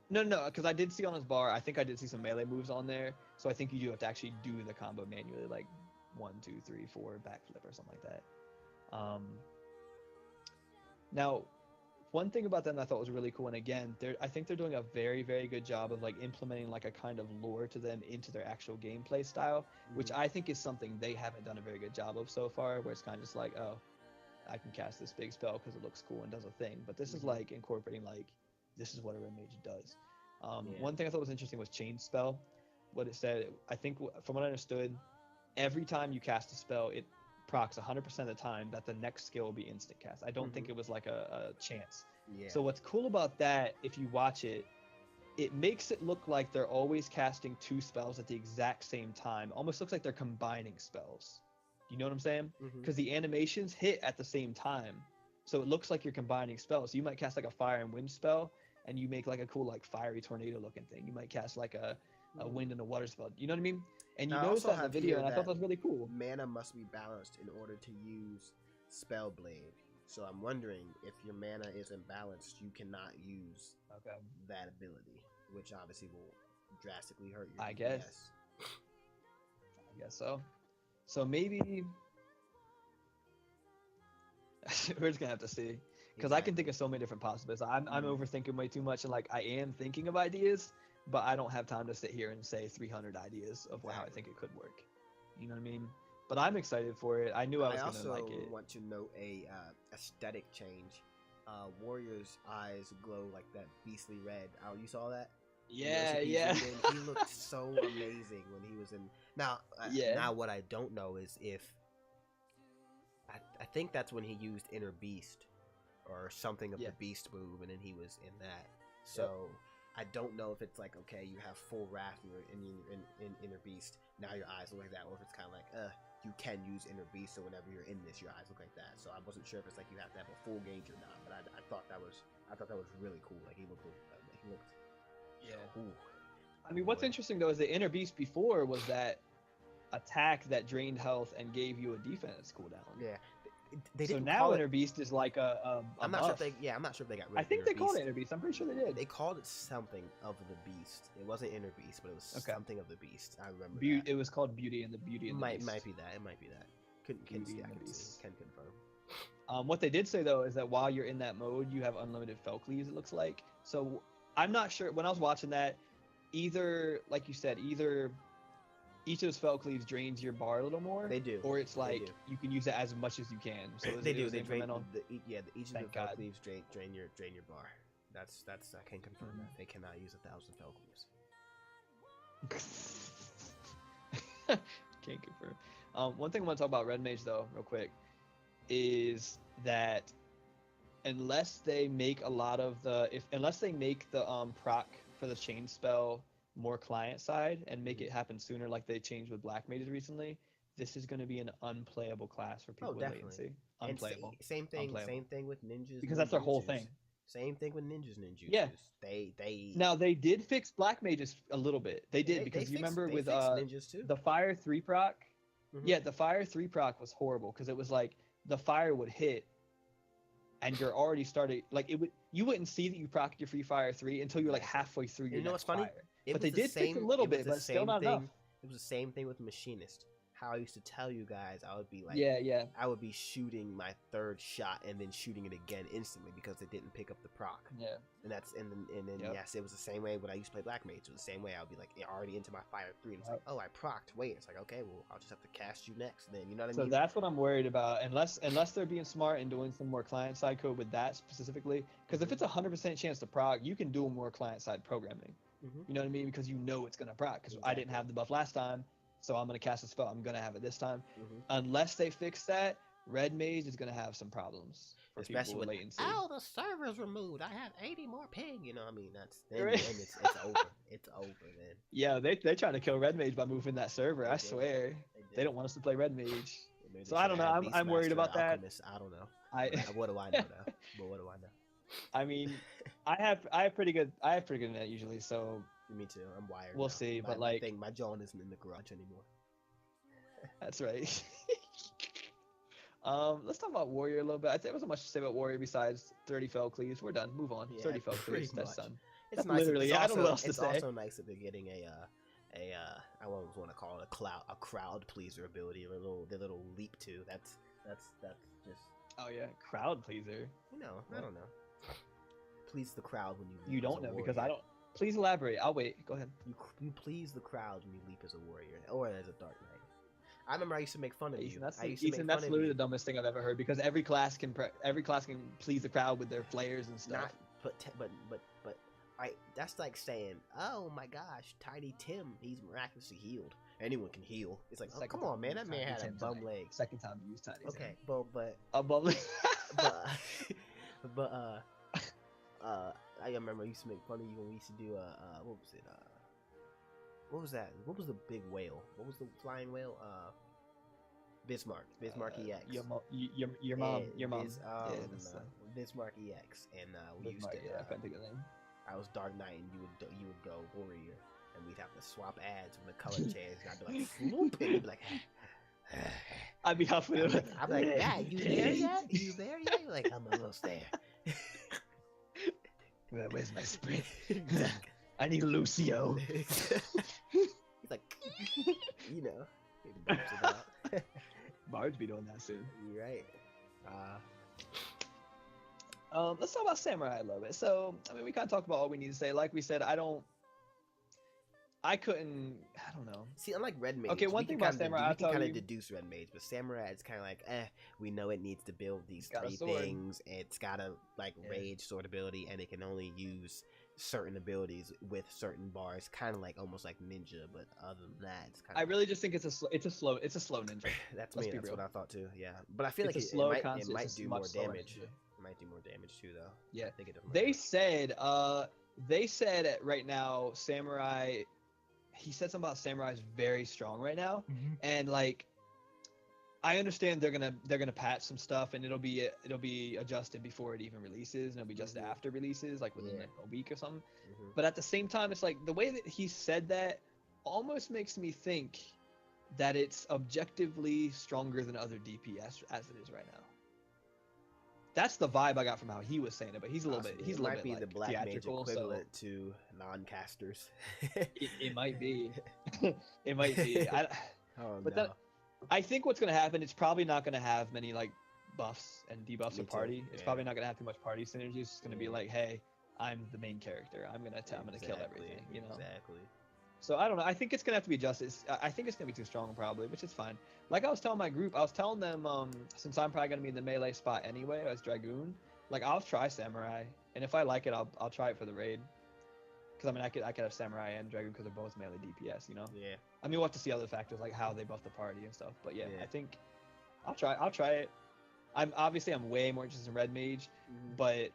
Speaker 2: no, because I did see on his bar, I think I did see some melee moves on there. So I think you do have to actually do the combo manually, like 1, 2, 3, 4 backflip or something like that. Now, one thing about them I thought was really cool, and again, I think they're doing a very, very good job of like implementing like a kind of lore to them into their actual gameplay style, which I think is something they haven't done a very good job of so far, where it's kind of just like, oh, I can cast this big spell because it looks cool and does a thing. But this is like incorporating like, this is what a Red Mage does. One thing I thought was interesting was Chain Spell. What it said, I think from what I understood, every time you cast a spell, it procs 100% of the time that the next skill will be instant cast. I don't think it was like a chance. Yeah. So what's cool about that, if you watch it, it makes it look like they're always casting 2 spells at the exact same time. Almost looks like they're combining spells. You know what I'm saying? Because the animations hit at the same time. So it looks like you're combining spells. So you might cast like a fire and wind spell, and you make like a cool like fiery tornado looking thing. You might cast like a wind and a water spell. You know what I mean? And you notice that in the video, and I thought that was really cool.
Speaker 1: Mana must be balanced in order to use Spellblade. So I'm wondering if your mana is imbalanced, you cannot use that ability, which obviously will drastically hurt your DPS.
Speaker 2: I guess so. So maybe we're just gonna have to see, because I can think of so many different possibilities. I'm overthinking way too much, and like I am thinking of ideas, but I don't have time to sit here and say 300 ideas of how I think it could work. You know what I mean? But I'm excited for it. I knew I was gonna like it.
Speaker 1: I also want to note a aesthetic change. Warrior's eyes glow like that beastly red. Oh, you saw that?
Speaker 2: Yeah.
Speaker 1: He looked so amazing when he was in. Now what I don't know is if I think that's when he used Inner Beast or something of the Beast move, and then he was in that. So I don't know if it's like, okay, you have full wrath in Inner Beast, now your eyes look like that, or if it's kind of like, you can use Inner Beast, so whenever you're in this, your eyes look like that. So I wasn't sure if it's like you have to have a full gauge or not, but I thought that was really cool. Like he looked cool.
Speaker 2: I mean, what's interesting though is the Inner Beast before was that attack that drained health and gave you a defense cooldown.
Speaker 1: Yeah.
Speaker 2: So now Inner Beast is like a
Speaker 1: I'm not sure if they got rid of
Speaker 2: I think they called it Inner Beast. I'm pretty sure they did.
Speaker 1: They called it something of the Beast. It wasn't Inner Beast, but it was something of the Beast. I remember that.
Speaker 2: It was called Beauty and the Beast.
Speaker 1: Might be that. It might be that. Can confirm.
Speaker 2: What they did say though is that while you're in that mode, you have unlimited Felcleaves, it looks like. So I'm not sure. When I was watching that, either like you said, either each of those Felcleaves drains your bar a little more.
Speaker 1: They do.
Speaker 2: Or it's
Speaker 1: They
Speaker 2: like
Speaker 1: do.
Speaker 2: you can use it as much as you can. So
Speaker 1: They do. They
Speaker 2: it
Speaker 1: drain.
Speaker 2: incremental?
Speaker 1: Each of the
Speaker 2: Thank God.
Speaker 1: Felcleaves drain your bar. That's I can confirm that they cannot use 1,000 Felcleaves.
Speaker 2: Can't confirm. One thing I want to talk about Red Mage though, real quick, is that unless they make a lot of unless they make the proc for the chain spell more client side and make it happen sooner, like they changed with Black Mages recently, this is going to be an unplayable class for people with latency. Unplayable.
Speaker 1: Same thing.
Speaker 2: Unplayable.
Speaker 1: Same thing with ninjas.
Speaker 2: Because that's their whole thing.
Speaker 1: Same thing with ninjas.
Speaker 2: Yeah.
Speaker 1: They
Speaker 2: Now they did fix Black Mages a little bit. They did because you remember with
Speaker 1: ninjas too.
Speaker 2: the Fire 3 proc. Yeah, the Fire 3 proc was horrible because it was like the fire would hit and you're already started like you wouldn't see that you procced your free Fire 3 until you're like halfway through your next fire. But they did fix a little bit, but still not enough.
Speaker 1: It was the same thing with Machinist. How I used to tell you guys, I would be like, I would be shooting my third shot and then shooting it again instantly because it didn't pick up the proc.
Speaker 2: Yeah.
Speaker 1: And then yes, it was the same way when I used to play Black Mage. It was the same way. I would be like already into my Fire 3, and it's like, oh, I procced. Wait, it's like, okay, well, I'll just have to cast you next. Then you know what I mean?
Speaker 2: So that's what I'm worried about. Unless they're being smart and doing some more client side code with that specifically, because if it's 100% chance to proc, you can do more client side programming. You know what I mean? Because you know it's gonna proc. Because I didn't have the buff last time. So I'm going to cast a spell. I'm going to have it this time. Unless they fix that, Red Mage is going to have some problems.
Speaker 1: Especially with
Speaker 2: latency.
Speaker 1: Oh, the server's removed. I have 80 more ping. You know what I mean? Then it's over. It's over, man.
Speaker 2: Yeah, they're trying to kill Red Mage by moving that server. I swear. They don't want us to play Red Mage. So I don't know. I'm worried about that.
Speaker 1: I don't know. What do I know though? But what do I know?
Speaker 2: I mean, I have pretty good net usually, so
Speaker 1: me too. I'm wired.
Speaker 2: We'll see, but like
Speaker 1: my jaw isn't in the garage anymore.
Speaker 2: That's right. Let's talk about Warrior a little bit. I think there wasn't much to say about Warrior besides 30 Felcleaves. We're done. Move on. 30 Felcleaves. That's done.
Speaker 1: It's nice.
Speaker 2: Literally. I don't know what else to say.
Speaker 1: It's also nice that they're getting I always want to call it a crowd pleaser ability. The little leap to. That's just.
Speaker 2: Oh yeah, crowd pleaser.
Speaker 1: I don't know. Please the crowd when you leap.
Speaker 2: You don't know because I don't. Please elaborate. I'll wait. Go ahead.
Speaker 1: You please the crowd when you leap as a warrior or as a Dark Knight. I remember I used to make fun of you.
Speaker 2: That's literally the dumbest thing I've ever heard because every class can please the crowd with their flares and stuff.
Speaker 1: But that's like saying, oh my gosh, Tiny Tim, he's miraculously healed. Anyone can heal. It's like, oh, come on, man, that man had a bum leg.
Speaker 2: Second time you used Tiny Tim.
Speaker 1: Okay, but
Speaker 2: a bum leg.
Speaker 1: I remember I used to make fun of you when we used to do what was it? What was that? What was the big whale? What was the flying whale? Bismarck EX.
Speaker 2: Your mom.
Speaker 1: Bismarck EX, and we used to.
Speaker 2: I can't think of the name.
Speaker 1: I was Dark Knight, and you would go Warrior, and we'd have to swap ads when the color changed. And I'd be like, swoop, and you'd be like.
Speaker 2: I'd be huffing it.
Speaker 1: I'm like, yeah, you there yet? You there yet? You're like, I'm almost there.
Speaker 2: Where's my sprint? I need Lucio.
Speaker 1: He's like, you know.
Speaker 2: Bard's be doing that soon.
Speaker 1: You're right.
Speaker 2: Let's talk about Samurai a little bit. So, I mean, we kind of talked about all we need to say. Like we said, I don't know.
Speaker 1: See, unlike Red Mage,
Speaker 2: okay, one thing about Samurai,
Speaker 1: we can kind of deduce Red Mage, but Samurai, it's kind of like, we know it needs to build these three things. It's got a rage sword ability, and it can only use certain abilities with certain bars, kind of like almost like ninja. But other than that, it's kind of.
Speaker 2: I really just think it's a slow ninja.
Speaker 1: That's what I thought too. Yeah, but I feel like it might do more damage. It might do more damage too, though.
Speaker 2: Yeah,
Speaker 1: I think it
Speaker 2: they said right now Samurai. He said something about Samurai is very strong right now, and like, I understand they're gonna patch some stuff, and it'll be adjusted before it even releases, and it'll be just after releases, like within like a week or something. But at the same time, it's like the way that he said that almost makes me think that it's objectively stronger than other DPS as it is right now. That's the vibe I got from how he was saying it, but he's a little bit
Speaker 1: might be
Speaker 2: like
Speaker 1: the Black Mage equivalent to non-casters.
Speaker 2: It might be. It might be.
Speaker 1: I think
Speaker 2: what's gonna happen? It's probably not gonna have many like buffs and debuffs
Speaker 1: Me
Speaker 2: a
Speaker 1: too,
Speaker 2: party. It's
Speaker 1: yeah.
Speaker 2: probably not gonna have too much party synergy. It's just gonna be
Speaker 1: Yeah.
Speaker 2: like, hey, I'm the main character. I'm gonna kill
Speaker 1: Exactly,
Speaker 2: everything. You know.
Speaker 1: Exactly.
Speaker 2: So I don't know. I think it's gonna have to be adjusted. I think it's gonna be too strong probably, which is fine. Like I was telling my group, I was telling them, since I'm probably gonna be in the melee spot anyway as Dragoon, like I'll try Samurai, and if I like it, I'll try it for the raid. Because I mean, I could have Samurai and Dragoon because they're both melee DPS, you know.
Speaker 1: Yeah.
Speaker 2: I mean, we'll have to see other factors like how they buff the party and stuff. But yeah,
Speaker 1: Yeah.
Speaker 2: I think I'll try it. I'm way more interested in Red Mage, but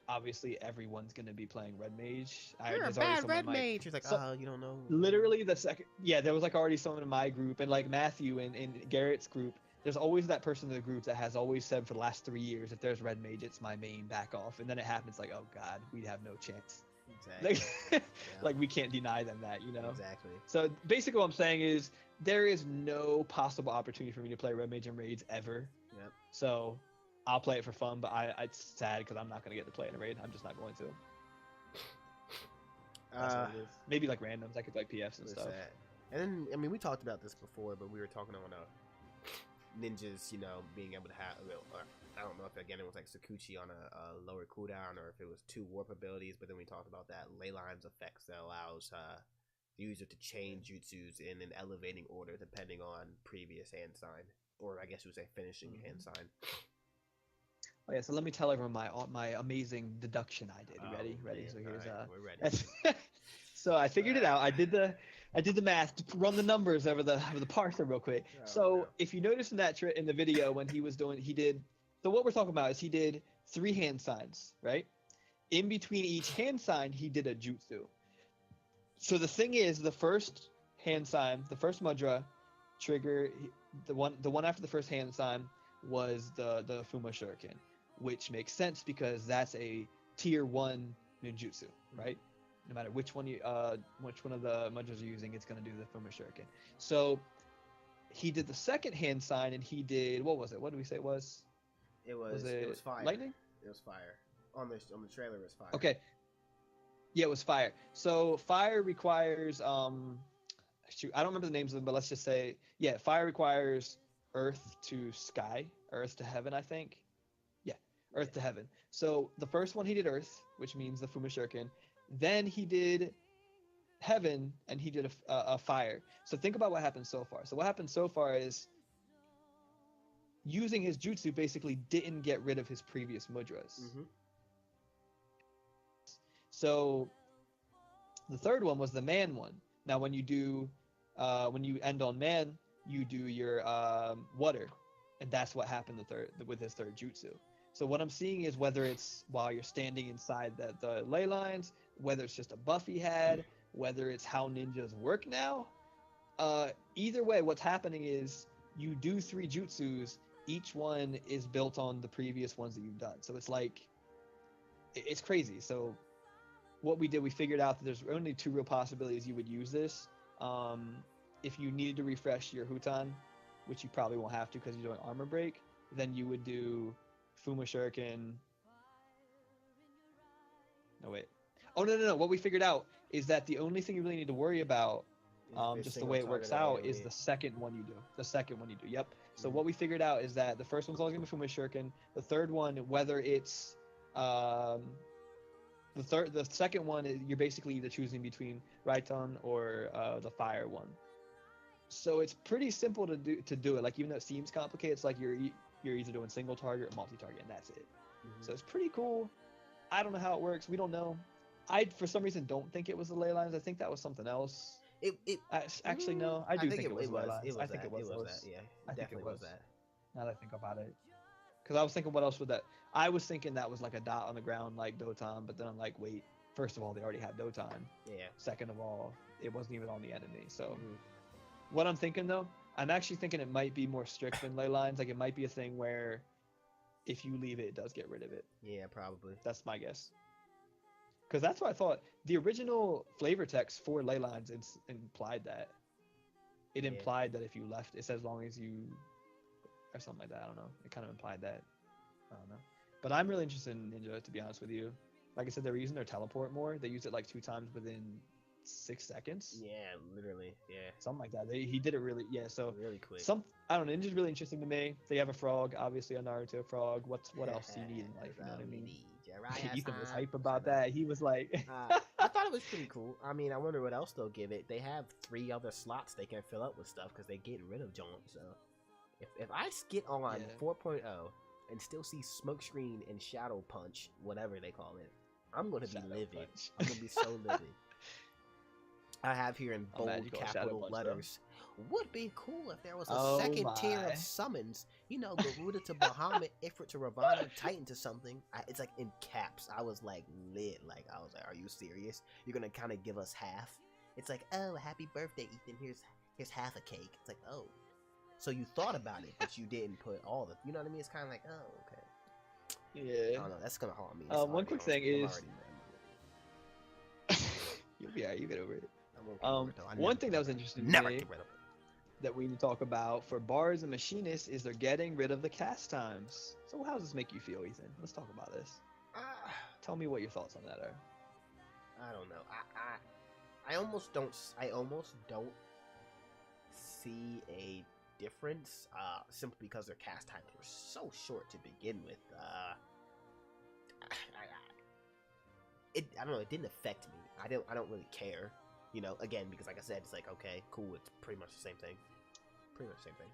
Speaker 2: obviously everyone's gonna be playing Red Mage.
Speaker 1: You're a
Speaker 2: There's already
Speaker 1: bad
Speaker 2: someone
Speaker 1: red
Speaker 2: in my
Speaker 1: mage. You're like,
Speaker 2: so,
Speaker 1: oh, you don't know.
Speaker 2: literally the second, yeah, there was like already someone in my group, and like Matthew in Garrett's group. There's always that person in the group that has always said for the last 3 years, if there's Red Mage, it's my main, back off. And then it happens like, oh god, we have no chance.
Speaker 1: Exactly.
Speaker 2: Like, like we can't deny them that, you know.
Speaker 1: Exactly.
Speaker 2: So basically, what I'm saying is there is no possible opportunity for me to play Red Mage in raids ever.
Speaker 1: Yep.
Speaker 2: So I'll play it for fun, but it's sad because I'm not gonna get to play it in a raid. I'm just not going to. That's what it is. Maybe like randoms, I could play PFs and stuff.
Speaker 1: Sad. And then, I mean, we talked about this before, but we were talking on ninjas, you know, being able to have. I don't know if again it was like Sakuchi on a lower cooldown or if it was 2 warp abilities, but then we talked about that ley lines effects that allows the user to change jutsus in an elevating order depending on previous hand sign, or I guess you would say finishing hand sign.
Speaker 2: Oh yeah, so let me tell everyone my amazing deduction I did. Ready?
Speaker 1: Yeah,
Speaker 2: So here's
Speaker 1: right, we're ready.
Speaker 2: so I figured it out. I did the math to run the numbers over the parser real quick.
Speaker 1: Oh,
Speaker 2: so
Speaker 1: no.
Speaker 2: if you notice in that in the video when he did. So what we're talking about is he did 3 hand signs, right? In between each hand sign, he did a jutsu. So the thing is, the first hand sign, the first mudra trigger, the one after the first hand sign was the Fuma Shuriken, which makes sense because that's a tier 1 ninjutsu, right? No matter which one of the mudras you're using, it's gonna do the Fuma Shuriken. So he did the second hand sign, and he did, what was it? What did we say it was?
Speaker 1: It was fire.
Speaker 2: Lightning?
Speaker 1: It was fire. On the trailer, it was fire.
Speaker 2: Okay. Yeah, it was fire. So fire requires shoot, I don't remember the names of them, but let's just say, yeah, fire requires earth to sky, earth to heaven, I think. Yeah, earth to heaven. So the first one he did earth, which means the Fuma Shuriken. Then he did heaven, and he did a fire. So think about what happened so far. So what happened so far is using his jutsu basically didn't get rid of his previous mudras. So the third one was the man one. Now when you end on man, you do your water, and that's what happened with his third jutsu. So what I'm seeing is whether it's while you're standing inside the ley lines, whether it's just a buff he had, whether it's how ninjas work now. Either way, what's happening is you do 3 jutsus. Each one is built on the previous ones that you've done. So it's like, it's crazy. So what we did, we figured out that there's only 2 real possibilities you would use this. If you needed to refresh your Hutan, which you probably won't have to because you're doing armor break, then you would do Fuma Shuriken. No, wait. Oh, no. What we figured out is that the only thing you really need to worry about, just the way it works out, is the second one you do. Yep. So what we figured out is that the first one's always going to be Fuma Shuriken. The third one, whether it's the second one, you're basically either choosing between Raiton or the fire one. So it's pretty simple to do it. Like, even though it seems complicated, it's like you're either doing single target or multi-target, and that's it. So it's pretty cool. I don't know how it works. We don't know. I, for some reason, don't think it was the ley lines. I think that was something else. Actually, no. I think it was ley lines. I think it was that.
Speaker 1: Yeah,
Speaker 2: I think it
Speaker 1: was that.
Speaker 2: Now that I think about it. Because I was thinking, what else would that... I was thinking that was like a dot on the ground like Dotan, but then I'm like, wait, first of all, they already had Dotan.
Speaker 1: Yeah.
Speaker 2: Second of all, it wasn't even on the enemy. So what I'm thinking, though, I'm actually thinking it might be more strict than ley lines. Like, it might be a thing where if you leave it, it does get rid of it.
Speaker 1: Yeah, probably.
Speaker 2: That's my guess. Because that's what I thought. The original flavor text for ley lines implied that. It implied that if you left, it says as long as you... or something like that. I don't know. It kind of implied that. I don't know. But I'm really interested in Ninja, to be honest with you. Like I said, they're using their teleport more. They used it like 2 times within 6 seconds.
Speaker 1: Yeah, literally. Yeah,
Speaker 2: Something like that. He did it really. Yeah. So
Speaker 1: really quick.
Speaker 2: I don't know. Ninja's really interesting to me. They have a frog, obviously a Naruto frog. What else do you need in life? You know what I mean? Ethan was hype about that. He was like,
Speaker 1: I thought it was pretty cool. I mean, I wonder what else they'll give it. They have 3 other slots they can fill up with stuff because they get rid of Jaunt. So if I get on 4.0 and still see Smokescreen and Shadow Punch, whatever they call it, I'm gonna be livid. I'm gonna be so livid. I have here in bold capital letters. Would be cool if there was a second tier of summons. You know, Garuda to Bahamut, Ifrit to Ravana, Titan to something. It's like in caps. I was like lit. Like I was like, are you serious? You're gonna kind of give us half? It's like, oh, happy birthday, Ethan. Here's half a cake. It's like, oh, so you thought about it, but you didn't put all the. You know what I mean? It's kind of like, oh, okay.
Speaker 2: Yeah.
Speaker 1: I don't know. That's gonna harm me.
Speaker 2: One quick thing is, you'll be alright. You get over it. One thing that was interesting to me that we need to talk about for bards and machinists is they're getting rid of the cast times. So how does this make you feel, Ethan? Let's talk about this. Tell me what your thoughts on that are.
Speaker 1: I don't know. I almost don't see a difference simply because their cast times were so short to begin with. I don't know. It didn't affect me. I don't really care. You know, again, because like I said, it's like, okay, cool, it's pretty much the same thing. Pretty much the same thing.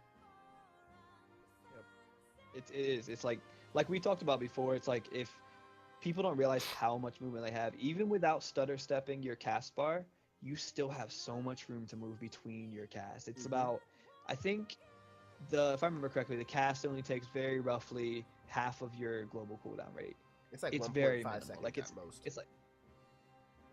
Speaker 2: Yep. It is. It's like we talked about before, it's like if people don't realize how much movement they have, even without stutter stepping your cast bar, you still have so much room to move between your cast. It's about, I think, if I remember correctly, the cast only takes very roughly half of your global cooldown rate.
Speaker 1: It's like 1.5
Speaker 2: very
Speaker 1: seconds
Speaker 2: like
Speaker 1: at most.
Speaker 2: It's like,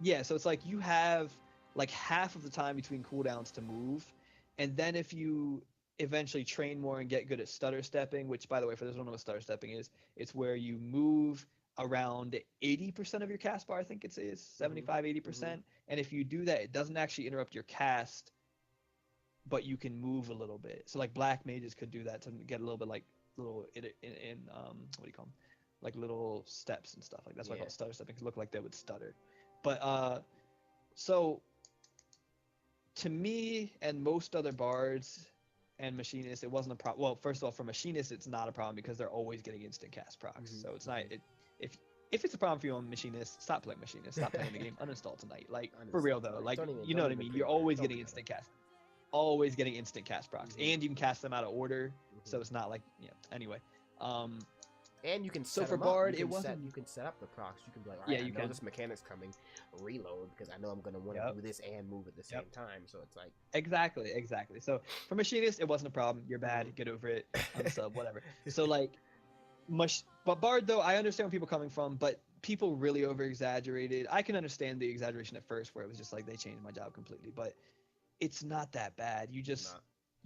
Speaker 2: yeah, so it's like you have like half of the time between cooldowns to move, and then if you eventually train more and get good at stutter stepping, which by the way, for those who don't know what stutter stepping is, it's where you move around 80% of your cast bar, I think it is 75-80%, and if you do that, it doesn't actually interrupt your cast, but you can move a little bit. So like black mages could do that to get a little bit like little in what do you call them, like little steps and stuff. Like that's why I call it stutter stepping, because it looked like they would stutter. But so to me and most other bards and machinists, it wasn't a problem. Well, first of all, for machinists, it's not a problem because they're always getting instant cast procs. So it's not. If it's a problem for you on machinist, stop playing machinist. Stop playing the game. Uninstall tonight. Like for real though. Like you know what I mean. You're always getting instant cast. Always getting instant cast procs, and you can cast them out of order. So it's not like Anyway.
Speaker 1: And you can set
Speaker 2: for
Speaker 1: them
Speaker 2: Bard,
Speaker 1: up.
Speaker 2: it wasn't.
Speaker 1: You can set up the procs. You can be like, all right,
Speaker 2: you
Speaker 1: I know this mechanic's coming. Reload because I know I'm gonna want to do this and move at the same time. So it's like
Speaker 2: exactly. So for machinist, it wasn't a problem. You're bad. Get over it. Unsub, whatever. So like, but Bard though, I understand where people are coming from, but people really over exaggerated. I can understand the exaggeration at first, where it was just like they changed my job completely, but it's not that bad. You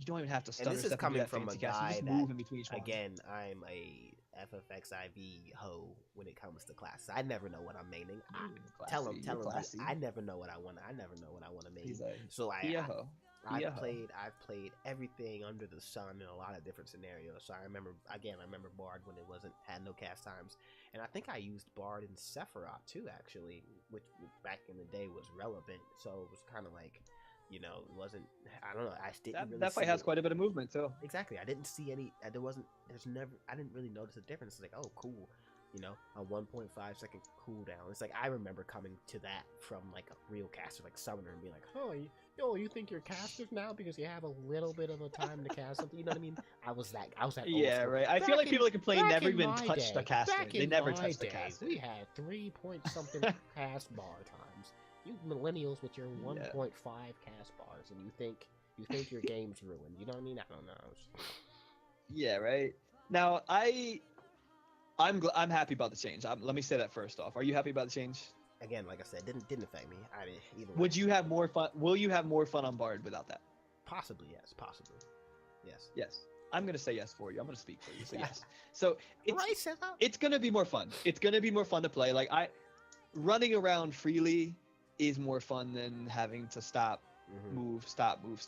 Speaker 2: don't even have to stutter.
Speaker 1: And this is coming from a guy
Speaker 2: that, move in between each one.
Speaker 1: Again, I'm a FFxiv hoe when it comes to classes. I never know what I'm maining. Tell him. I never know what I want. I never know what I want to main. So I've played everything under the sun in a lot of different scenarios. So I remember Bard when it had no cast times, and I think I used Bard in Sephiroth too, actually, which back in the day was relevant. So it was kind of like, it wasn't. I don't know. I didn't.
Speaker 2: That fight has quite a bit of movement too.
Speaker 1: Exactly. I didn't see any. I didn't really notice a difference. It's like, oh, cool. A 1.5 second cooldown. It's like I remember coming to that from like a real caster, like Summoner, and being like, oh, you think you're casters now because you have a little bit of a time to cast something. You know what I mean? I was that.
Speaker 2: Yeah, right. I feel like people that complain never even touched a caster. They never touched the caster.
Speaker 1: We had 3 point something cast bar times. You millennials with your 1.5 cast bars, and you think your game's ruined. You know what I mean? I don't know.
Speaker 2: Yeah, right. Now I'm happy about the change. Let me say that first off. Are you happy about the change?
Speaker 1: Again, like I said, didn't affect me. I didn't either.
Speaker 2: Would you have more fun? Will you have more fun on Bard without that?
Speaker 1: Possibly, yes. Possibly, yes.
Speaker 2: Yes. I'm gonna say yes for you. I'm gonna speak for you. So yes. So it's gonna be more fun. It's gonna be more fun to play. Like running around freely is more fun than having to stop, move, stop, move.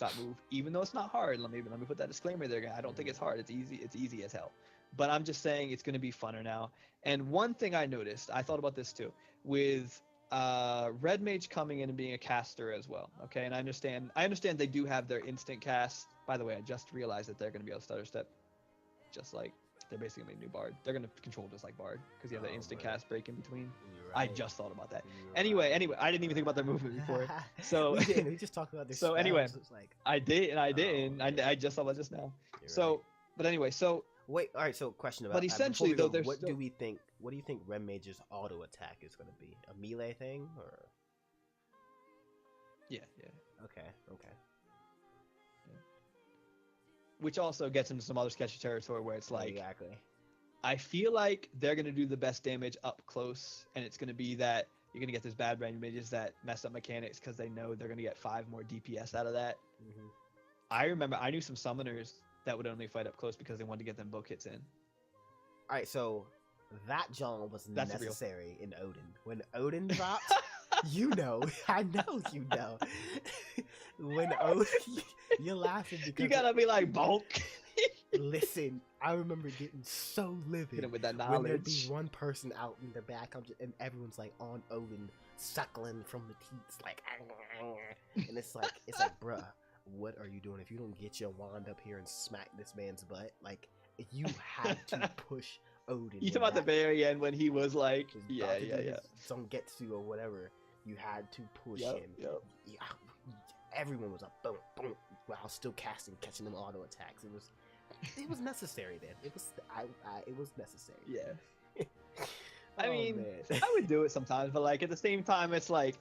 Speaker 2: Even though it's not hard. Let me put that disclaimer there. I don't think it's hard. It's easy. It's easy as hell. But I'm just saying it's going to be funner now. And one thing I noticed, I thought about this too, with Red Mage coming in and being a caster as well. Okay, and I understand they do have their instant cast. By the way, I just realized that they're going to be able to stutter step, just like they're basically going to be a new Bard. They're going to control just like Bard because you have that instant cast break in between.
Speaker 1: Right.
Speaker 2: I just thought about that.
Speaker 1: You're
Speaker 2: Anyway,
Speaker 1: right.
Speaker 2: I didn't even think about their movement before. So
Speaker 1: we didn't. We just talked about this.
Speaker 2: So anyway,
Speaker 1: it's like,
Speaker 2: I did and I
Speaker 1: Oh,
Speaker 2: didn't.
Speaker 1: man.
Speaker 2: I just thought about this now.
Speaker 1: You're
Speaker 2: So,
Speaker 1: right.
Speaker 2: but anyway, so
Speaker 1: Wait, all right. So, question about.
Speaker 2: But essentially,
Speaker 1: before we
Speaker 2: though,
Speaker 1: go,
Speaker 2: there's
Speaker 1: what do we think? What do you think Red Mage's auto attack is going to be? A melee thing, or?
Speaker 2: yeah.
Speaker 1: Okay.
Speaker 2: Which also gets into some other sketchy territory where it's like,
Speaker 1: exactly.
Speaker 2: I feel like they're going to do the best damage up close, and it's going to be that you're going to get this bad brain mages that mess up mechanics because they know they're going to get 5 more DPS out of that.
Speaker 1: Mm-hmm.
Speaker 2: I remember I knew some summoners that would only fight up close because they wanted to get them book hits in.
Speaker 1: All right, so that John was
Speaker 2: That's
Speaker 1: necessary in Odin. When Odin dropped, you know, I know you know. When Odin, you're laughing because
Speaker 2: You gotta be like, bulk.
Speaker 1: Listen, I remember getting so livid
Speaker 2: Get him with that
Speaker 1: when there'd be
Speaker 2: knowledge.
Speaker 1: one person out in the back, and everyone's like on Odin, suckling from the teats, like, and it's like, bruh, what are you doing? If you don't get your wand up here and smack this man's butt, like, you had to push Odin.
Speaker 2: You talking about the very end when he was like, yeah.
Speaker 1: Some Getsu or whatever. You had to push him.
Speaker 2: Yep.
Speaker 1: Yeah, everyone was up, boom, boom, while still casting, catching them auto attacks. It was necessary then. It was necessary.
Speaker 2: Yeah. I
Speaker 1: Oh,
Speaker 2: mean,
Speaker 1: man.
Speaker 2: I would do it sometimes, but like at the same time, it's like,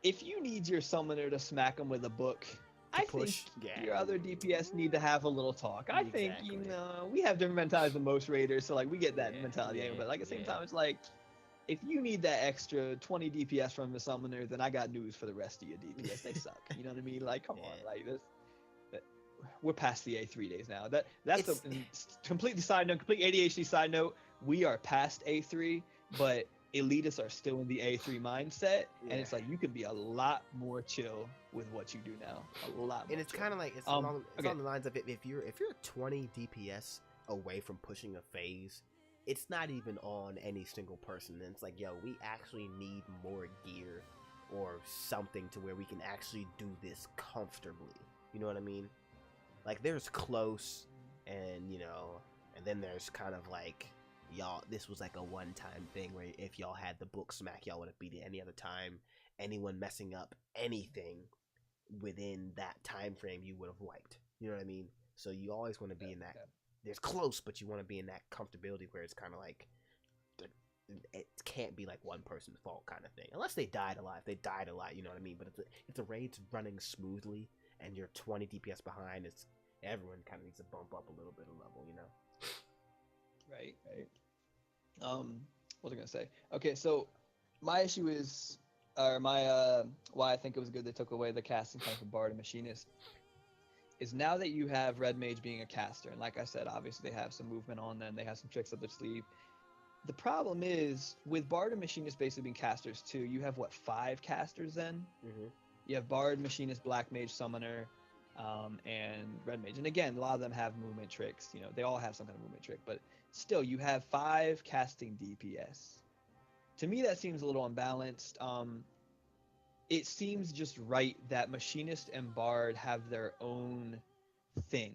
Speaker 2: if you need your summoner to smack him with a book, I
Speaker 1: push,
Speaker 2: think
Speaker 1: yeah.
Speaker 2: your other DPS need to have a little talk. I think,
Speaker 1: Exactly.
Speaker 2: we have different mentalities than most raiders, so like we get that mentality anyway, but like at the same
Speaker 1: yeah.
Speaker 2: time, it's like, if you need that extra 20 DPS from the summoner, then I got news for the rest of your DPS. They suck. You know what I mean? Like, come on, like this. We're past the A3 days now. That's a completely side note, complete ADHD side note. We are past A3, but elitists are still in the A3 mindset, and it's like you can be a lot more chill with what you do now. A lot more.
Speaker 1: And it's kind of like it's on the lines of if you're 20 DPS away from pushing a phase, it's not even on any single person. And it's like, yo, we actually need more gear or something to where we can actually do this comfortably. You know what I mean? Like, there's close, and and then there's kind of like, y'all, this was like a one-time thing where if y'all had the book smack, y'all would have beat it any other time. Anyone messing up anything within that time frame, you would have wiped. You know what I mean? So you always want to be in that. There's close, but you want to be in that comfortability where it's kind of like, it can't be like one person's fault kind of thing. Unless they died a lot. If they died a lot, you know what I mean? But if the raid's running smoothly and you're 20 DPS behind, everyone kind of needs to bump up a little bit of level,
Speaker 2: Right. What was I gonna say? Okay, so my issue is, or why I think it was good they took away the casting time for Bard and Machinist, is now that you have Red Mage being a caster, and like I said, obviously they have some movement on them, they have some tricks up their sleeve. The problem is, with Bard and Machinist basically being casters too, you have 5 casters then?
Speaker 1: Mm-hmm.
Speaker 2: You have Bard, Machinist, Black Mage, Summoner, and Red Mage. And again, a lot of them have movement tricks. They all have some kind of movement trick, but still, you have 5 casting DPS. To me, that seems a little unbalanced. It seems just right that Machinist and Bard have their own thing,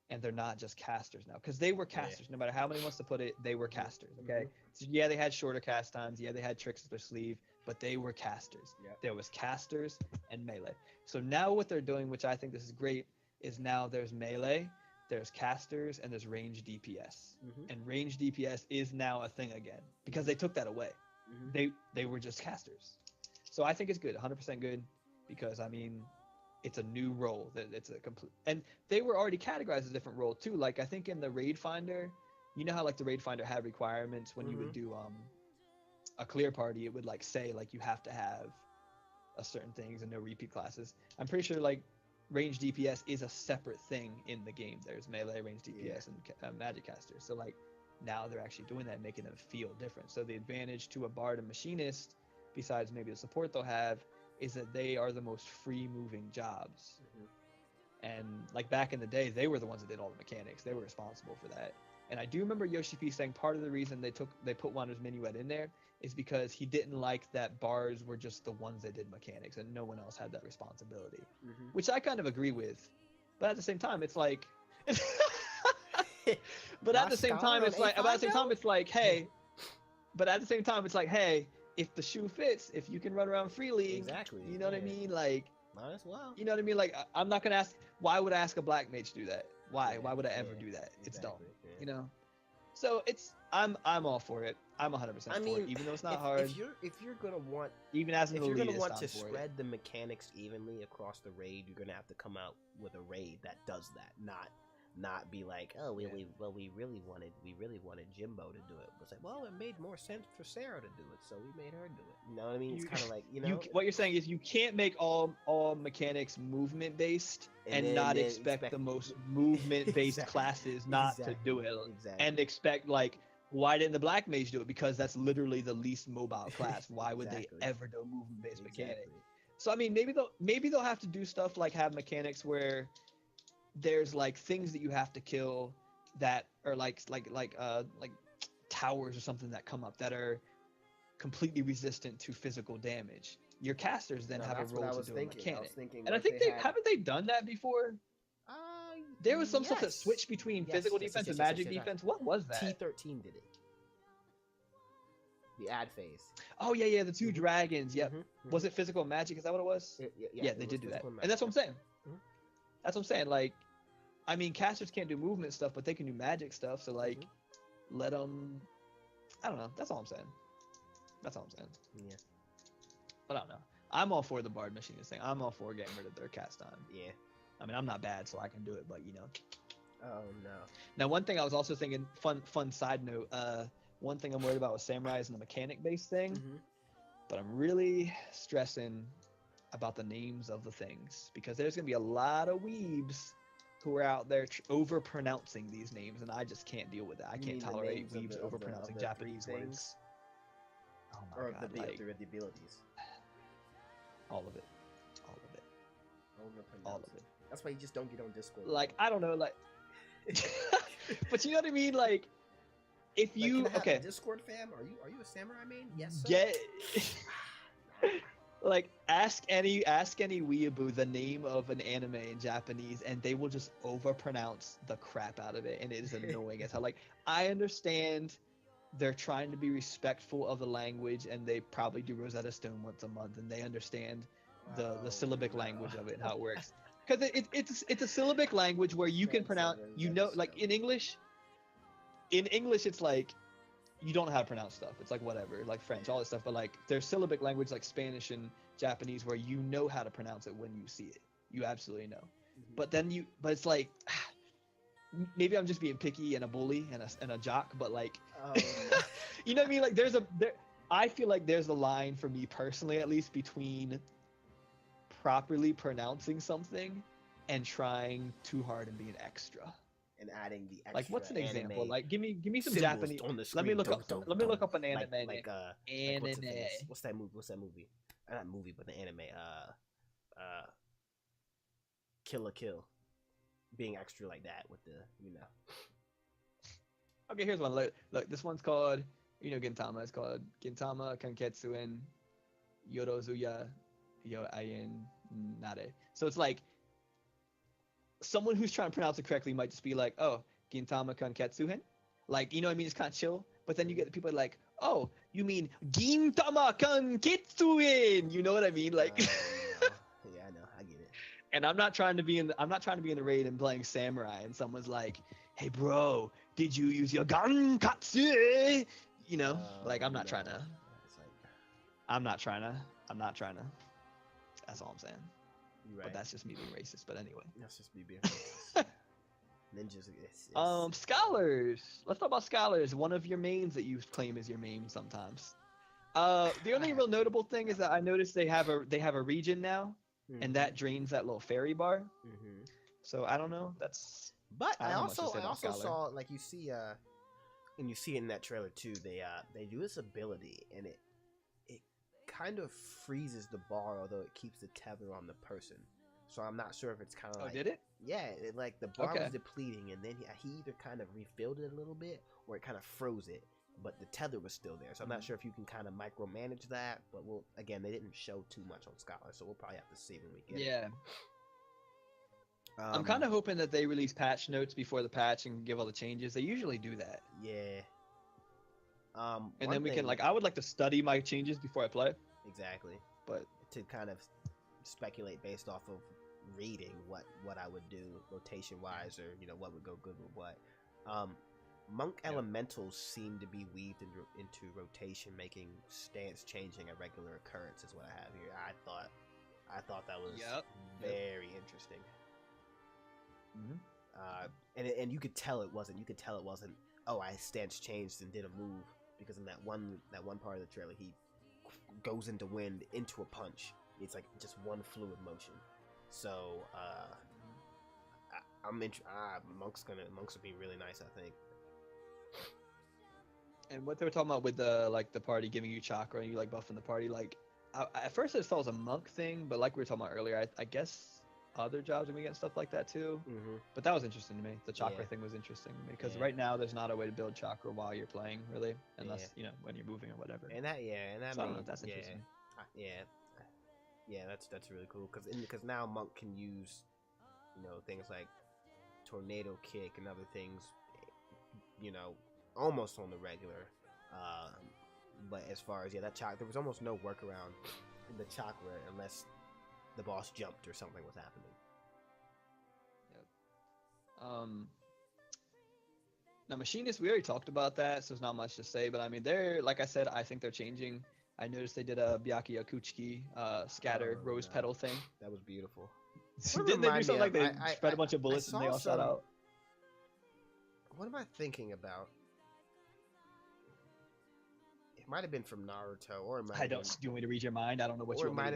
Speaker 2: and they're not just casters now, because they were casters. No matter how many wants to put it, they were casters. Okay, so yeah, they had shorter cast times. Yeah, they had tricks up their sleeve, but they were casters. There was casters and melee. So now what they're doing, which I think this is great, is now there's melee, there's casters, and there's range DPS. And range DPS is now a thing again because they took that away. They were just casters. So I think it's good, 100% good, because I mean, it's a new role. It's a complete, and they were already categorized as a different role too. Like I think in the Raid Finder, you know how like the Raid Finder had requirements when you would do a clear party, it would like say like you have to have a certain things and no repeat classes. I'm pretty sure like range DPS is a separate thing in the game. There's melee, range DPS, and magic casters. So like now they're actually doing that, making them feel different. So the advantage to a Bard and Machinist, besides maybe the support they'll have, is that they are the most free moving jobs. And like back in the day, they were the ones that did all the mechanics. They were responsible for that. And I do remember Yoshi P saying part of the reason they put Wander's Minuet in there is because he didn't like that bars were just the ones that did mechanics and no one else had that responsibility, which I kind of agree with. But at the same time, it's like, but at the same time, it's like, hey, but at the same time, it's like, hey, if the shoe fits, if you can run around freely,
Speaker 1: Exactly.
Speaker 2: you know what I mean? Like,
Speaker 1: might as well.
Speaker 2: you know what I mean? Like, I'm not gonna ask. Why would I ask a black mage to do that? Why?
Speaker 1: Yeah,
Speaker 2: Why would I ever
Speaker 1: yeah,
Speaker 2: do that? It's dumb.
Speaker 1: exactly, yeah.
Speaker 2: You know. So I'm all for it. I'm 100% for it, even though it's not hard.
Speaker 1: If you're gonna want,
Speaker 2: even as an
Speaker 1: if you're
Speaker 2: elitist,
Speaker 1: gonna want
Speaker 2: I'm
Speaker 1: to
Speaker 2: for
Speaker 1: spread
Speaker 2: it.
Speaker 1: the mechanics evenly across the raid, you're gonna have to come out with a raid that does that, not be like, oh, we really wanted Jimbo to do it. It's like, well, it made more sense for Sarah to do it, so we made her do it. You know what I mean? It's kind of like, you know,
Speaker 2: what you're saying is you can't make all mechanics movement based and not expect the most movement based classes not to do it, and expect like, why didn't the black mage do it? Because that's literally the least mobile class. Why would they ever do a movement based mechanic? So I mean, maybe they'll have to do stuff like have mechanics where there's like things that you have to kill that are like towers or something that come up that are completely resistant to physical damage. Your casters then have a role to do a mechanic. And I think haven't they done that before? There was some stuff that switched between physical defense and magic defense. What was that?
Speaker 1: T13 did it. The ad phase.
Speaker 2: Oh yeah, the two dragons. Yep. Was it physical and magic? Is that what it was? Yeah, they did do that. And that's what I'm saying. That's what I'm saying. Like, I mean, casters can't do movement stuff, but they can do magic stuff. So like, let them. I don't know. That's all I'm saying. Yeah. But I don't know. I'm all for the bard machinist thing. I'm all for getting rid of their cast time.
Speaker 1: Yeah.
Speaker 2: I mean, I'm not bad, so I can do it. But you know.
Speaker 1: Oh no.
Speaker 2: Now, one thing I was also thinking. Fun side note. One thing I'm worried about with samurai is the mechanic-based thing. But I'm really stressing about the names of the things because there's gonna be a lot of weebs who are out there over pronouncing these names, and I just can't deal with that. I can't tolerate weebs over pronouncing Japanese words. Oh my god!
Speaker 1: The abilities.
Speaker 2: All of it.
Speaker 1: That's why you just don't get on Discord.
Speaker 2: Like, I don't know, like, but you know what I mean, like. If you
Speaker 1: can I have a Discord fam, are you a samurai main? Yes. Sir.
Speaker 2: Like ask any weeaboo the name of an anime in Japanese, and they will just overpronounce the crap out of it, and it is annoying as hell. Like, I understand they're trying to be respectful of the language, and they probably do Rosetta Stone once a month, and they understand the syllabic language of it and how it works. Because it's a syllabic language where you can pronounce, you know, like in English. In English, it's like you don't know how to pronounce stuff. It's like whatever, like French, all this stuff. But like there's syllabic language like Spanish and Japanese where you know how to pronounce it when you see it. You absolutely know. But it's like maybe I'm just being picky and a bully and a jock. But like, you know what I mean? Like I feel like there's a line for me personally, at least, between properly pronouncing something and trying too hard and being extra.
Speaker 1: And adding the extra
Speaker 2: like, what's an example?
Speaker 1: Anime
Speaker 2: Like, give me some Japanese. Let me look up an anime.
Speaker 1: Anime. What's that movie? Not movie, but the anime. Kill la Kill. Being extra like that with the, you know.
Speaker 2: Okay, here's one. Look, this one's called, you know, Gintama. It's called Gintama Kanketsuen Yorozuya Yo Ayen Nare. So it's like, someone who's trying to pronounce it correctly might just be like, oh, Gintama Kanketsuhen. Like, you know what I mean? It's kind of chill. But then you get the people like, oh, you mean Gintama Kanketsuhen. You know what I mean? Like,
Speaker 1: yeah, I know. I get it.
Speaker 2: And I'm not trying to be in the raid and playing samurai, and someone's like, hey, bro, did you use your gankatsu? You know, like, I'm not trying to. That's all I'm saying.
Speaker 1: Right.
Speaker 2: But that's just me being racist. But anyway.
Speaker 1: That's just me being racist. Ninjas.
Speaker 2: Scholars. Let's talk about scholars. One of your mains that you claim is your main sometimes. The only real notable thing is that I noticed they have a region now, and that drains that little fairy bar. So I don't know.
Speaker 1: But I also saw, like, you see and you see it in that trailer too. They do this ability, and it kind of freezes the bar, although it keeps the tether on the person. So I'm not sure if it's kind of like...
Speaker 2: Oh, did it?
Speaker 1: Yeah, like the bar was depleting, and then he either kind of refilled it a little bit, or it kind of froze it. but the tether was still there. So I'm not sure if you can kind of micromanage that, but again, they didn't show too much on Scholar, so we'll probably have to see when we get it.
Speaker 2: Yeah. I'm kind of hoping that they release patch notes before the patch and give all the changes. They usually do that.
Speaker 1: Yeah.
Speaker 2: And then we can, like, I would like to study my changes before I play.
Speaker 1: Exactly.
Speaker 2: But
Speaker 1: to kind of speculate based off of reading what I would do rotation wise, or what would go good with what. Monk elementals seem to be weaved into rotation, making stance changing a regular occurrence is what I have here. I thought that was very interesting. And you could tell it wasn't. Oh, I stance changed and did a move, because in that one part of the trailer he goes into wind into a punch. It's like just one fluid motion. So Monks would be really nice, I think.
Speaker 2: And what they were talking about with the party giving you chakra and you like buffing the party, like at first I just thought it was a monk thing, but like we were talking about earlier, I guess other jobs are gonna get stuff like that too. But that was interesting to me. The chakra thing was interesting to me, because right now there's not a way to build chakra while you're playing, really, unless when you're moving or whatever.
Speaker 1: And that
Speaker 2: so I don't know if that's interesting.
Speaker 1: That's really cool, because now Monk can use things like tornado kick and other things, almost on the regular. But as far as that chakra, there was almost no workaround in the chakra unless the boss jumped or something was happening.
Speaker 2: Now Machinists, we already talked about that, so there's not much to say, but I mean, they're, like I said, I think they're changing. I noticed they did a Byakuya Kuchiki scatter rose petal thing.
Speaker 1: That was beautiful.
Speaker 2: Didn't they do something like they spread a bunch of bullets and they all shot out?
Speaker 1: What am I thinking about? It might have been from Naruto, or it might.
Speaker 2: Do you want me to read your mind? I don't know what you want me to do.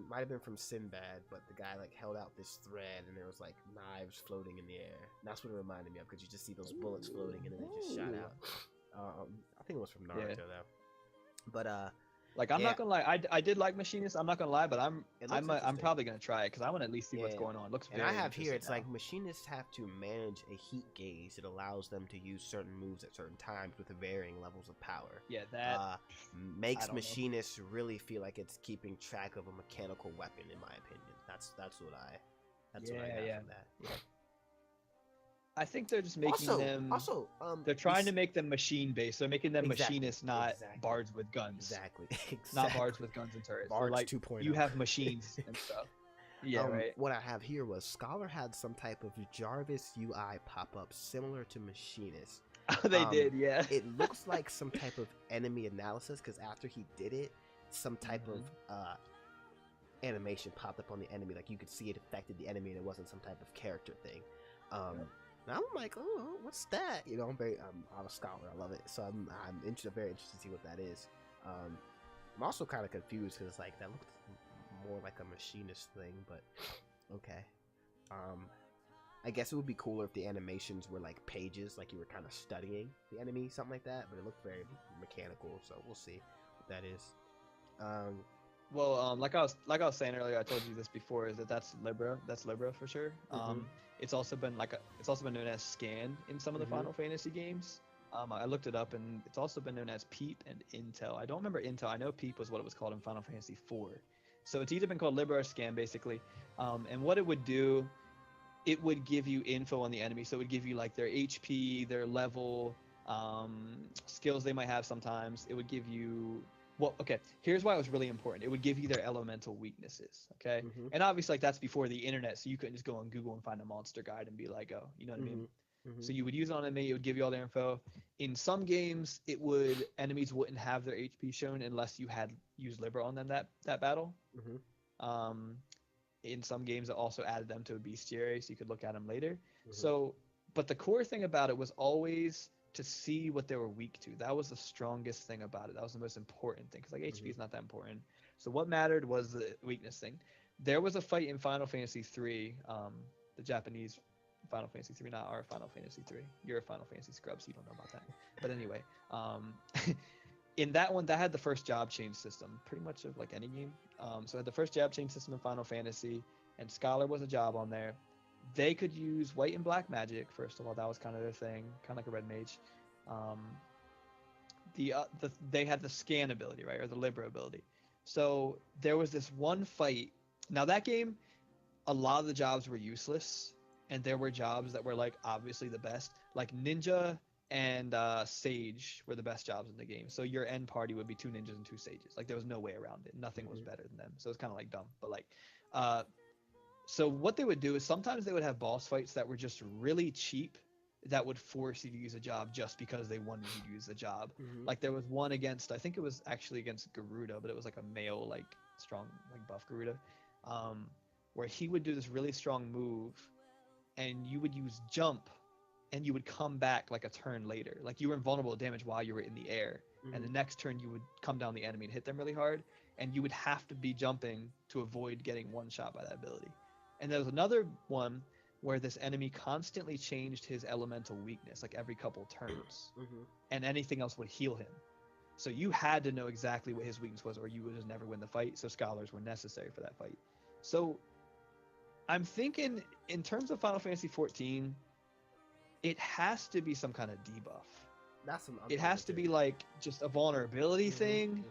Speaker 1: Might have been from Sinbad, but the guy like held out this thread and there was like knives floating in the air. That's what it reminded me of, because you just see those bullets floating and then they just shot out. I think it was from Naruto though. But
Speaker 2: like, I'm not gonna lie, I did like Machinists. I'm not gonna lie, but I'm probably gonna try it, because I want to at least see what's going on. It looks very
Speaker 1: interesting. And I have here, it's
Speaker 2: now.
Speaker 1: like Machinists have to manage a heat gauge that allows them to use certain moves at certain times with varying levels of power.
Speaker 2: Yeah, that
Speaker 1: makes Machinists really feel like it's keeping track of a mechanical weapon, in my opinion. That's what I got from that. Yeah.
Speaker 2: I think they're just making them. They're trying to make them machine based. They're making them Machinists, not bards with guns.
Speaker 1: Exactly.
Speaker 2: Not bards with guns and turrets.
Speaker 1: Bards
Speaker 2: like
Speaker 1: 2.0.
Speaker 2: You have machines and stuff. Yeah, right.
Speaker 1: What I have here was Scholar had some type of Jarvis UI pop up similar to Machinists.
Speaker 2: Oh, they did, yeah.
Speaker 1: It looks like some type of enemy analysis, because after he did it, some type of animation popped up on the enemy. Like, you could see it affected the enemy, and it wasn't some type of character thing. And I'm like, oh, what's that? I'm a Scholar. I love it. So I'm very interested to see what that is. I'm also kind of confused, because like that looked more like a Machinist thing, but okay. I guess it would be cooler if the animations were like pages, like you were kind of studying the enemy, something like that. But it looked very mechanical, so we'll see what that is.
Speaker 2: Well, like I was saying earlier, I told you this before, is that's Libra. That's Libra for sure. It's also been known as Scan in some of the Final Fantasy games. I looked it up, and it's also been known as Peep and Intel. I don't remember Intel. I know Peep was what it was called in Final Fantasy IV. So it's either been called Libra or Scan, basically. And what it would do, it would give you info on the enemy. So it would give you like their HP, their level, skills they might have sometimes. It would give you. Well, okay, here's why it was really important. It would give you their elemental weaknesses, okay? And obviously, like, that's before the internet, so you couldn't just go on Google and find a monster guide and be like, oh, you know what I mean? So you would use it on enemy, it would give you all their info. In some games, enemies wouldn't have their HP shown unless you had used Libra on them that battle. In some games, it also added them to a bestiary, so you could look at them later. So, but the core thing about it was always to see what they were weak to. That was the strongest thing about it. That was the most important thing, because like HP is not that important. So what mattered was the weakness thing. There was a fight in Final Fantasy III, the Japanese Final Fantasy III, not our Final Fantasy III. You're a Final Fantasy scrub, so you don't know about that. But anyway, in that one, that had the first job change system, pretty much of like any game. So it had the first job change system in Final Fantasy, and Scholar was a job on there. They could use white and black magic, first of all. That was kind of their thing, kind of like a red mage. they had the scan ability, right, or the Libra ability. So there was this one fight. Now that game, a lot of the jobs were useless, and there were jobs that were like obviously the best. Like Ninja and Sage were the best jobs in the game. So your end party would be 2 ninjas and 2 sages. Like there was no way around it. Nothing was better than them. So it's kind of like dumb. But like, so what they would do is sometimes they would have boss fights that were just really cheap, that would force you to use a job just because they wanted you to use the job. Like there was one against, I think it was actually against Garuda, but it was like a male, like strong, like buff Garuda, where he would do this really strong move, and you would use jump, and you would come back like a turn later. Like you were invulnerable to damage while you were in the air, and the next turn you would come down the enemy and hit them really hard, and you would have to be jumping to avoid getting one shot by that ability. And there was another one where this enemy constantly changed his elemental weakness, like every couple turns, and anything else would heal him. So you had to know exactly what his weakness was, or you would just never win the fight. So scholars were necessary for that fight. So I'm thinking, in terms of Final Fantasy 14, it has to be some kind of debuff. It has to be like just a vulnerability thing.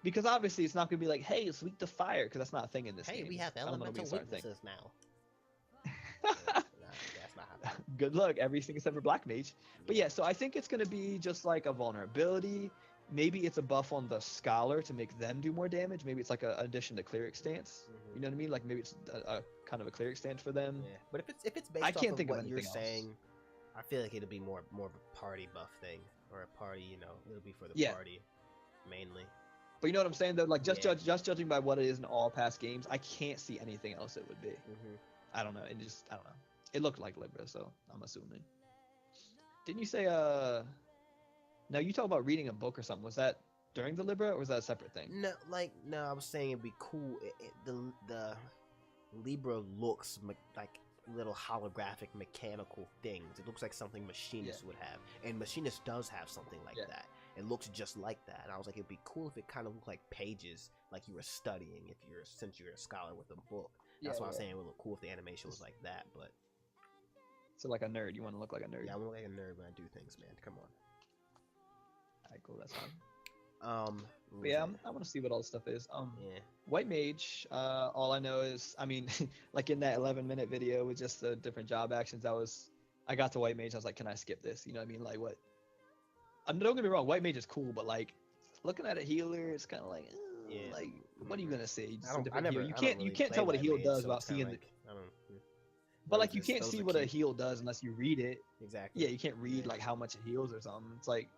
Speaker 2: Because obviously it's not going to be like, hey, it's weak to fire, because that's not a thing in this game.
Speaker 1: Hey, we have elemental weaknesses now. That's not how that.
Speaker 2: Good luck, everything except for Black Mage. But yeah, so I think it's going to be just like a vulnerability. Maybe it's a buff on the Scholar to make them do more damage. Maybe it's like an addition to cleric stance. You know what I mean? Like maybe it's a kind of a cleric stance for them.
Speaker 1: Yeah, but if it's based
Speaker 2: I can't
Speaker 1: off
Speaker 2: think
Speaker 1: of
Speaker 2: of
Speaker 1: what you're
Speaker 2: anything
Speaker 1: saying,
Speaker 2: else.
Speaker 1: I feel like it'll be more of a party buff thing, or a party, it'll be for the
Speaker 2: Yeah.
Speaker 1: party mainly.
Speaker 2: But you know what I'm saying though? Like just
Speaker 1: Yeah.
Speaker 2: judging by what it is in all past games, I can't see anything else it would be. I don't know. I don't know. It looked like Libra, so I'm assuming. Didn't you say now you talk about reading a book or something? Was that during the Libra, or was that a separate thing?
Speaker 1: No, I was saying it'd be cool. The Libra looks like little holographic mechanical things. It looks like something Machinist would have, and Machinist does have something like that. It looks just like that, and I was like, it'd be cool if it kind of looked like pages, like you were studying. Since you're a scholar with a book, that's why I was saying it would look cool if the animation was like that. But
Speaker 2: so like a nerd, you want to look like a nerd?
Speaker 1: Yeah, I want to look like a nerd when I do things, man. Come on.
Speaker 2: Alright, cool. That's fine.
Speaker 1: But
Speaker 2: yeah, I want to see what all this stuff is.
Speaker 1: Yeah.
Speaker 2: White Mage. All I know is, I mean, like in that 11-minute video with just the different job actions, I got to White Mage. I was like, can I skip this? You know what I mean? Like what? Don't get me wrong, White Mage is cool, but like looking at a healer, it's kind of like, like what are you gonna say? You can't tell what a heal does without seeing it. But like you can't see what a heal does unless you read it.
Speaker 1: Exactly.
Speaker 2: Yeah, you can't read like how much it heals or something. It's like,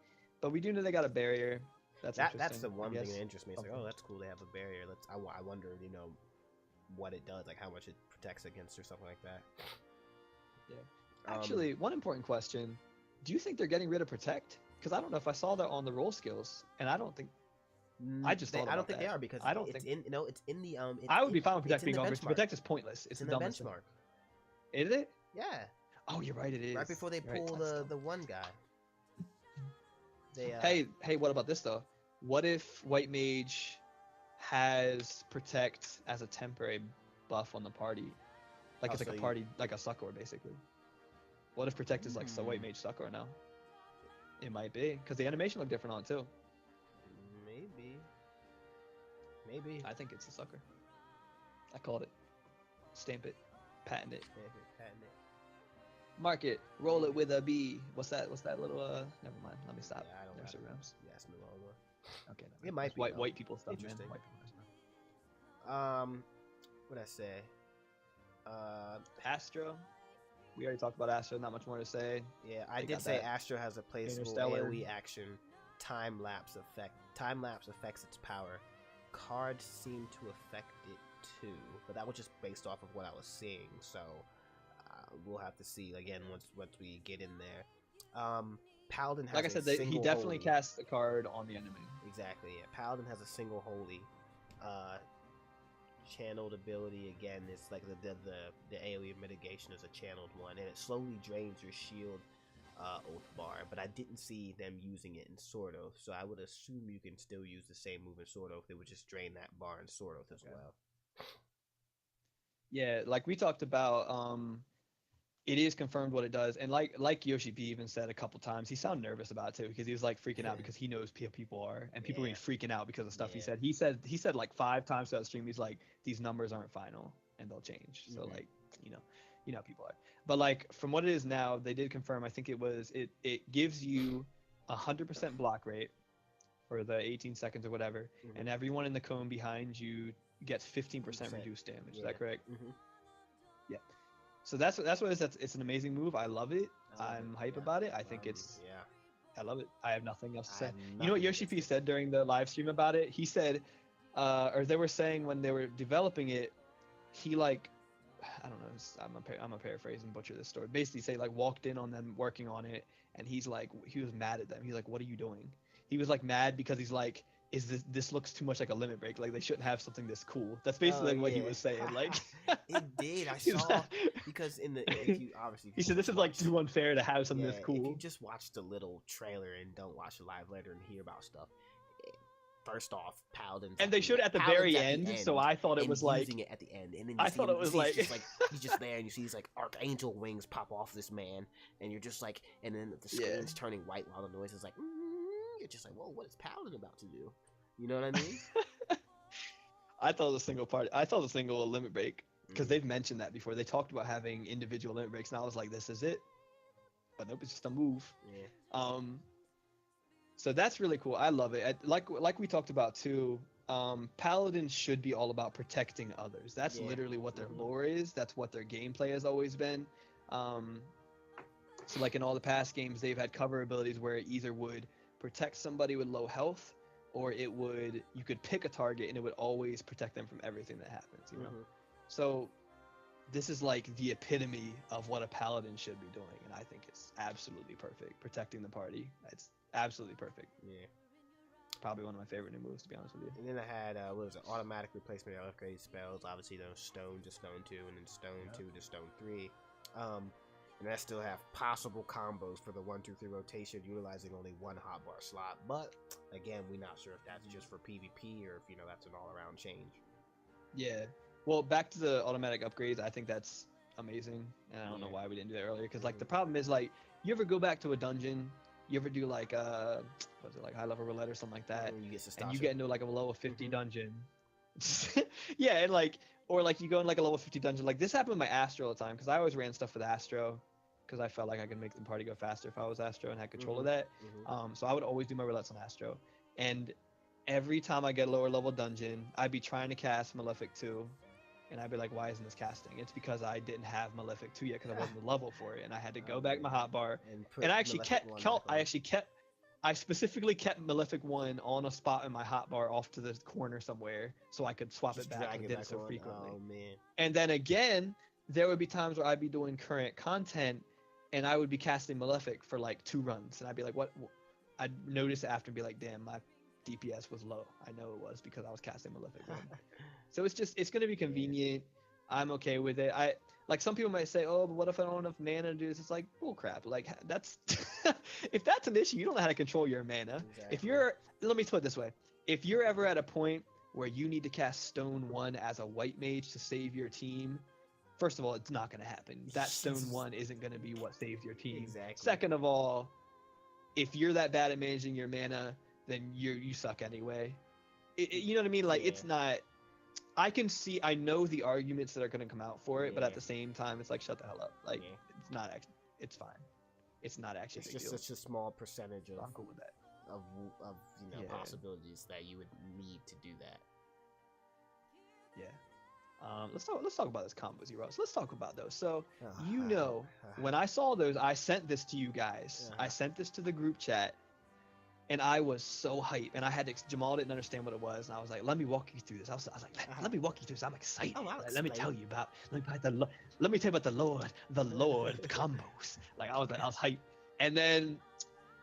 Speaker 2: but we do know they got a barrier.
Speaker 1: That's the one thing that interests me. It's like, oh, that's cool. They have a barrier. I wonder, what it does, like how much it protects against or something like that.
Speaker 2: Yeah. Actually, one important question: do you think they're getting rid of protect? Because I don't know if I saw that on the roll skills, and I don't think. I just thought
Speaker 1: I don't think
Speaker 2: that.
Speaker 1: they are, because
Speaker 2: I don't
Speaker 1: it's
Speaker 2: think
Speaker 1: it's in the
Speaker 2: I would be fine with protect being gone, because protect is pointless. It's
Speaker 1: in
Speaker 2: a
Speaker 1: the
Speaker 2: dumb
Speaker 1: benchmark.
Speaker 2: Is it?
Speaker 1: Yeah.
Speaker 2: Oh, you're right. It is.
Speaker 1: Right before they pull the one guy.
Speaker 2: Hey, what about this though? What if White Mage has protect as a temporary buff on the party? Like it's like a party, like a succor basically. What if protect is like so White Mage succor now? It might be, because the animation looked different on it too.
Speaker 1: Maybe.
Speaker 2: I think it's a succor. I called it. Stamp it. Patent it. Mark it. Roll it with a B. What's that little never mind. Let me stop.
Speaker 1: Yeah, I don't
Speaker 2: There's realms.
Speaker 1: Yeah, it's Miloma.
Speaker 2: Okay.
Speaker 1: It might be
Speaker 2: white people stuff, man.
Speaker 1: Interesting.
Speaker 2: White people stuff.
Speaker 1: What'd I say?
Speaker 2: Astro. We already talked about Astro. Not much more to say.
Speaker 1: Yeah, I did say Astro has a placeable AoE action. Time lapse affects its power. Cards seem to affect it too, but that was just based off of what I was seeing. So we'll have to see again once we get in there. Paladin has, like I said, he definitely casts a card on the enemy. Exactly. Yeah, Paladin has a single holy. Channeled ability again. It's like the AoE mitigation is a channeled one, and it slowly drains your shield oath bar. But I didn't see them using it in Sword Oath, so I would assume you can still use the same move in Sword Oath. It would just drain that bar in Sword Oath as well. Yeah, like we talked about.
Speaker 2: it is confirmed what it does, and like Yoshi P even said a couple times, he sounded nervous about it too because he was like freaking out because he knows how people are, and people are freaking out because of stuff he said. He said like 5 times throughout the stream, he's like, these numbers aren't final and they'll change. So like, you know how people are. But like from what it is now, they did confirm. I think it gives you 100% block rate for the 18 seconds or whatever, and everyone in the cone behind you gets 15% reduced damage. Is that correct? Yeah. So that's what it is. It's an amazing move. I love it. I'm hype about it. I think it's I love it. I have nothing else to say. You know what Yoshi P said during the live stream about it? He said, or they were saying when they were developing it, he like, I don't know. I'm a paraphrase and butcher this story. Basically, say like walked in on them working on it, and he was mad at them. He's like, "What are you doing?" He was like mad because he's like, "Is this looks too much like a limit break? Like they shouldn't have something this cool." That's basically what he was saying. Like
Speaker 1: it did. I saw because if you obviously
Speaker 2: he said this is like too unfair to have something this cool.
Speaker 1: If you just watch the little trailer and don't watch the live letter and hear about stuff. First off, Paladins,
Speaker 2: and they showed it at the very end, so I thought it was like
Speaker 1: using it at the end, and then
Speaker 2: I thought it was like
Speaker 1: he's just there, and you see these like archangel wings pop off this man, and you're just like, and then the screen's turning white while the noise is like, you're just like, whoa, what is Paladin about to do? You know what I mean?
Speaker 2: I thought the single limit break because they've mentioned that before. They talked about having individual limit breaks, and I was like, this is it, but nope, it's just a move. So that's really cool. I love it. Like we talked about too, Paladins should be all about protecting others. That's literally what their lore is. That's what their gameplay has always been. So like in all the past games, they've had cover abilities where it either would protect somebody with low health, or you could pick a target and it would always protect them from everything that happens, you know? So this is like the epitome of what a Paladin should be doing, and I think it's absolutely perfect. Protecting the party. It's absolutely perfect. Yeah. Probably one of my favorite new moves, to be honest with you.
Speaker 1: And then I had, automatic replacement of upgrade spells. Obviously, those Stone to Stone 2, and then Stone 2 to Stone 3. And I still have possible combos for the 1-2-3 rotation, utilizing only one hotbar slot. But, again, we're not sure if that's just for PvP or if, that's an all-around change.
Speaker 2: Yeah. Well, back to the automatic upgrades, I think that's amazing. And I don't know why we didn't do that earlier. Because, like, the problem is, like, you ever go back to a dungeon, you ever do like like high level roulette or something like that, and you get into like a level 50 dungeon. Yeah, and like, or like you go in like a level 50 dungeon. Like this happened with my Astro all the time because I always ran stuff with Astro because I felt like I could make the party go faster if I was Astro and had control of that. So I would always do my roulettes on Astro, and every time I get a lower level dungeon, I'd be trying to cast Malefic 2. And I'd be like, why isn't this casting? It's because I didn't have Malefic 2 yet because I wasn't the level for it. And I had to go back my hotbar. And I specifically kept Malefic 1 on a spot in my hotbar off to the corner somewhere so I could swap it back. I did it so frequently. Oh, man. And then again, there would be times where I'd be doing current content and I would be casting Malefic for like 2 runs. And I'd be like, what? I'd notice it after and be like, damn, my DPS was low. I know it was because I was casting Malefic 1. So it's going to be convenient. I'm okay with it. Like some people might say, oh, but what if I don't have enough mana to do this? It's like bull crap. Like that's if that's an issue, you don't know how to control your mana. Exactly. Let me put it this way. If you're ever at a point where you need to cast Stone 1 as a white mage to save your team, first of all, it's not going to happen. That Stone 1 isn't going to be what saves your team. Exactly. Second of all, if you're that bad at managing your mana, then you suck anyway. You know what I mean? Like it's not. I know the arguments that are going to come out for it, but at the same time, it's like, shut the hell up. Like, it's not actually, it's fine. It's not actually a big deal. It's just
Speaker 1: such a small percentage of,
Speaker 2: I'm cool with that.
Speaker 1: Of possibilities that you would need to do that.
Speaker 2: Yeah. Let's talk about those combos, Heroes. Let's talk about those. So, when I saw those, I sent this to you guys. I sent this to the group chat. And I was so hyped, and Jamal didn't understand what it was, and I was like, "Let me walk you through this." I was like, "Let me walk you through this. I'm excited. Let me tell you about the Lord combos." Like I was hyped, and then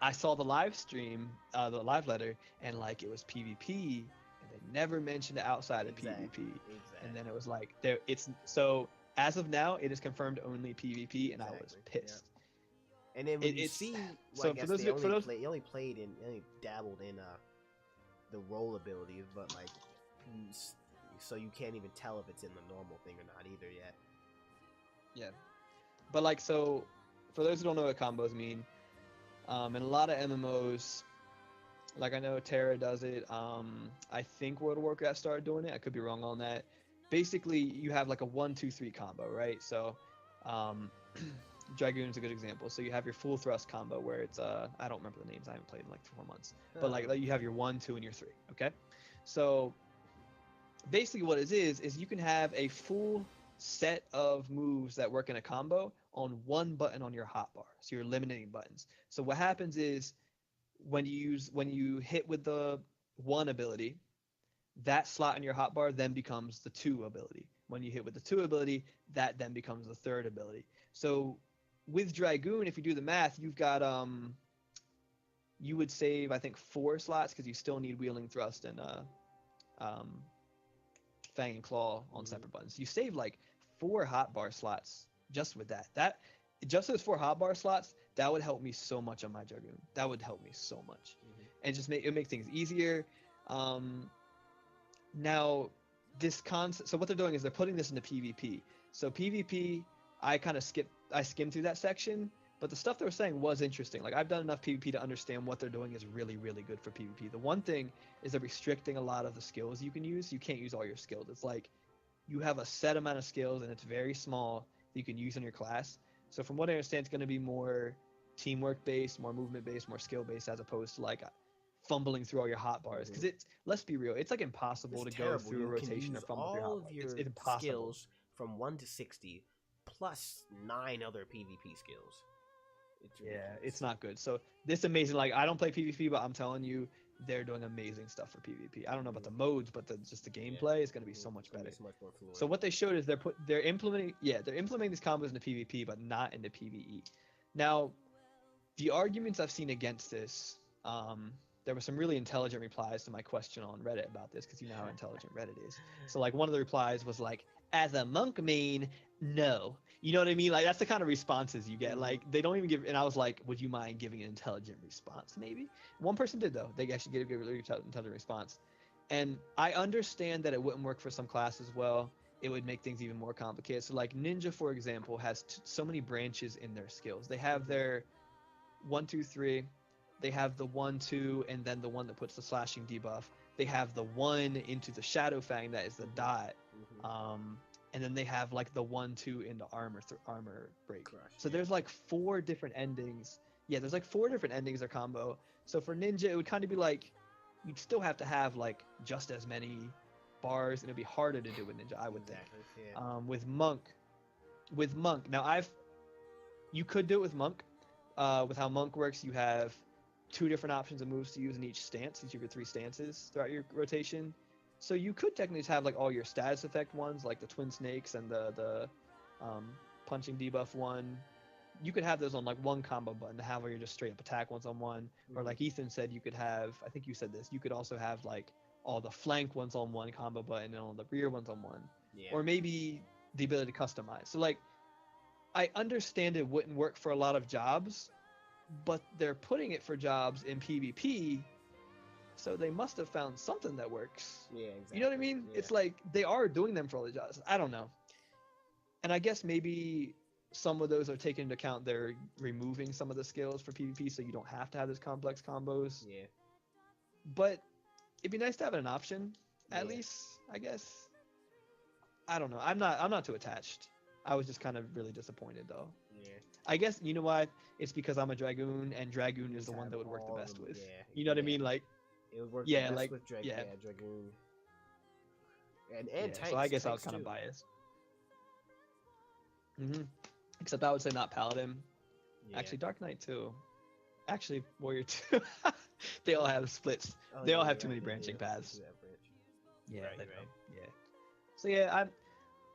Speaker 2: I saw the live stream, the live letter, and like it was PvP, and they never mentioned it outside of PvP, and then it was like so as of now, it is confirmed only PvP, and I was pissed.
Speaker 1: And then when you see, well, so they only dabbled in the roll abilities, but like, so you can't even tell if it's in the normal thing or not either yet.
Speaker 2: Yeah, But like, so for those who don't know what combos mean, in a lot of MMOs, like I know Terra does it. I think World of Warcraft started doing it. I could be wrong on that. Basically, you have like a 1-2-3 combo, right? So, um, Dragoon's a good example. So you have your full thrust combo where it's I don't remember the names. I haven't played in like 4 months. But like you have your 1, 2, and your 3. Okay. So basically, what it is you can have a full set of moves that work in a combo on one button on your hotbar. So you're eliminating buttons. So what happens is when you hit with the 1 ability, that slot in your hotbar then becomes the 2 ability. When you hit with the 2 ability, that then becomes the 3rd ability. So with Dragoon, if you do the math, you've got you would save I think 4 slots because you still need Wheeling Thrust and um, Fang and Claw on separate buttons. You save like 4 hotbar slots just with that. Just those 4 hotbar slots, that would help me so much on my Dragoon. That would help me so much, and just make things easier. Now, this concept. So what they're doing is they're putting this into PvP. So PvP, I skimmed through that section, but the stuff they were saying was interesting. Like I've done enough PvP to understand what they're doing is really, really good for PvP. The one thing is they're restricting a lot of the skills you can use. You can't use all your skills. It's like you have a set amount of skills and it's very small that you can use in your class. So from what I understand, it's going to be more teamwork based, more movement based, more skill based, as opposed to like fumbling through all your hotbars. Because let's be real, it's like impossible to go through a rotation or fumble through
Speaker 1: all
Speaker 2: hotbars.
Speaker 1: of your
Speaker 2: It's impossible.
Speaker 1: skills from 1 to 60 plus 9 other PvP skills.
Speaker 2: It's not good. So this amazing. Like I don't play PvP, but I'm telling you, they're doing amazing stuff for PvP. I don't know about the modes, but just the gameplay is going to be so much better.
Speaker 1: So much more fluid.
Speaker 2: So what they showed is they're implementing these combos into PvP, but not into PvE. Now, the arguments I've seen against this, there were some really intelligent replies to my question on Reddit about this, because you know how intelligent Reddit is. So like one of the replies was like, as a monk main, no. You know what I mean? Like that's the kind of responses you get. Like they don't even give. And I was like, would you mind giving an intelligent response? Maybe one person did though. They actually gave a really intelligent response. And I understand that it wouldn't work for some classes well. It would make things even more complicated. So like Ninja, for example, has so many branches in their skills. They have their 1, 2, 3. They have the 1, 2, and then the one that puts the slashing debuff. They have the 1 into the Shadow Fang that is the dot. And then they have like the 1, 2 into armor break. Correct. So there's like 4 different endings. Yeah, there's like 4 different endings of combo. So for Ninja, it would kind of be like you'd still have to have like just as many bars, and it'd be harder to do with Ninja, I would think. Yeah. With Monk, now you could do it with Monk. With how Monk works, you have 2 different options of moves to use in each stance, each of your 3 stances throughout your rotation. So you could technically have like all your status effect ones, like the Twin Snakes and the punching debuff one. You could have those on like one combo button to have all your just straight up attack ones on one. Or like Ethan said, you could have, I think you said this, you could also have like all the flank ones on one combo button and all the rear ones on one. Yeah. Or maybe the ability to customize. So like, I understand it wouldn't work for a lot of jobs, but they're putting it for jobs in PvP, so they must have found something that works. Yeah, exactly. You know what I mean? Yeah. It's like they are doing them for all the jobs. I don't know. And I guess maybe some of those are taken into account. They're removing some of the skills for PvP, so you don't have to have those complex combos. Yeah. But it'd be nice to have an option, at least, I guess. I don't know. I'm not too attached. I was just kind of really disappointed, though. Yeah. I guess, you know why? It's because I'm a Dragoon, and Dragoon is the one that would work the best with. Yeah. You know what I mean? Like, it would work the best with Dragoon. And tanks. So I guess I was kind of biased. Except I would say not Paladin. Yeah. Actually, Dark Knight too. Actually, Warrior 2. They all have splits. They all have too many branching paths. Yeah, right. Yeah. So yeah,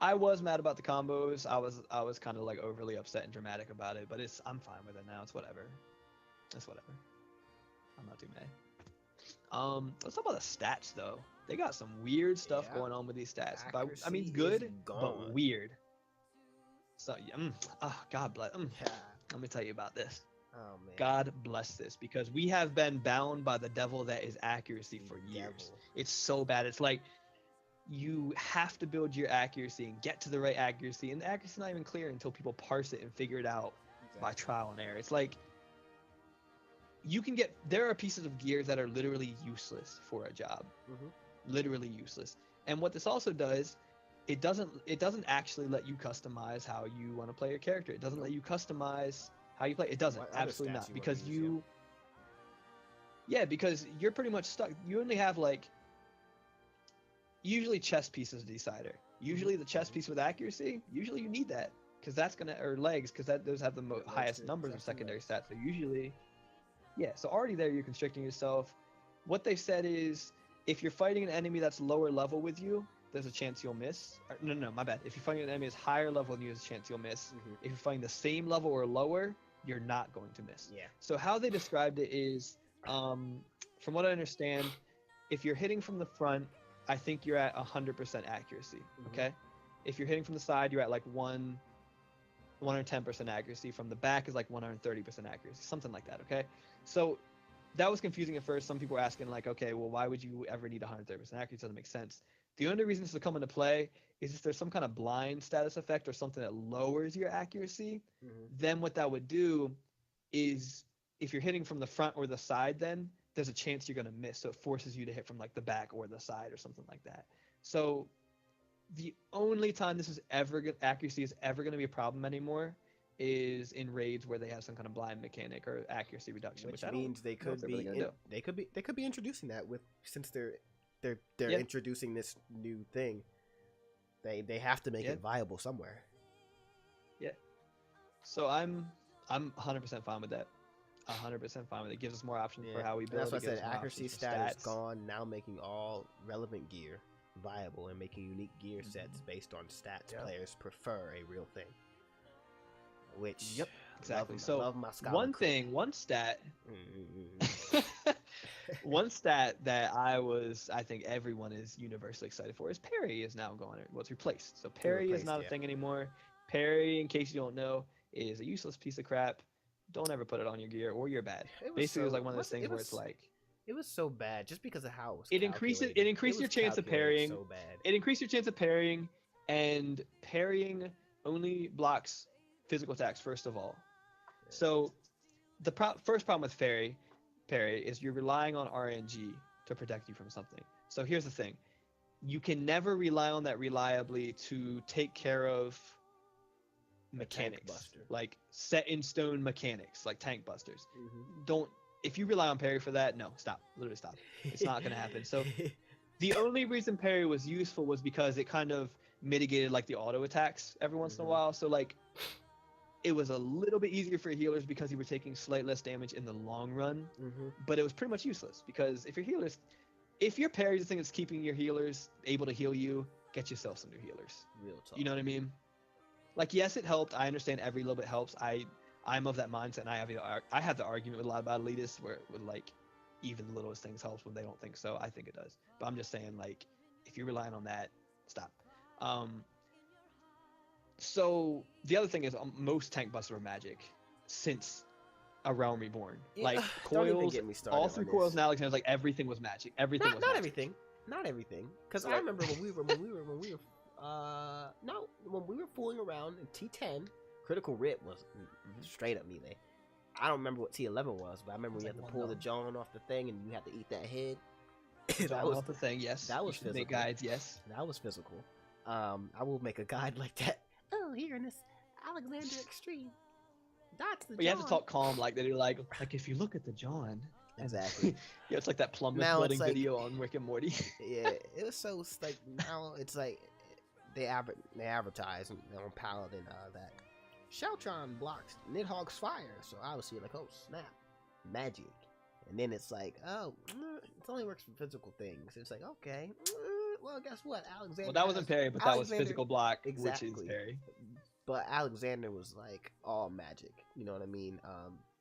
Speaker 2: I was mad about the combos. I was kind of like overly upset and dramatic about it, but I'm fine with it now. It's whatever. I'm not too mad. Let's talk about the stats though. They got some weird stuff going on with these stats. I mean, good, but weird. So, God bless. Let me tell you about this. Oh, man. God bless this, because we have been bound by the devil that is accuracy for years. It's so bad. It's like you have to build your accuracy and get to the right accuracy, and the accuracy's not even clear until people parse it and figure it out by trial and error. It's like there are pieces of gear that are literally useless for a job, literally useless. And what this also does, it doesn't actually let you customize how you want to play your character. It doesn't let you customize how you play. It doesn't, absolutely not, because because you're pretty much stuck. You only have like usually chest pieces decider. Usually the chest piece with accuracy, usually you need that because that's gonna, or legs, because those have the highest numbers of secondary stats. So usually, so already there you're constricting yourself. What they said is if you're fighting an enemy that's lower level with you, there's a chance you'll miss. No, my bad. If you're fighting an enemy that's higher level than you, there's a chance you'll miss. If you're fighting the same level or lower, you're not going to miss. So how they described it is, from what I understand, if you're hitting from the front, I think you're at 100% accuracy. Okay. If you're hitting from the side, you're at like 110% accuracy. From the back is like 130% accuracy, something like that. Okay. So that was confusing at first. Some people were asking like, okay, well, why would you ever need 130% accuracy? It doesn't make sense. The only reason this will come into play is if there's some kind of blind status effect or something that lowers your accuracy. Then what that would do is if you're hitting from the front or the side, then there's a chance you're going to miss. So it forces you to hit from like the back or the side or something like that. So the only time accuracy is ever going to be a problem anymore is in raids where they have some kind of blind mechanic or accuracy reduction, which means
Speaker 1: they could be introducing that since they're introducing this new thing. They have to make it viable somewhere.
Speaker 2: So I'm 100% fine with that. 100% fine with it. It gives us more options for how we build.
Speaker 1: That's what I said. Accuracy stat is gone, now making all relevant gear viable and making unique gear sets based on stats players prefer a real thing. Which
Speaker 2: exactly.
Speaker 1: Love my
Speaker 2: one stat one stat that I think everyone is universally excited for is parry is now going. Well, it's replaced. So parry is not a thing anymore. Parry, in case you don't know, is a useless piece of crap. Don't ever put it on your gear or you're bad. Basically, it was like one of those things where it's like
Speaker 1: it was so bad just because of how it was
Speaker 2: it increased your chance of parrying.
Speaker 1: So bad.
Speaker 2: It increased your chance of parrying, and parrying only blocks physical attacks first of all. So the first problem with parry is you're relying on RNG to protect you from something. So here's the thing: you can never rely on that reliably to take care of mechanics, like set in stone mechanics, like tank busters. If you rely on parry for that, no, stop. Literally stop. It's not going to happen. So the only reason parry was useful was because it kind of mitigated like the auto attacks every once in a while. So like it was a little bit easier for healers because you were taking slightly less damage in the long run. But it was pretty much useless because if your parry is the thing that's keeping your healers able to heal you, get yourself some new healers.
Speaker 1: Real talk.
Speaker 2: You know what I mean? Like, yes, it helped. I understand every little bit helps. I'm of that mindset, and I have the argument with a lot about elitists where with like even the littlest things helps when they don't think so. I think it does, but I'm just saying, like, if you're relying on that, stop. So the other thing is most tank busters are magic since A Realm Reborn. Like coils, all through coils and Alexander's, like everything was magic. Everything was magic.
Speaker 1: Not everything. Because I remember when we were fooling around in T10, Critical Rip was straight up melee. I don't remember what T11 was, but I remember you had to pull the John off the thing and you had to eat that head.
Speaker 2: That was the thing, yes.
Speaker 1: That was physical.
Speaker 2: Make guides, yes.
Speaker 1: That was physical. I will make a guide like that. Oh, here in this Alexander Extreme. That's the John.
Speaker 2: But you have to talk calm like that. Like if you look at the John.
Speaker 1: Exactly.
Speaker 2: Yeah, it's like that plummet building video on Rick and Morty.
Speaker 1: Yeah, it was so like now it's like they advertise on Paladin that Sheltron blocks Nidhogg's fire, so I was like, oh snap, magic, and then it's like, oh, it only works for physical things. It's like, okay, well, guess what, Alexander.
Speaker 2: Well, that wasn't parry, but that was physical block,
Speaker 1: exactly.
Speaker 2: Which is parry.
Speaker 1: But Alexander was like all magic, you know what I mean,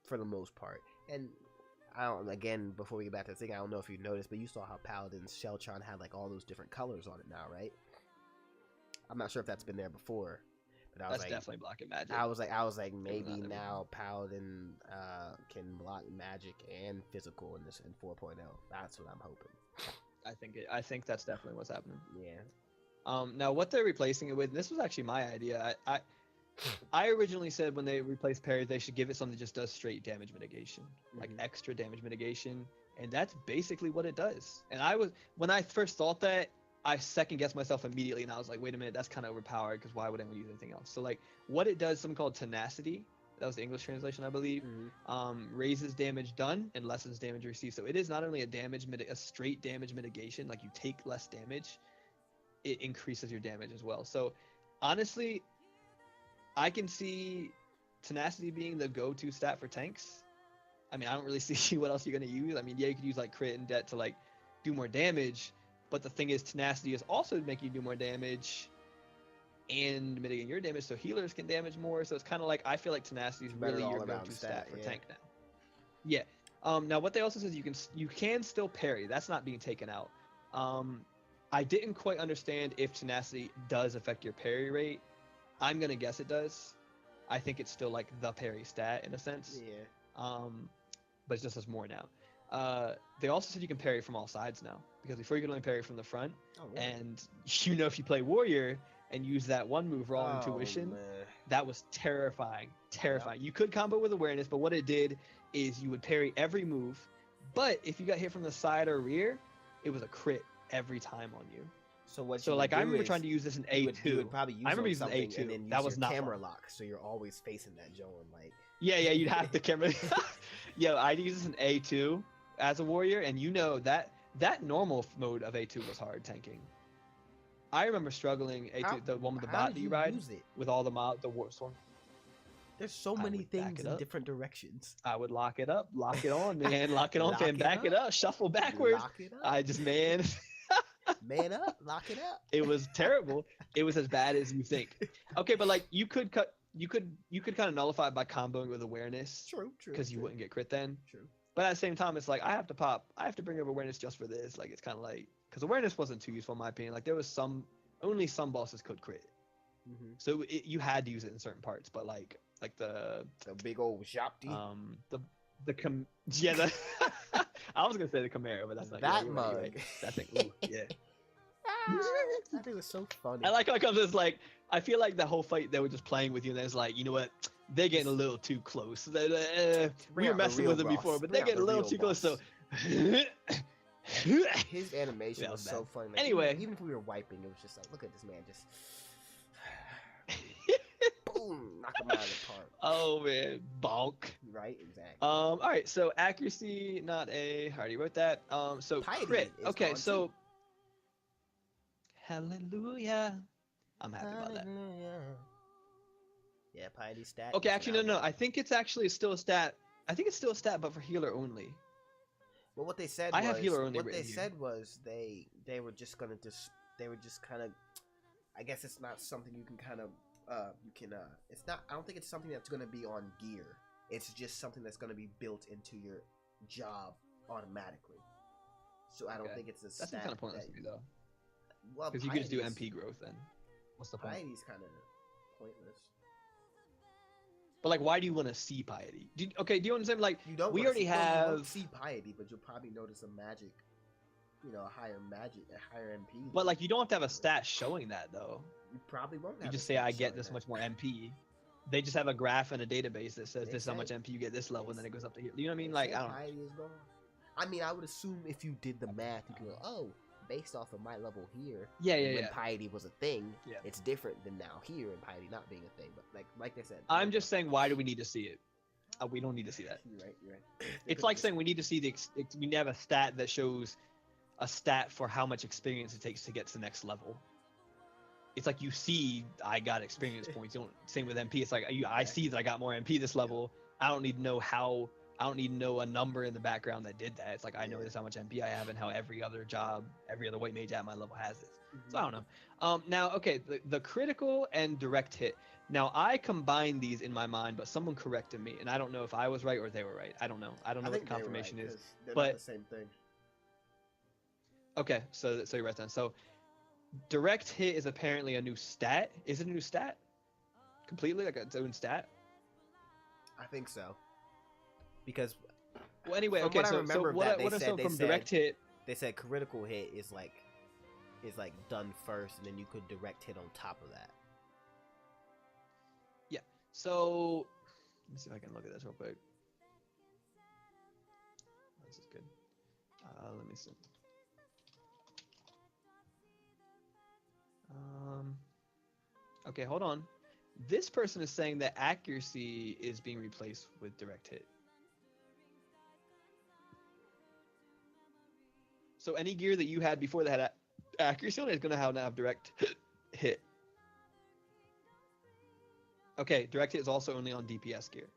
Speaker 1: for the most part, and. Before we get back to the thing, I don't know if you noticed, but you saw how Paladin's Sheltron had like all those different colors on it now, right? I'm not sure if that's been there before, but
Speaker 2: that's definitely blocking magic.
Speaker 1: I was like, maybe now Paladin can block magic and physical in 4.0. That's what I'm hoping.
Speaker 2: I think that's definitely what's happening.
Speaker 1: Yeah.
Speaker 2: Now what they're replacing it with, and this was actually my idea. I originally said when they replace parry, they should give it something that just does straight damage mitigation, like extra damage mitigation, and that's basically what it does. And when I first thought that, I second guessed myself immediately, and I was like, wait a minute, that's kind of overpowered, because why would anyone use anything else? So like, what it does, something called tenacity. That was the English translation, I believe. Raises damage done and lessens damage received. So it is not only a straight damage mitigation, like you take less damage, it increases your damage as well. So honestly, I can see tenacity being the go-to stat for tanks. I mean, I don't really see what else you're gonna use. I mean, yeah, you could use like crit and det to like do more damage, but the thing is, tenacity is also making you do more damage and mitigating your damage, so healers can damage more. So it's kind of like, I feel like tenacity is really your go-to stat for tank now. Yeah. Now what they also says, you can still parry. That's not being taken out. I didn't quite understand if tenacity does affect your parry rate. I'm gonna guess it does. I think it's still like the parry stat in a sense.
Speaker 1: Yeah.
Speaker 2: But it just has more now. They also said you can parry from all sides now, because before you could only parry from the front.
Speaker 1: Oh, really?
Speaker 2: And if you play warrior and use that one move, raw intuition,
Speaker 1: man.
Speaker 2: that was terrifying. Yep. You could combo with awareness, but what it did is you would parry every move, but if you got hit from the side or rear, it was a crit every time on you.
Speaker 1: So like,
Speaker 2: I remember trying to use this in A2.
Speaker 1: You would probably use
Speaker 2: I remember using
Speaker 1: A2,
Speaker 2: A2.
Speaker 1: and then use
Speaker 2: that was
Speaker 1: your
Speaker 2: not
Speaker 1: camera
Speaker 2: fun.
Speaker 1: lock, so you're always facing that zone. Like,
Speaker 2: yeah, you'd have the camera. Yeah, I'd use this in A2 as a warrior, and that normal mode of A2 was hard tanking. I remember struggling A2, the one with the bot that you ride with all the war storm.
Speaker 1: There's so many things in different directions.
Speaker 2: I would lock it up, lock it on, man, lock it on, fan, back it up, shuffle backwards.
Speaker 1: Lock it up.
Speaker 2: I just man
Speaker 1: up, lock it up.
Speaker 2: It was terrible. It was as bad as you think. Okay, but like you could kind of nullify it by comboing with awareness.
Speaker 1: True.
Speaker 2: Because you wouldn't get crit then.
Speaker 1: True.
Speaker 2: But at the same time, it's like I have to bring up awareness just for this. Like, it's kind of like, because awareness wasn't too useful in my opinion. Like, there was only some bosses could crit. So you had to use it in certain parts, but like the
Speaker 1: big old Shopti.
Speaker 2: I was gonna say the Chimera, but that's not
Speaker 1: that mug.
Speaker 2: Right. That thing, ooh, yeah.
Speaker 1: That thing was so funny.
Speaker 2: I like how it comes. It's like, I feel like the whole fight they were just playing with you, and then it's like, you know what? They're getting a little too close. We were messing with them before, but they're getting a little too close. So
Speaker 1: his animation was so funny. Like,
Speaker 2: anyway,
Speaker 1: even if we were wiping, it was just like, look at this man just boom, knock him out of the park.
Speaker 2: Oh man, bonk.
Speaker 1: Right, exactly.
Speaker 2: All right, so accuracy, not A. I already wrote that. So
Speaker 1: Piety
Speaker 2: crit. Okay, so
Speaker 1: too.
Speaker 2: hallelujah. I'm happy about that.
Speaker 1: Yeah, piety stat.
Speaker 2: Okay, actually, no. I think it's actually still a stat. I think it's still a stat, but for healer only.
Speaker 1: Well, what they said
Speaker 2: I have healer only.
Speaker 1: What they said was they were just gonna they were just kind of. I guess it's not something you can kind of it's not. I don't think it's something that's gonna be on gear. It's just something that's gonna be built into your job automatically. So I don't think it's a stat.
Speaker 2: That's kind of pointless to me though.
Speaker 1: Well,
Speaker 2: because you could just do MP growth then. What's the point?
Speaker 1: Piety's kind of pointless.
Speaker 2: But like, why do you want to see piety? Do you understand? Like,
Speaker 1: you don't.
Speaker 2: We already have.
Speaker 1: You won't see piety, but you'll probably notice a magic. A higher MP.
Speaker 2: But like, you don't have to have a stat showing that though.
Speaker 1: You probably won't.
Speaker 2: You just say, I get this much more MP. They just have a graph and a database that says this is how much MP you get this level, and then it goes up to here. You know what I mean? Like, I don't know.
Speaker 1: I mean, I would assume if you did the math, you could go, oh, based off of my level here.
Speaker 2: When
Speaker 1: piety was a thing, it's different than now here, and piety not being a thing. But like they said,
Speaker 2: I'm just saying, why do we need to see it? We don't need to see that.
Speaker 1: You're right.
Speaker 2: It's like saying we need to see we have a stat that shows a stat for how much experience it takes to get to the next level. It's like you see, I got experience points. You don't. Same with MP. It's like I see that I got more MP this level. I don't need to know how. I don't need to know a number in the background that did that. It's like I know this how much MP I have and how every other white mage at my level has this. So I don't know. Now, okay, the critical and direct hit. Now I combined these in my mind, but someone corrected me, and I don't know if I was right or they were right. I don't know. I don't know what the confirmation is. But
Speaker 1: the same thing.
Speaker 2: Okay, so you're right then. So direct hit is apparently a new stat. Is it a new stat? Completely, like its own stat?
Speaker 1: I think so. Because
Speaker 2: well, anyway, okay. So what I said, from direct hit,
Speaker 1: they said critical hit is like done first, and then you could direct hit on top of that.
Speaker 2: Yeah. So let me see if I can look at this real quick. This is good. Let me see. Okay, hold on. This person is saying that accuracy is being replaced with direct hit. So any gear that you had before that had accuracy on it is going to now have direct hit. Okay, direct hit is also only on DPS gear.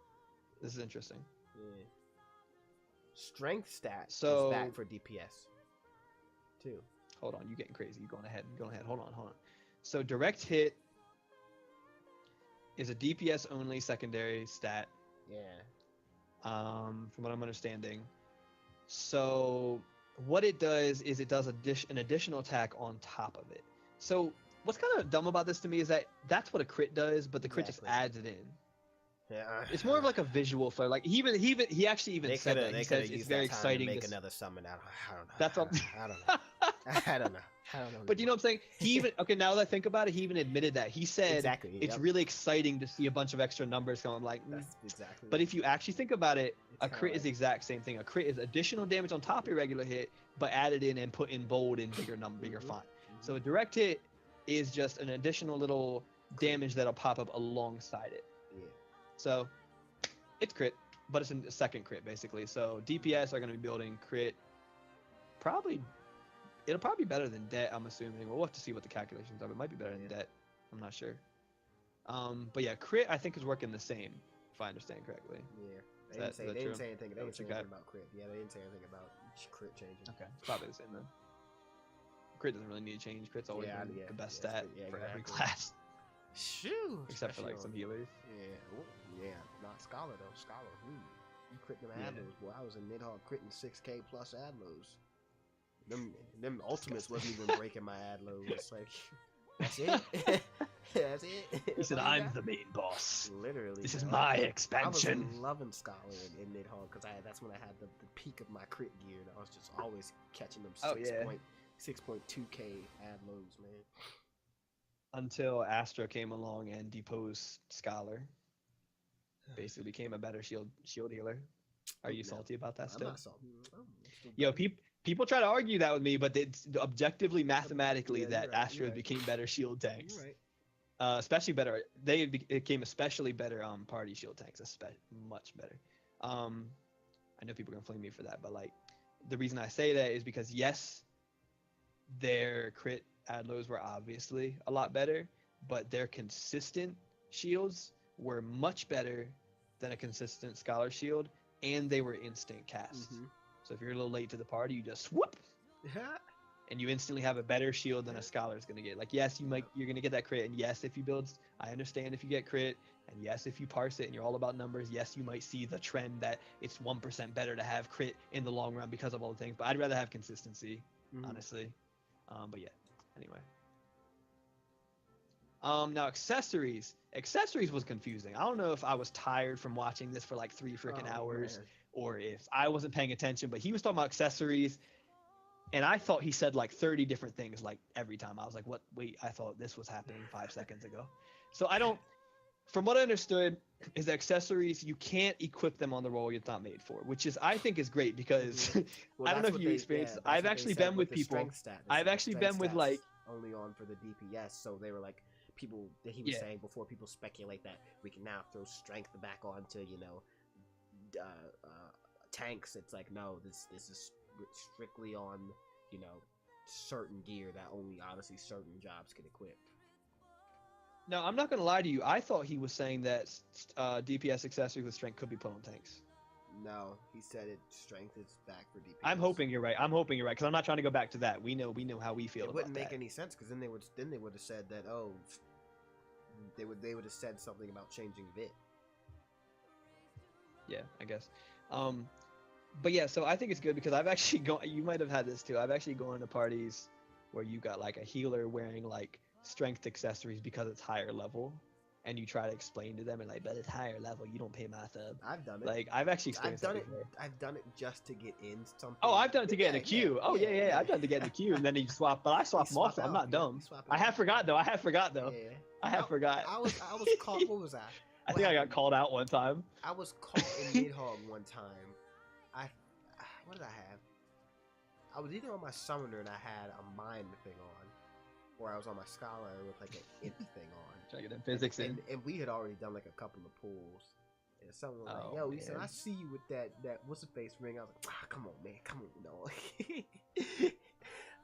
Speaker 2: This is interesting.
Speaker 1: Yeah. Strength stat
Speaker 2: So-
Speaker 1: is back for DPS too.
Speaker 2: Hold on, you getting crazy. You going ahead. Hold on. So direct hit is a DPS only secondary stat.
Speaker 1: Yeah.
Speaker 2: From what I'm understanding. So what it does is it does an additional attack on top of it. So what's kind of dumb about this to me is that that's what a crit does, but the crit just
Speaker 1: Exactly.
Speaker 2: adds it in.
Speaker 1: Yeah.
Speaker 2: It's more of like a visual flair. Like he actually even said that. He says it's very exciting
Speaker 1: to make
Speaker 2: to
Speaker 1: another summon. I don't know.
Speaker 2: That's what
Speaker 1: I don't know. I don't know.
Speaker 2: But you know what I'm saying? He even now that I think about it, he even admitted that. He said
Speaker 1: Exactly.
Speaker 2: it's
Speaker 1: yep.
Speaker 2: really exciting to see a bunch of extra numbers going. Like,
Speaker 1: That's exactly.
Speaker 2: but if you actually think about it,
Speaker 1: It's
Speaker 2: a
Speaker 1: kinda
Speaker 2: crit is
Speaker 1: like-
Speaker 2: the exact same thing. A crit is additional damage on top of your regular hit, but added in and put in bold and bigger bigger font. So a direct hit is just an additional little damage that'll pop up alongside it.
Speaker 1: Yeah.
Speaker 2: So it's crit, but it's a second crit basically. So DPS are going to be building crit. It'll probably be better than det, I'm assuming. We'll have to see what the calculations are. But it might be better than det. I'm not sure. But yeah, crit I think is working the same, if I understand correctly.
Speaker 1: Yeah.
Speaker 2: Is
Speaker 1: They
Speaker 2: that
Speaker 1: didn't
Speaker 2: true?
Speaker 1: say anything. They
Speaker 2: That
Speaker 1: didn't
Speaker 2: what
Speaker 1: say
Speaker 2: you got?
Speaker 1: anything about crit. Yeah, they didn't say anything about crit changing.
Speaker 2: Okay, it's probably the same then. Crit doesn't really need to change. Crit's always
Speaker 1: Yeah,
Speaker 2: been
Speaker 1: yeah,
Speaker 2: the best
Speaker 1: yeah,
Speaker 2: stat
Speaker 1: yeah,
Speaker 2: for every
Speaker 1: exactly.
Speaker 2: class,
Speaker 1: Shoo.
Speaker 2: except for like
Speaker 1: Especially
Speaker 2: some
Speaker 1: on-
Speaker 2: healers.
Speaker 1: Yeah. Ooh, yeah. Not Scholar though. Scholar. You crit them
Speaker 2: Yeah.
Speaker 1: adlos. Boy, I was in Nidhogg critting 6K plus adlos. Them ultimates wasn't even breaking my adlos. It's like that's it. That's it.
Speaker 2: He
Speaker 1: That's
Speaker 2: said,
Speaker 1: all you
Speaker 2: "I'm
Speaker 1: got?"
Speaker 2: the main boss.
Speaker 1: Literally.
Speaker 2: This is
Speaker 1: bro.
Speaker 2: my
Speaker 1: I
Speaker 2: expansion."
Speaker 1: was loving Scholar in Nidhogg because that's when I had the peak of my crit gear. And I was just always catching them
Speaker 2: Oh, yeah.
Speaker 1: 6.2K adlos, man.
Speaker 2: Until Astra came along and deposed Scholar. Basically became a better shield healer. Are you
Speaker 1: No,
Speaker 2: salty about that
Speaker 1: I'm
Speaker 2: still?
Speaker 1: not salty. I'm still
Speaker 2: Yo,
Speaker 1: better.
Speaker 2: people try to argue that with me, but it's objectively, mathematically,
Speaker 1: Yeah,
Speaker 2: that
Speaker 1: you're right,
Speaker 2: Astros
Speaker 1: you're right.
Speaker 2: became better shield tanks.
Speaker 1: You're right.
Speaker 2: Especially better. They became especially better party shield tanks. Much better. I know people are gonna flame me for that, but like the reason I say that is because yes, their crit adlos were obviously a lot better, but their consistent shields were much better than a consistent Scholar shield, and they were instant cast.
Speaker 1: Mhm.
Speaker 2: So if you're a little late to the party, you just whoop, and you instantly have a better shield than a Scholar's gonna get. Like yes, you're gonna get that crit, and yes, if you build, I understand if you get crit, and yes, if you parse it and you're all about numbers, yes, you might see the trend that it's 1% better to have crit in the long run because of all the things. But I'd rather have consistency,
Speaker 1: Mhm.
Speaker 2: honestly. But yeah, anyway. Now accessories. Accessories was confusing. I don't know if I was tired from watching this for like 3 freaking
Speaker 1: Oh,
Speaker 2: hours,
Speaker 1: man.
Speaker 2: or if I wasn't paying attention, but he was talking about accessories, and I thought he said like 30 different things like every time. I was like, what? Wait, I thought this was happening 5 seconds ago. So I don't, from what I understood, is that accessories, you can't equip them on the role you're not made for, which is, I think is great because
Speaker 1: Well,
Speaker 2: I don't
Speaker 1: that's
Speaker 2: know if
Speaker 1: what
Speaker 2: you
Speaker 1: they-
Speaker 2: experienced,
Speaker 1: yeah, that's
Speaker 2: I've
Speaker 1: what they
Speaker 2: actually
Speaker 1: said
Speaker 2: been with
Speaker 1: the
Speaker 2: people,
Speaker 1: strength stat. They
Speaker 2: I've
Speaker 1: said the
Speaker 2: actually
Speaker 1: strength
Speaker 2: been with
Speaker 1: stat's
Speaker 2: like,
Speaker 1: only on for the DPS, so they were like people that he was
Speaker 2: Yeah.
Speaker 1: saying before. People speculate that we can now throw strength back onto tanks. It's like no, this is strictly on certain gear that only honestly certain jobs can equip.
Speaker 2: no, I'm not gonna lie to you. I thought he was saying that DPS accessories with strength could be put on tanks.
Speaker 1: No, he said it. Strength is back for DPS.
Speaker 2: I'm hoping you're right. Because I'm not trying to go back to that. We know how we feel
Speaker 1: It
Speaker 2: about
Speaker 1: wouldn't make
Speaker 2: that.
Speaker 1: any sense because then they would have said that they would have said something about changing VIT.
Speaker 2: Yeah, I guess. But yeah, so I think it's good because I've actually gone. You might have had this too. I've actually gone to parties where you got like a healer wearing like strength accessories because it's higher level, and you try to explain to them and like, but it's higher level, you don't pay my sub.
Speaker 1: I've done it.
Speaker 2: Like I've actually
Speaker 1: I've
Speaker 2: experienced
Speaker 1: done
Speaker 2: that
Speaker 1: it.
Speaker 2: before.
Speaker 1: I've done it just to get in something.
Speaker 2: Oh, I've done it to get in a queue.
Speaker 1: Yeah,
Speaker 2: Oh yeah. I've done it to get in the queue, and then you swap. But I swap them
Speaker 1: swap
Speaker 2: also. I'm
Speaker 1: out,
Speaker 2: not
Speaker 1: yeah,
Speaker 2: dumb.
Speaker 1: you swap it
Speaker 2: I
Speaker 1: out.
Speaker 2: have forgot though.
Speaker 1: Yeah.
Speaker 2: I have forgot.
Speaker 1: I was caught. What was I?
Speaker 2: I
Speaker 1: What
Speaker 2: think I got
Speaker 1: happened?
Speaker 2: called out one time.
Speaker 1: I was caught in mid-hog one time. What did I have? I was either on my summoner and I had a mind thing on, or I was on my scholar with like an int thing on.
Speaker 2: Trying to get in physics in.
Speaker 1: And we had already done like a couple of pulls. And someone was
Speaker 2: Oh,
Speaker 1: like, "Yo," he
Speaker 2: man.
Speaker 1: said, "I see you with that what's the face ring." I was like, "Come on, man, come on, dog."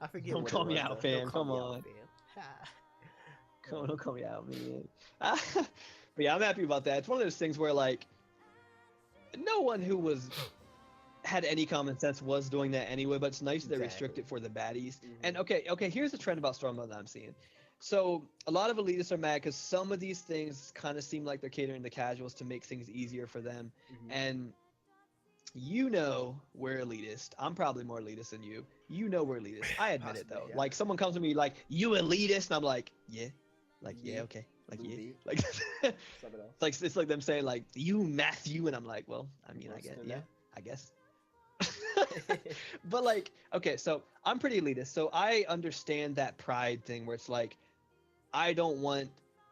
Speaker 1: I forget.
Speaker 2: Don't
Speaker 1: what
Speaker 2: call
Speaker 1: it
Speaker 2: me
Speaker 1: was,
Speaker 2: out,
Speaker 1: though.
Speaker 2: fam.
Speaker 1: Don't call
Speaker 2: Come
Speaker 1: me
Speaker 2: on.
Speaker 1: out, fam.
Speaker 2: Don't call me out, man. But yeah, I'm happy about that. It's one of those things where like, no one who had any common sense was doing that anyway. But it's nice they restrict it for the baddies.
Speaker 1: Mhm.
Speaker 2: And okay, here's the trend about Stormblood that I'm seeing. So a lot of elitists are mad because some of these things kind of seem like they're catering to casuals to make things easier for them.
Speaker 1: Mhm.
Speaker 2: And you know we're elitist. I'm probably more elitist than you. You know we're elitist. I admit it
Speaker 1: Possibly,
Speaker 2: though.
Speaker 1: yeah.
Speaker 2: Like someone comes to me like, "You elitist," and I'm like, "Yeah." Like, yeah,
Speaker 1: Yeah.
Speaker 2: okay. Like, yeah.
Speaker 1: Indeed.
Speaker 2: Like
Speaker 1: Something else.
Speaker 2: it's like them saying like, "You Matthew," and I'm like, "Well, I mean, I
Speaker 1: Worse
Speaker 2: guess,
Speaker 1: than
Speaker 2: yeah,
Speaker 1: that.
Speaker 2: I guess." But like, okay, so I'm pretty elitist. So I understand that pride thing where it's like, I don't want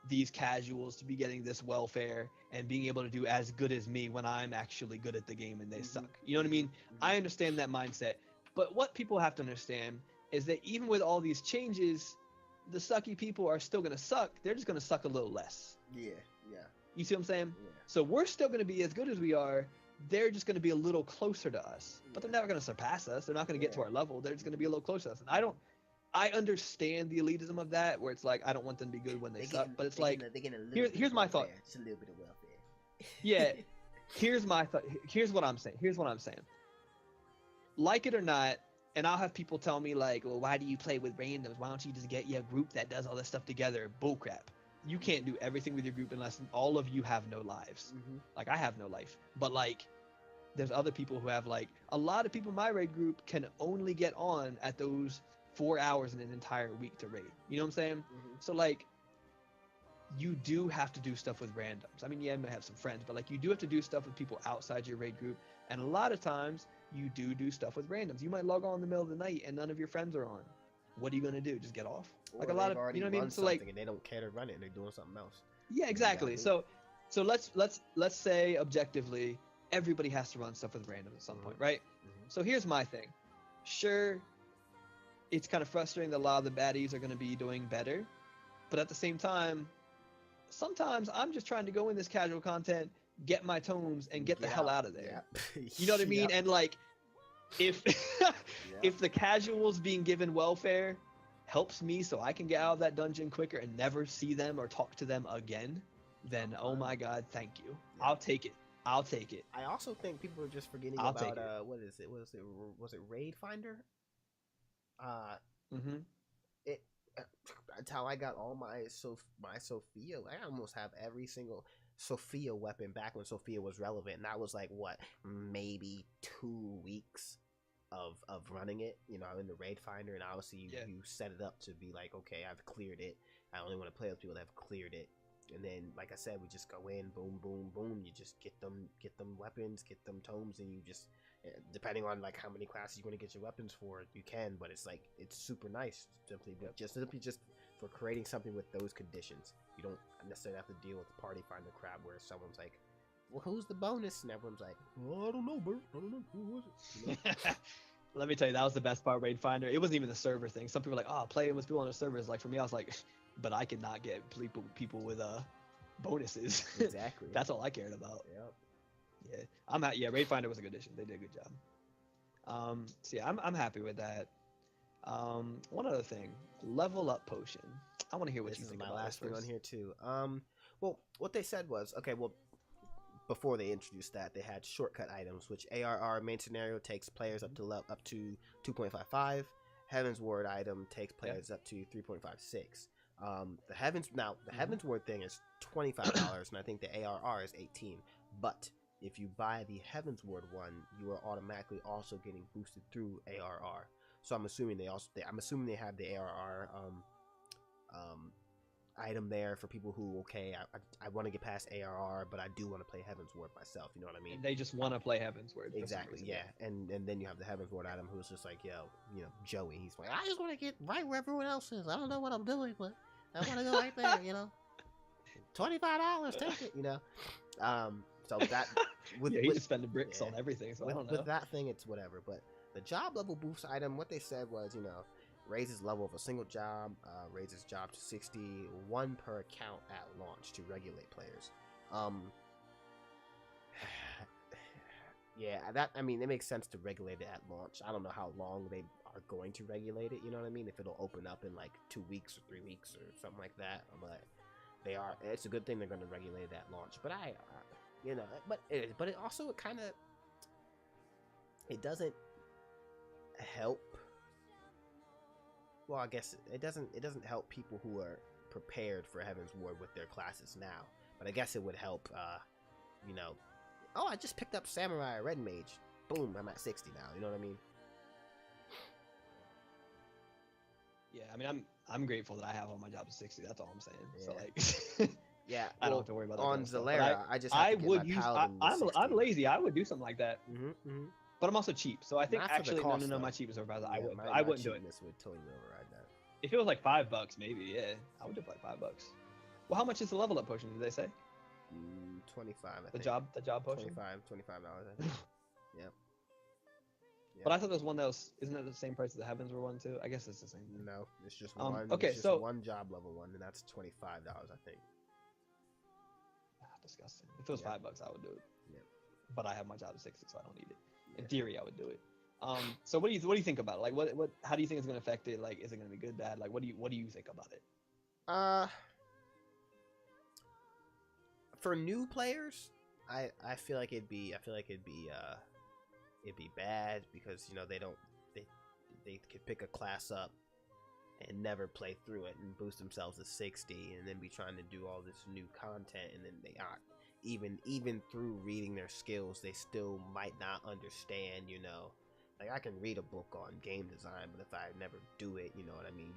Speaker 2: these casuals to be getting this welfare and being able to do as good as me when I'm actually good at the game and they
Speaker 1: Mhm.
Speaker 2: suck. You know what I mean? I understand that mindset. But what people have to understand is that even with all these changes, the sucky people are still going to suck. They're just going to suck a little less.
Speaker 1: Yeah.
Speaker 2: You see what I'm saying?
Speaker 1: Yeah.
Speaker 2: So we're still going to be as good as we are. They're just going to be a little closer to us. But they're never going to surpass us. They're not going to get to
Speaker 1: Yeah.
Speaker 2: our level. They're just going to be a little closer to us. And I understand the elitism of that, where it's like I don't want them to be good when they suck, but it's like here's my thought.
Speaker 1: Just a little bit of welfare.
Speaker 2: Yeah, here's my thought. Here's what I'm saying. Like it or not, and I'll have people tell me like, "Well, why do you play with randoms? Why don't you just get a group that does all this stuff together?" Bullcrap. You can't do everything with your group unless all of you have no lives.
Speaker 1: Mhm.
Speaker 2: Like I have no life, but like there's other people who have like a lot of people in my raid group can only get on at those 4 hours in an entire week to raid. You know what I'm saying?
Speaker 1: Mhm.
Speaker 2: So like you do have to do stuff with randoms. I mean, yeah, I may have some friends, but like you do have to do stuff with people outside your raid group. And a lot of times you do stuff with randoms. You might log on in the middle of the night and none of your friends are on. What are you going to do? Just get off? Like a lot of, you know what I mean? So like,
Speaker 1: and they don't care to run it and they're doing something else.
Speaker 2: yeah, exactly. So let's say objectively, everybody has to run stuff with randoms at some point, right?
Speaker 1: Mhm.
Speaker 2: So here's my thing. Sure, it's kind of frustrating that a lot of the baddies are going to be doing better, but at the same time, sometimes I'm just trying to go in this casual content, get my tomes, and get the hell out of there.
Speaker 1: Yep.
Speaker 2: You know what I mean?
Speaker 1: Yep.
Speaker 2: And like, if
Speaker 1: Yep.
Speaker 2: if the casuals being given welfare helps me so I can get out of that dungeon quicker and never see them or talk to them again, then oh my god, thank you.
Speaker 1: Yeah.
Speaker 2: I'll take it.
Speaker 1: I also think people are just forgetting
Speaker 2: I'll take
Speaker 1: about what is it? Was it Raid Finder?
Speaker 2: Mm-hmm.
Speaker 1: It that's how I got all my Sophia. I almost have every single Sophia weapon back when Sophia was relevant, and that was like what, maybe 2 weeks of running it. You know, in the Raid Finder, and obviously you set it up to be like, okay, I've cleared it. I only want to play with people that have cleared it. And then, like I said, we just go in, boom, boom, boom. You just get them weapons, get them tomes, and you just, depending on like how many classes you want to get your weapons for, you can. But it's like, it's super nice simply just for creating something with those conditions. You don't necessarily have to deal with the party finder crap where someone's like, well, who's the bonus? And everyone's like, well, I don't know, bro. I don't know. Who was it? You know?
Speaker 2: Let me tell you, that was the best part of Raid Finder. It wasn't even the server thing. Some people are like, oh, playing with people on the servers. Like for me, I was like, but I could not get people with bonuses.
Speaker 1: Exactly.
Speaker 2: That's all I cared about.
Speaker 1: Yep.
Speaker 2: Yeah, Raid Finder was a good addition. They did a good job. So yeah, I'm happy with that. One other thing, level up potion. I want to hear what
Speaker 1: This
Speaker 2: you
Speaker 1: is
Speaker 2: think
Speaker 1: my
Speaker 2: about
Speaker 1: last
Speaker 2: this
Speaker 1: thing on
Speaker 2: first.
Speaker 1: here too. Well, what they said was, okay, well, before they introduced that, they had shortcut items, which ARR main scenario takes players up to 2.55. Heaven's Ward item takes players up to 3.56. The Heaven's Ward thing is $25, and I think the ARR is $18. But if you buy the Heaven's Ward one, you are automatically also getting boosted through ARR. So I'm assuming they have the ARR item there for people who, okay, I want to get past ARR, but I do want to play Heaven's Ward myself. You know what I mean?
Speaker 2: And they just want to play Heaven's Ward.
Speaker 1: Exactly. Yeah. And then you have the Heaven's Ward item who's just like, yo, Joey. He's like, I just want to get right where everyone else is. I don't know what I'm doing, but I want to go right there. $25, take it. So that
Speaker 2: he just spent the bricks on everything. So I don't know.
Speaker 1: With that thing, it's whatever. But the job level boost item, what they said was, raises level of a single job, raises job to 60, 1 per account at launch to regulate players. Yeah, it makes sense to regulate it at launch. I don't know how long they are going to regulate it, you know what I mean? If it'll open up in like 2 weeks or 3 weeks or something like that, but it's a good thing they're going to regulate it at launch. But but it also it doesn't help. Well, I guess it doesn't help people who are prepared for Heaven's Ward with their classes now. But I guess it would help, oh, I just picked up Samurai Red Mage. Boom, I'm at 60 now. You know what I mean?
Speaker 2: Yeah, I mean, I'm grateful that I have all my jobs at 60. That's all I'm saying.
Speaker 1: Yeah.
Speaker 2: So like,
Speaker 1: yeah,
Speaker 2: I don't have to worry about that.
Speaker 1: On Zalera, I just have to get my Paladin to 60.
Speaker 2: I'm lazy. I would do something like that.
Speaker 1: Mm-hmm.
Speaker 2: But I'm also cheap, so I think no. My cheapest override. I wouldn't do it.
Speaker 1: Would totally override that.
Speaker 2: If it was like $5, maybe, yeah, I would do it for like $5. Well, how much is the level up potion? Did they say?
Speaker 1: 25. I
Speaker 2: the
Speaker 1: think.
Speaker 2: job potion.
Speaker 1: $25. I think. Yep.
Speaker 2: But I thought there was one that isn't it the same price as the Heavens were one too? I guess it's the same.
Speaker 1: No, it's just one.
Speaker 2: Okay,
Speaker 1: it's just one job level one, and that's $25, I think.
Speaker 2: Disgusting. If it was $5, I would do it.
Speaker 1: Yeah.
Speaker 2: But I have my job at 60, so I don't need it. In theory, I would do it. So what do you think about it? Like, what? How do you think it's gonna affect it? Like, is it gonna be good, bad? Like, what do you think about it?
Speaker 1: For new players, I feel like it'd be bad because they could pick a class up and never play through it and boost themselves to 60 and then be trying to do all this new content, and then they aren't even through reading their skills, they still might not understand, like I can read a book on game design, but if I never do it, you know what I mean,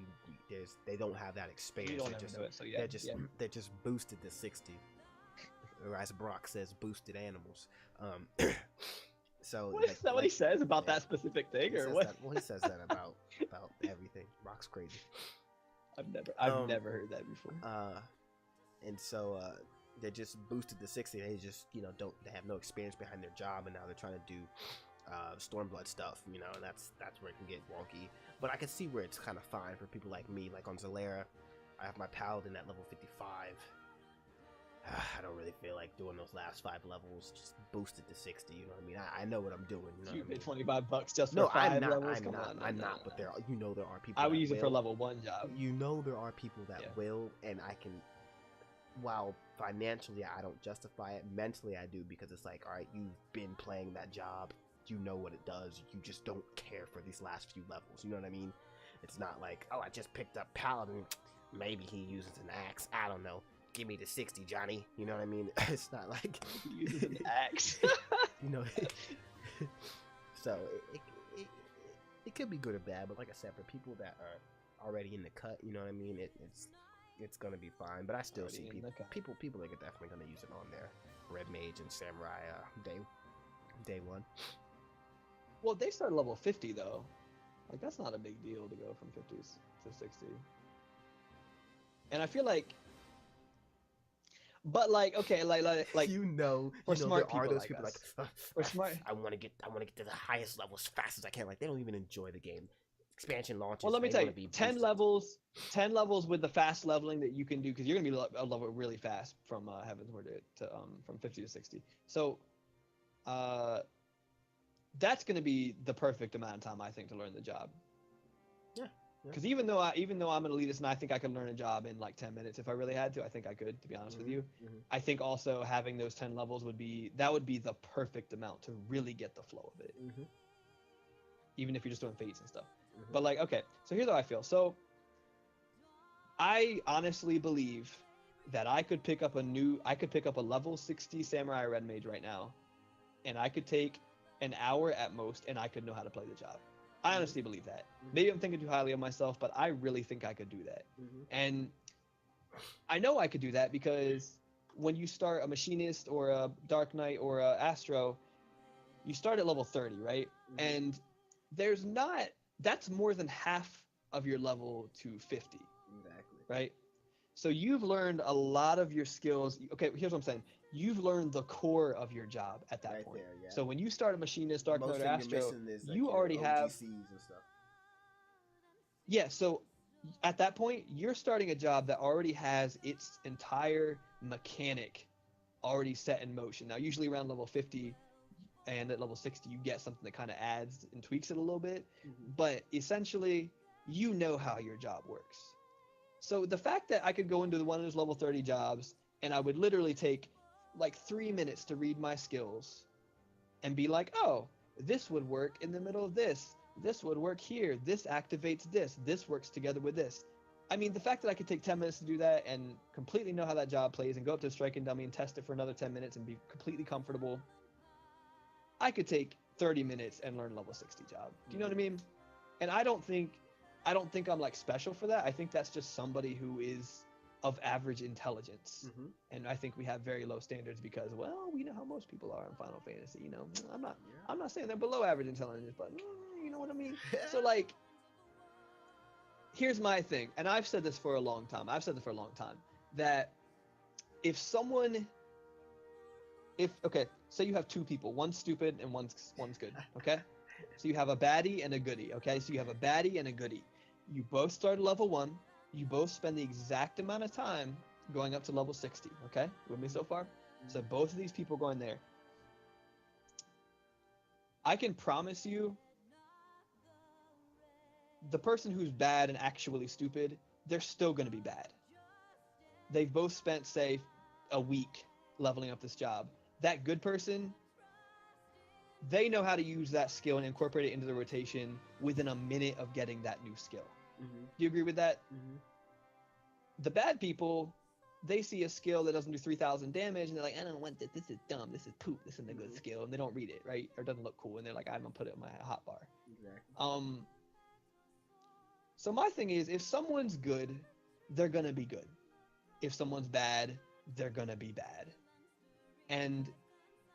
Speaker 1: they don't have that experience.
Speaker 2: You don't ever do it, so yeah,
Speaker 1: they're just boosted to 60, or as Brock says, boosted animals. So
Speaker 2: is that what he says about that specific thing, or what?
Speaker 1: He says that about everything. Brock's crazy.
Speaker 2: I've never heard that before.
Speaker 1: And so they're just boosted to 60. They just they have no experience behind their job, and now they're trying to do Stormblood stuff. And that's where it can get wonky. But I can see where it's kind of fine for people like me. Like on Zalera, I have my Paladin at level 55. I don't really feel like doing those last 5 levels just boosted to 60. You know what I mean? I know what I'm doing. You know what I mean?
Speaker 2: $25 just for 5 levels.
Speaker 1: I'm not. But there are people.
Speaker 2: I would use it for a level 1 job.
Speaker 1: There are people that will, and I can. While financially I don't justify it, mentally I do, because it's like, all right, you've been playing that job, you know what it does. You just don't care for these last few levels. You know what I mean? It's not like, oh, I just picked up Paladin. Maybe he uses an axe. I don't know. Give me the 60, Johnny. You know what I mean? It's not like
Speaker 2: he uses an axe.
Speaker 1: So it could be good or bad, but like I said, for people that are already in the cut, you know what I mean? It's gonna be fine. But I still see people are definitely gonna use it on their Red Mage and Samurai day one.
Speaker 2: Well, they start level 50 though. Like, that's not a big deal to go from 50s to 60. And I feel like, but like, okay, like
Speaker 1: smart there are those people
Speaker 2: us.
Speaker 1: Like,
Speaker 2: we're smart.
Speaker 1: I want to get to the highest level as fast as I can. Like, they don't even enjoy the game. Expansion launches.
Speaker 2: Well, let me tell you, 10 levels with the fast leveling that you can do, because you're gonna be level really fast from Heaven's Word to from 50 to 60. So, that's gonna be the perfect amount of time, I think, to learn the job.
Speaker 1: Yeah.
Speaker 2: Because even though I'm an elitist and I think I could learn a job in like 10 minutes if I really had to, I think I could, to be honest with you.
Speaker 1: Mm-hmm.
Speaker 2: I think also having those 10 levels would be the perfect amount to really get the flow of it.
Speaker 1: Mm-hmm.
Speaker 2: Even if you're just doing fates and stuff.
Speaker 1: Mm-hmm.
Speaker 2: But like, okay, so here's how I feel. So I honestly believe that I could pick up a level 60 Samurai Red Mage right now, and I could take an hour at most, and I could know how to play the job. I honestly believe that. Maybe I'm thinking too highly of myself, but I really think I could do that.
Speaker 1: Mm-hmm.
Speaker 2: And I know I could do that because when you start a machinist or a Dark Knight or a Astro, you start at level 30, right?
Speaker 1: Mhm.
Speaker 2: And there's not that's more than half of your level to 50,
Speaker 1: Exactly.
Speaker 2: right? So you've learned a lot of your skills. Okay, here's what I'm saying. You've learned the core of your job at that
Speaker 1: Right
Speaker 2: point.
Speaker 1: there, yeah.
Speaker 2: So when you start a machinist, Dark Knight,
Speaker 1: Most
Speaker 2: or
Speaker 1: thing you're
Speaker 2: Astro,
Speaker 1: missing is like
Speaker 2: you
Speaker 1: your
Speaker 2: already have
Speaker 1: OGCs and stuff.
Speaker 2: yeah. So at that point, you're starting a job that already has its entire mechanic already set in motion. Now, usually around level 50 and at level 60, you get something that kind of adds and tweaks it a little bit.
Speaker 1: Mhm.
Speaker 2: But essentially, you know how your job works. So the fact that I could go into one of those level 30 jobs and I would literally take like 3 minutes to read my skills and be like, oh, this would work in the middle of this. This would work here. This activates this. This works together with this. I mean, the fact that I could take 10 minutes to do that and completely know how that job plays and go up to a striking dummy and test it for another 10 minutes and be completely comfortable. I could take 30 minutes and learn a level 60 job. Do you know what I mean? And I don't think I'm like special for that. I think that's just somebody who is of average intelligence.
Speaker 1: Mhm.
Speaker 2: And I think we have very low standards because, well, we know how most people are in Final Fantasy. You know, I'm not saying they're below average intelligence, but you know what I mean. So like, here's my thing, and I've said this for a long time. That if someone, if okay, say you have two people, one's stupid and one's good. Okay, so you have a baddie and a goodie. Okay, so you have a baddie and a goodie. You both start at level 1. You both spend the exact amount of time going up to level 60. Okay, with me so far? So both of these people going there. I can promise you, the person who's bad and actually stupid, they're still going to be bad. They've both spent, say, a week leveling up this job. That good person, they know how to use that skill and incorporate it into the rotation within a minute of getting that new skill.
Speaker 1: Mhm.
Speaker 2: Do you agree with that?
Speaker 1: Mhm.
Speaker 2: The bad people, they see a skill that doesn't do 3,000 damage, and they're like, I don't want this. This is dumb. This is poop. This isn't a good skill, and they don't read it, right? Or it doesn't look cool, and they're like, I'm gonna put it in my hotbar.
Speaker 1: Exactly.
Speaker 2: So my thing is, if someone's good, they're gonna be good. If someone's bad, they're gonna be bad. And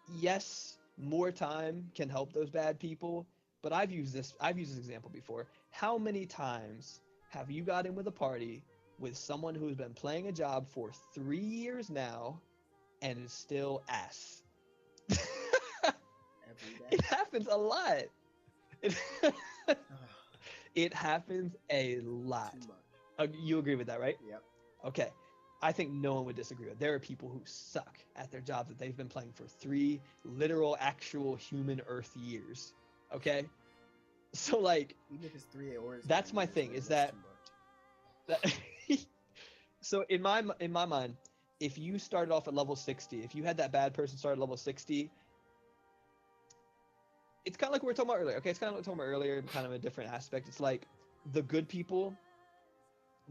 Speaker 2: yes, more time can help those bad people, but I've used this example before. How many times have you got in with a party with someone who's been playing a job for 3 years now and is still ass?
Speaker 1: Every day.
Speaker 2: It happens a lot. It happens a lot.
Speaker 1: Too much.
Speaker 2: You agree with that, right?
Speaker 1: Yep.
Speaker 2: Okay. I think no one would disagree with. There are people who suck at their jobs that they've been playing for 3 literal, actual human Earth years. Okay? So like,
Speaker 1: even if it's 3 hours.
Speaker 2: that's my thing. Is that so in my mind, if you started off at level 60, if you had that bad person start at level 60, it's kind of like we were talking about earlier. Okay, it's kind of like we were talking about earlier, kind of a different aspect. It's like the good people,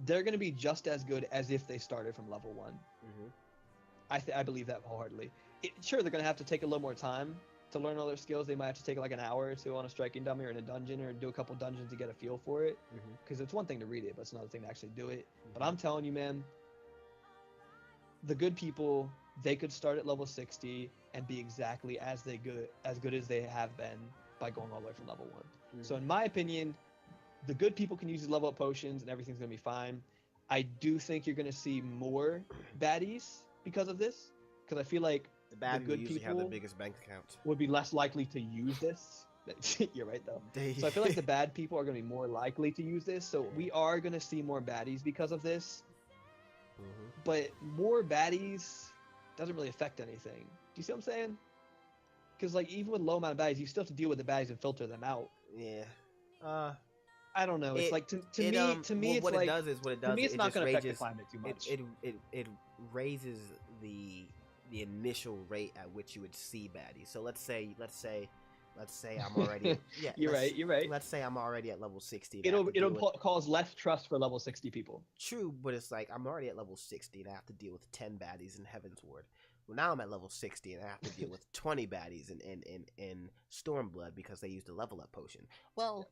Speaker 2: they're going to be just as good as if they started from level 1.
Speaker 1: Mm-hmm.
Speaker 2: I believe that wholeheartedly. Sure, they're going to have to take a little more time to learn all their skills. They might have to take like an hour or two on a striking dummy or in a dungeon, or do a couple dungeons to get a feel for it. Because it's one thing to read it, but it's another thing to actually do it. But I'm telling you, man, the good people, they could start at level 60 and be exactly as good as they have been by going all the way from level 1. So in my opinion, the good people can use these level up potions and everything's going to be fine. I do think you're going to see more baddies because of this, because I feel like
Speaker 1: the good
Speaker 2: people
Speaker 1: have the biggest bank accounts.
Speaker 2: Would be less likely to use this. You're right, though. So I feel like the bad people are going to be more likely to use this. So we are going to see more baddies because of this. But more baddies doesn't really affect anything. Do you see what I'm saying? Because like even with low amount of baddies, you still have to deal with the baddies and filter them out.
Speaker 1: Yeah.
Speaker 2: I don't know. It's like to me, it's
Speaker 1: what
Speaker 2: like,
Speaker 1: it does is what it does.
Speaker 2: To me, it's
Speaker 1: it
Speaker 2: not
Speaker 1: going to
Speaker 2: affect the climate too much.
Speaker 1: It raises the initial rate at which you would see baddies. So let's say I'm already
Speaker 2: You're right.
Speaker 1: Let's say I'm already at level 60.
Speaker 2: It'll cause less trust for level 60 people.
Speaker 1: True, but it's like I'm already at level 60 and I have to deal with 10 baddies in Heaven's Ward. Well, now I'm at level 60 and I have to deal with 20 baddies in Stormblood because they used a level up potion. Well,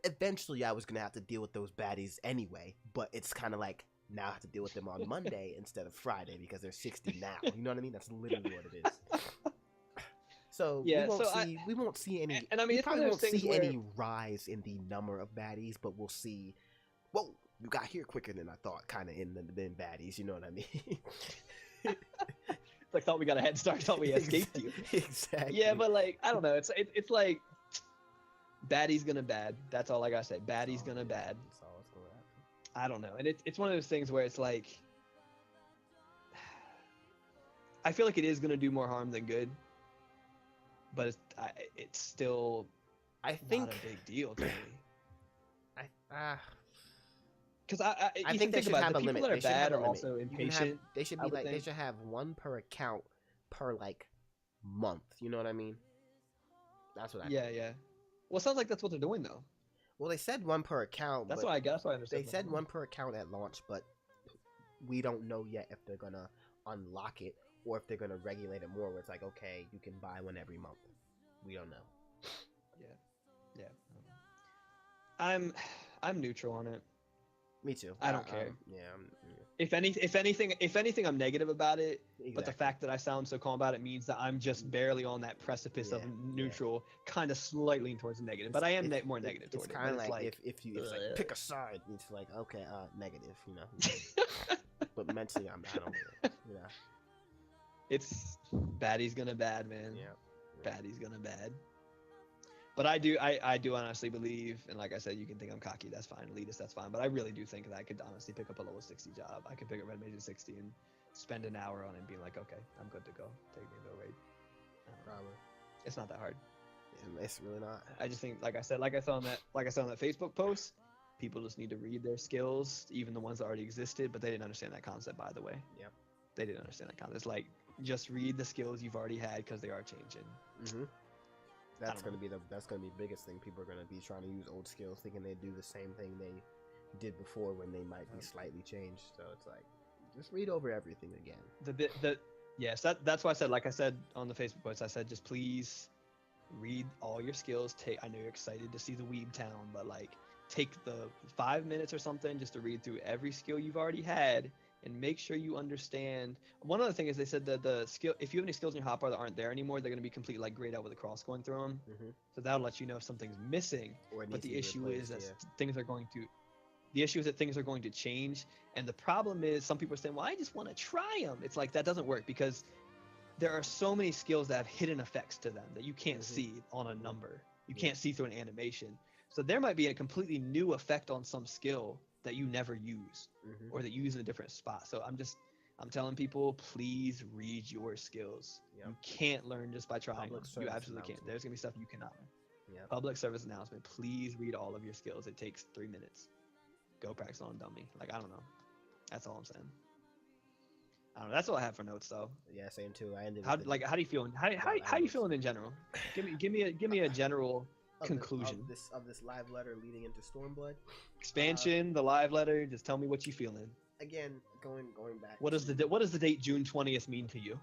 Speaker 1: eventually I was gonna have to deal with those baddies anyway, but it's kind of like now I have to deal with them on Monday instead of Friday because they're 60 now. You know what I mean? That's literally what it is. So
Speaker 2: Yeah,
Speaker 1: we won't see any.
Speaker 2: and I mean,
Speaker 1: We
Speaker 2: it's one
Speaker 1: probably
Speaker 2: of
Speaker 1: won't
Speaker 2: those things
Speaker 1: see
Speaker 2: where
Speaker 1: any rise in the number of baddies, but we'll see. Whoa, you got here quicker than I thought. Kind of in the baddies. You know what I mean?
Speaker 2: like thought we got a head start, thought we escaped you.
Speaker 1: Exactly.
Speaker 2: Yeah, but like I don't know. It's like baddie's gonna bad. That's all I gotta say. Baddie's gonna bad.
Speaker 1: That's all it's gonna happen.
Speaker 2: I don't know, and it's one of those things where it's like I feel like it is gonna do more harm than good, but it's still
Speaker 1: I think
Speaker 2: not a big deal to me. Because
Speaker 1: I think they should have a limit.
Speaker 2: People that
Speaker 1: They
Speaker 2: are
Speaker 1: should have
Speaker 2: bad
Speaker 1: a
Speaker 2: are
Speaker 1: limit.
Speaker 2: also impatient.
Speaker 1: They should be like they should have one per account per like month. You know what I mean? That's what I.
Speaker 2: Yeah, yeah. Well, it sounds like that's what they're doing though.
Speaker 1: Well, they said one per account.
Speaker 2: That's why I guess I understand.
Speaker 1: They said one per account at launch, but we don't know yet if they're gonna unlock it or if they're gonna regulate it more. Where it's like, okay, you can buy one every month. We don't know.
Speaker 2: Yeah. I'm neutral on it.
Speaker 1: Me too.
Speaker 2: I don't care.
Speaker 1: Yeah.
Speaker 2: If anything, I'm negative about it.
Speaker 1: Exactly.
Speaker 2: But the fact that I sound so calm about it means that I'm just barely on that precipice of neutral, kind of slightly towards the negative. But I am more negative towards it.
Speaker 1: It's kind of like if you like pick a side, it's like okay, negative, you know. But mentally, I don't really, you know.
Speaker 2: It's baddie's gonna bad, man.
Speaker 1: Yeah.
Speaker 2: Baddie's gonna bad. But I do honestly believe, and like I said, you can think I'm cocky, that's fine, elitist, that's fine. But I really do think that I could honestly pick up a level 60 job. I could pick up Red Mage at 60 and spend an hour on it and be like, okay, I'm good to go. Take me to a raid.
Speaker 1: Probably.
Speaker 2: It's not that hard.
Speaker 1: It's really not.
Speaker 2: I just think, like I said on that Facebook post, people just need to read their skills, even the ones that already existed, but they didn't understand that concept, by the way.
Speaker 1: Yep.
Speaker 2: They didn't understand that concept. It's like, just read the skills you've already had because they are changing.
Speaker 1: Mm-hmm. That's gonna be the biggest thing. People are gonna be trying to use old skills, thinking they do the same thing they did before when they might be slightly changed. So it's like, just read over everything again.
Speaker 2: Yes, that's why I said, like I said on the Facebook post, I said just please read all your skills. I know you're excited to see the Weeb Town, but like take the 5 minutes or something just to read through every skill you've already had and make sure you understand. One other thing is they said that the skill, if you have any skills in your hotbar that aren't there anymore, they're going to be completely like grayed out with a cross going through them.
Speaker 1: Mm-hmm.
Speaker 2: So that'll let you know if something's missing. But the issue is that things are going to change. And the problem is some people are saying, well, I just want to try them. It's like, that doesn't work because there are so many skills that have hidden effects to them that you can't see on a number. You can't see through an animation. So there might be a completely new effect on some skill that you never use or that you use in a different spot. So I'm telling people, please read your skills. Yep. You can't learn just by trying. You absolutely can't. There's gonna be stuff you cannot learn. Yep. Public service announcement. Please read all of your skills. It takes 3 minutes. Go practice on a dummy. Like, I don't know. That's all I'm saying. I don't know. That's all I have for notes though.
Speaker 1: Yeah, same too. I ended.
Speaker 2: How do you feel? How you feeling in general? Give me a general conclusion
Speaker 1: of this live letter leading into Stormblood
Speaker 2: expansion. The live letter. Just tell me what you feeling.
Speaker 1: Again, going back.
Speaker 2: What does the date June 20th mean to you?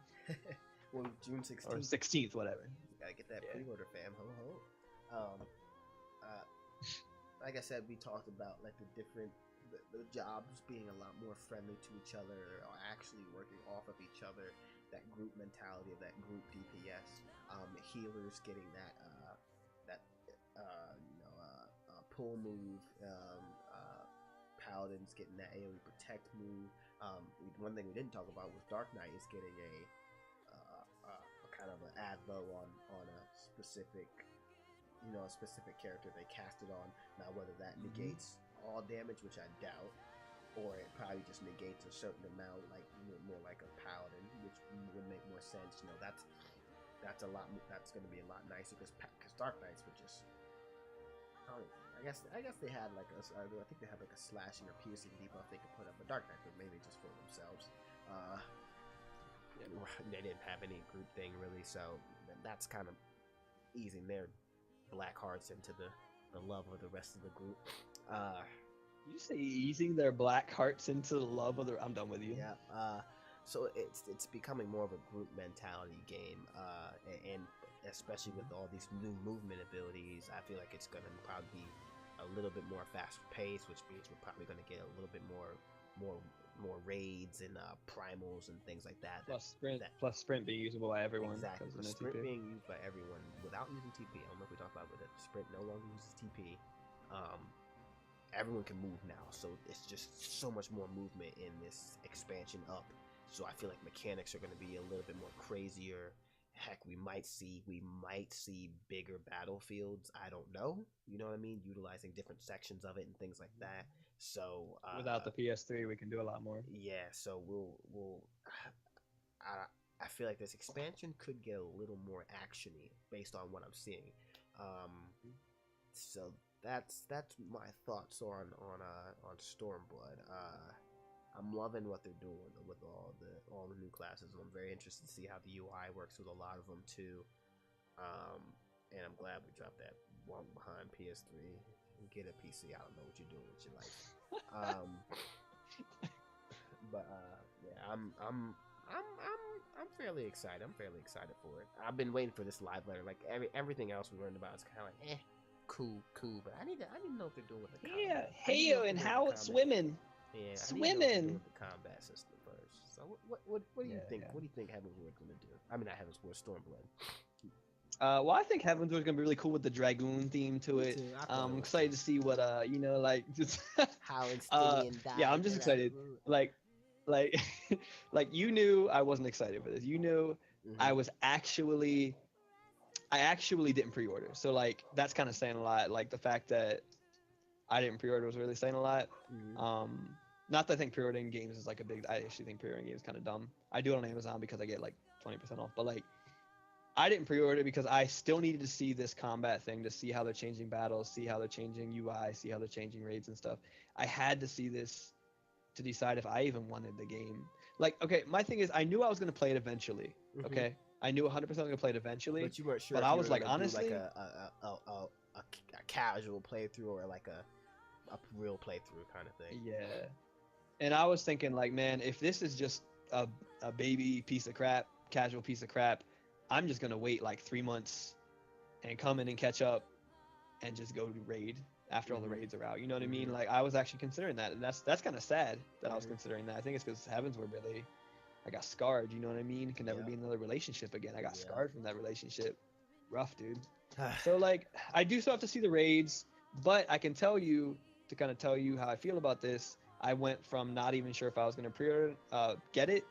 Speaker 1: Well, June 16th
Speaker 2: or 16th, whatever.
Speaker 1: You gotta get that pre-order, fam. Ho. Like I said, we talked about like the jobs being a lot more friendly to each other, or actually working off of each other. That group mentality of that group DPS. Healers getting that pull move. Paladins getting that AoE protect move. One thing we didn't talk about was Dark Knight is getting a kind of an advo on a specific character they cast it on. Now whether that negates all damage, which I doubt, or it probably just negates a certain amount, like more like a paladin, which would make more sense. That's a lot. That's going to be a lot nicer because Dark Knights would just. I guess they had like I think they had like a slashing or piercing debuff they could put up, but Dark Knight but mainly just for themselves. They didn't have any group thing really, so that's kind of easing their black hearts into the love of the rest of the group.
Speaker 2: You say easing their black hearts into the love of the. I'm done with you.
Speaker 1: Yeah. So it's becoming more of a group mentality game, and especially with all these new movement abilities, I feel like it's gonna probably be a little bit more fast paced, which means we're probably gonna get a little bit more more raids and primals and things like that.
Speaker 2: Plus sprint being usable by everyone.
Speaker 1: Exactly.
Speaker 2: because of no
Speaker 1: Sprint
Speaker 2: TP.
Speaker 1: being used by everyone without using TP. I don't know if we talked about it, but sprint no longer uses TP. Everyone can move now, so it's just so much more movement in this expansion up. So I feel like mechanics are going to be a little bit more crazier. Heck, we might see bigger battlefields. I don't know. You know what I mean? Utilizing different sections of it and things like that. So
Speaker 2: Without the PS3, we can do a lot more.
Speaker 1: yeah. So we'll. I feel like this expansion could get a little more actiony based on what I'm seeing. So that's my thoughts on Stormblood. I'm loving what they're doing with all the new classes. I'm very interested to see how the UI works with a lot of them too. And I'm glad we dropped that one behind PS3. Get a PC. I don't know what you're doing with your life. But yeah, I'm fairly excited. I'm fairly excited for it. I've been waiting for this live letter. Like everything else we learned about is kind of like cool. But I need to know what they're doing with the combat.
Speaker 2: Yeah, hey, and how it's swimming.
Speaker 1: Yeah,
Speaker 2: Swimming.
Speaker 1: With the combat system first. So what do you think?
Speaker 2: Yeah.
Speaker 1: What do you think Heavensward's gonna do? I mean, not Heavensward, Stormblood.
Speaker 2: Well, I think Heavensward's gonna be really cool with the Dragoon theme to it. I'm excited to see what like just
Speaker 1: how Instinian died.
Speaker 2: Yeah, I'm just excited. Like you knew I wasn't excited for this. You knew I actually didn't pre-order. So like that's kind of saying a lot. Like the fact that I didn't pre-order was really saying a lot. Not that I think pre-ordering games is like I actually think pre-ordering games is kind of dumb. I do it on Amazon because I get like 20% off. But like, I didn't pre-order because I still needed to see this combat thing, to see how they're changing battles, see how they're changing UI, see how they're changing raids and stuff. I had to see this to decide if I even wanted the game. Like, okay, my thing is I knew I was going to play it eventually. Okay, I knew 100% I was going to play it eventually.
Speaker 1: But you weren't sure.
Speaker 2: But I was like, honestly,
Speaker 1: like a casual playthrough or like a real playthrough kind of thing.
Speaker 2: Yeah. And I was thinking, like, man, if this is just a baby piece of crap, casual piece of crap, I'm just going to wait like 3 months and come in and catch up and just go to raid after all the raids are out. You know what I mean? Like, I was actually considering that. And that's kind of sad that I was considering that. I think it's because Heavensward really, I got scarred. You know what I mean? It can never be in another relationship again. I got scarred from that relationship. Rough, dude. So, like, I do still have to see the raids, but I can tell you, to kind of tell you how I feel about this, I went from not even sure if I was going to pre-order, get it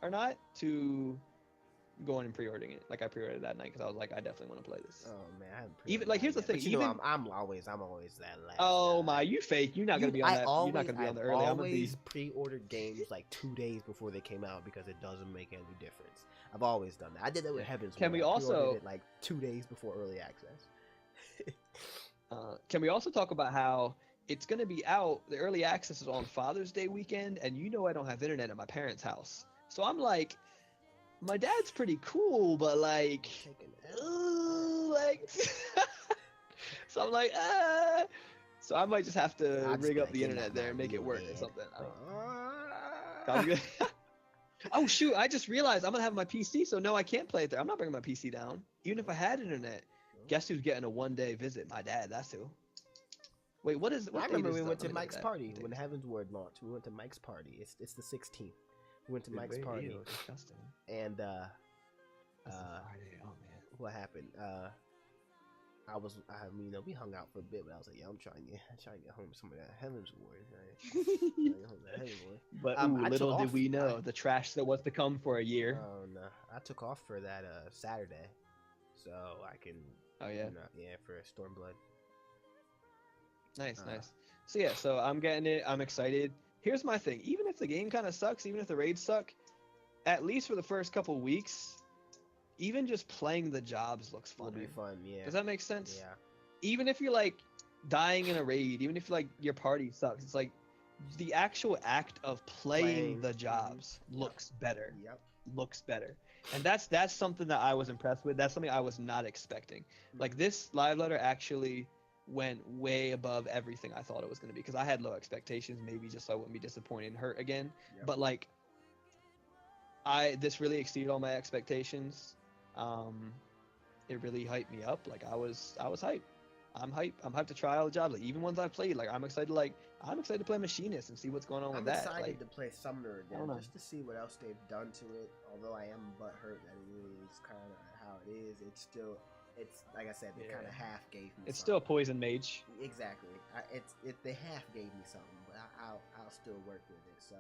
Speaker 2: or not, to going and pre-ordering it. Like I pre-ordered that night because I was like, I definitely want to play this.
Speaker 1: Oh man, I haven't
Speaker 2: even like here's the thing.
Speaker 1: But you know, I'm always that last.
Speaker 2: Oh my, you fake. You're not gonna be on that. You're not gonna be on the early.
Speaker 1: I always pre-ordered games like 2 days before they came out because it doesn't make any difference. I've always done that. I did that with Heavensward.
Speaker 2: Can we also
Speaker 1: it like 2 days before early access?
Speaker 2: Can we also talk about how it's going to be out? The early access is on Father's Day weekend, and you know I don't have internet at my parents' house. So I'm like, my dad's pretty cool, but like, so I'm like, so I might just have to rig up the internet there and make it work or something. Oh shoot! I just realized I'm gonna have my PC, so no, I can't play it there. I'm not bringing my PC down, even if I had internet. Guess who's getting a 1-day visit? My dad. That's who. Wait, what is? What
Speaker 1: I remember we went to
Speaker 2: Let me
Speaker 1: Mike's
Speaker 2: look
Speaker 1: party
Speaker 2: at
Speaker 1: when Heavensward launched. We went to Mike's party. It's the 16th. We went to Mike's party.
Speaker 2: Ew, disgusting.
Speaker 1: And
Speaker 2: That's a Friday. Oh man.
Speaker 1: What happened? We hung out for a bit, but I was like, yeah, I'm trying to get home to some of that Heavensward.
Speaker 2: But little did we know the trash that was to come for a year.
Speaker 1: Oh no, I took off for that Saturday, so I can.
Speaker 2: Oh yeah.
Speaker 1: For Stormblood.
Speaker 2: Nice. So yeah, so I'm getting it. I'm excited. Here's my thing. Even if the game kind of sucks, even if the raids suck, at least for the first couple weeks, even just playing the jobs looks fun.
Speaker 1: It'll be fun, yeah.
Speaker 2: Does that make sense?
Speaker 1: Yeah.
Speaker 2: Even if you're like dying in a raid, even if like your party sucks, it's like the actual act of playing the jobs looks better.
Speaker 1: Yep.
Speaker 2: Looks better. And that's something that I was impressed with. That's something I was not expecting. Like this live letter actually went way above everything I thought it was going to be, because I had low expectations, maybe just so I wouldn't be disappointed and hurt again. Yep. But like this really exceeded all my expectations. It really hyped me up. Like I was hyped. I'm hyped to try all the jobs. Like even ones I've played, like I'm excited. Like I'm excited to play Machinist and see what's going on with that.
Speaker 1: I'm excited
Speaker 2: Like,
Speaker 1: to play Summoner
Speaker 2: I don't
Speaker 1: again,
Speaker 2: know.
Speaker 1: just to see what else they've done to it. Although I am butthurt that it is kind of how it is, it's like I said, they
Speaker 2: Yeah.
Speaker 1: kind of half gave me.
Speaker 2: It's still a
Speaker 1: something.
Speaker 2: poison mage.
Speaker 1: Exactly. They half gave me something, but I'll still work with it. So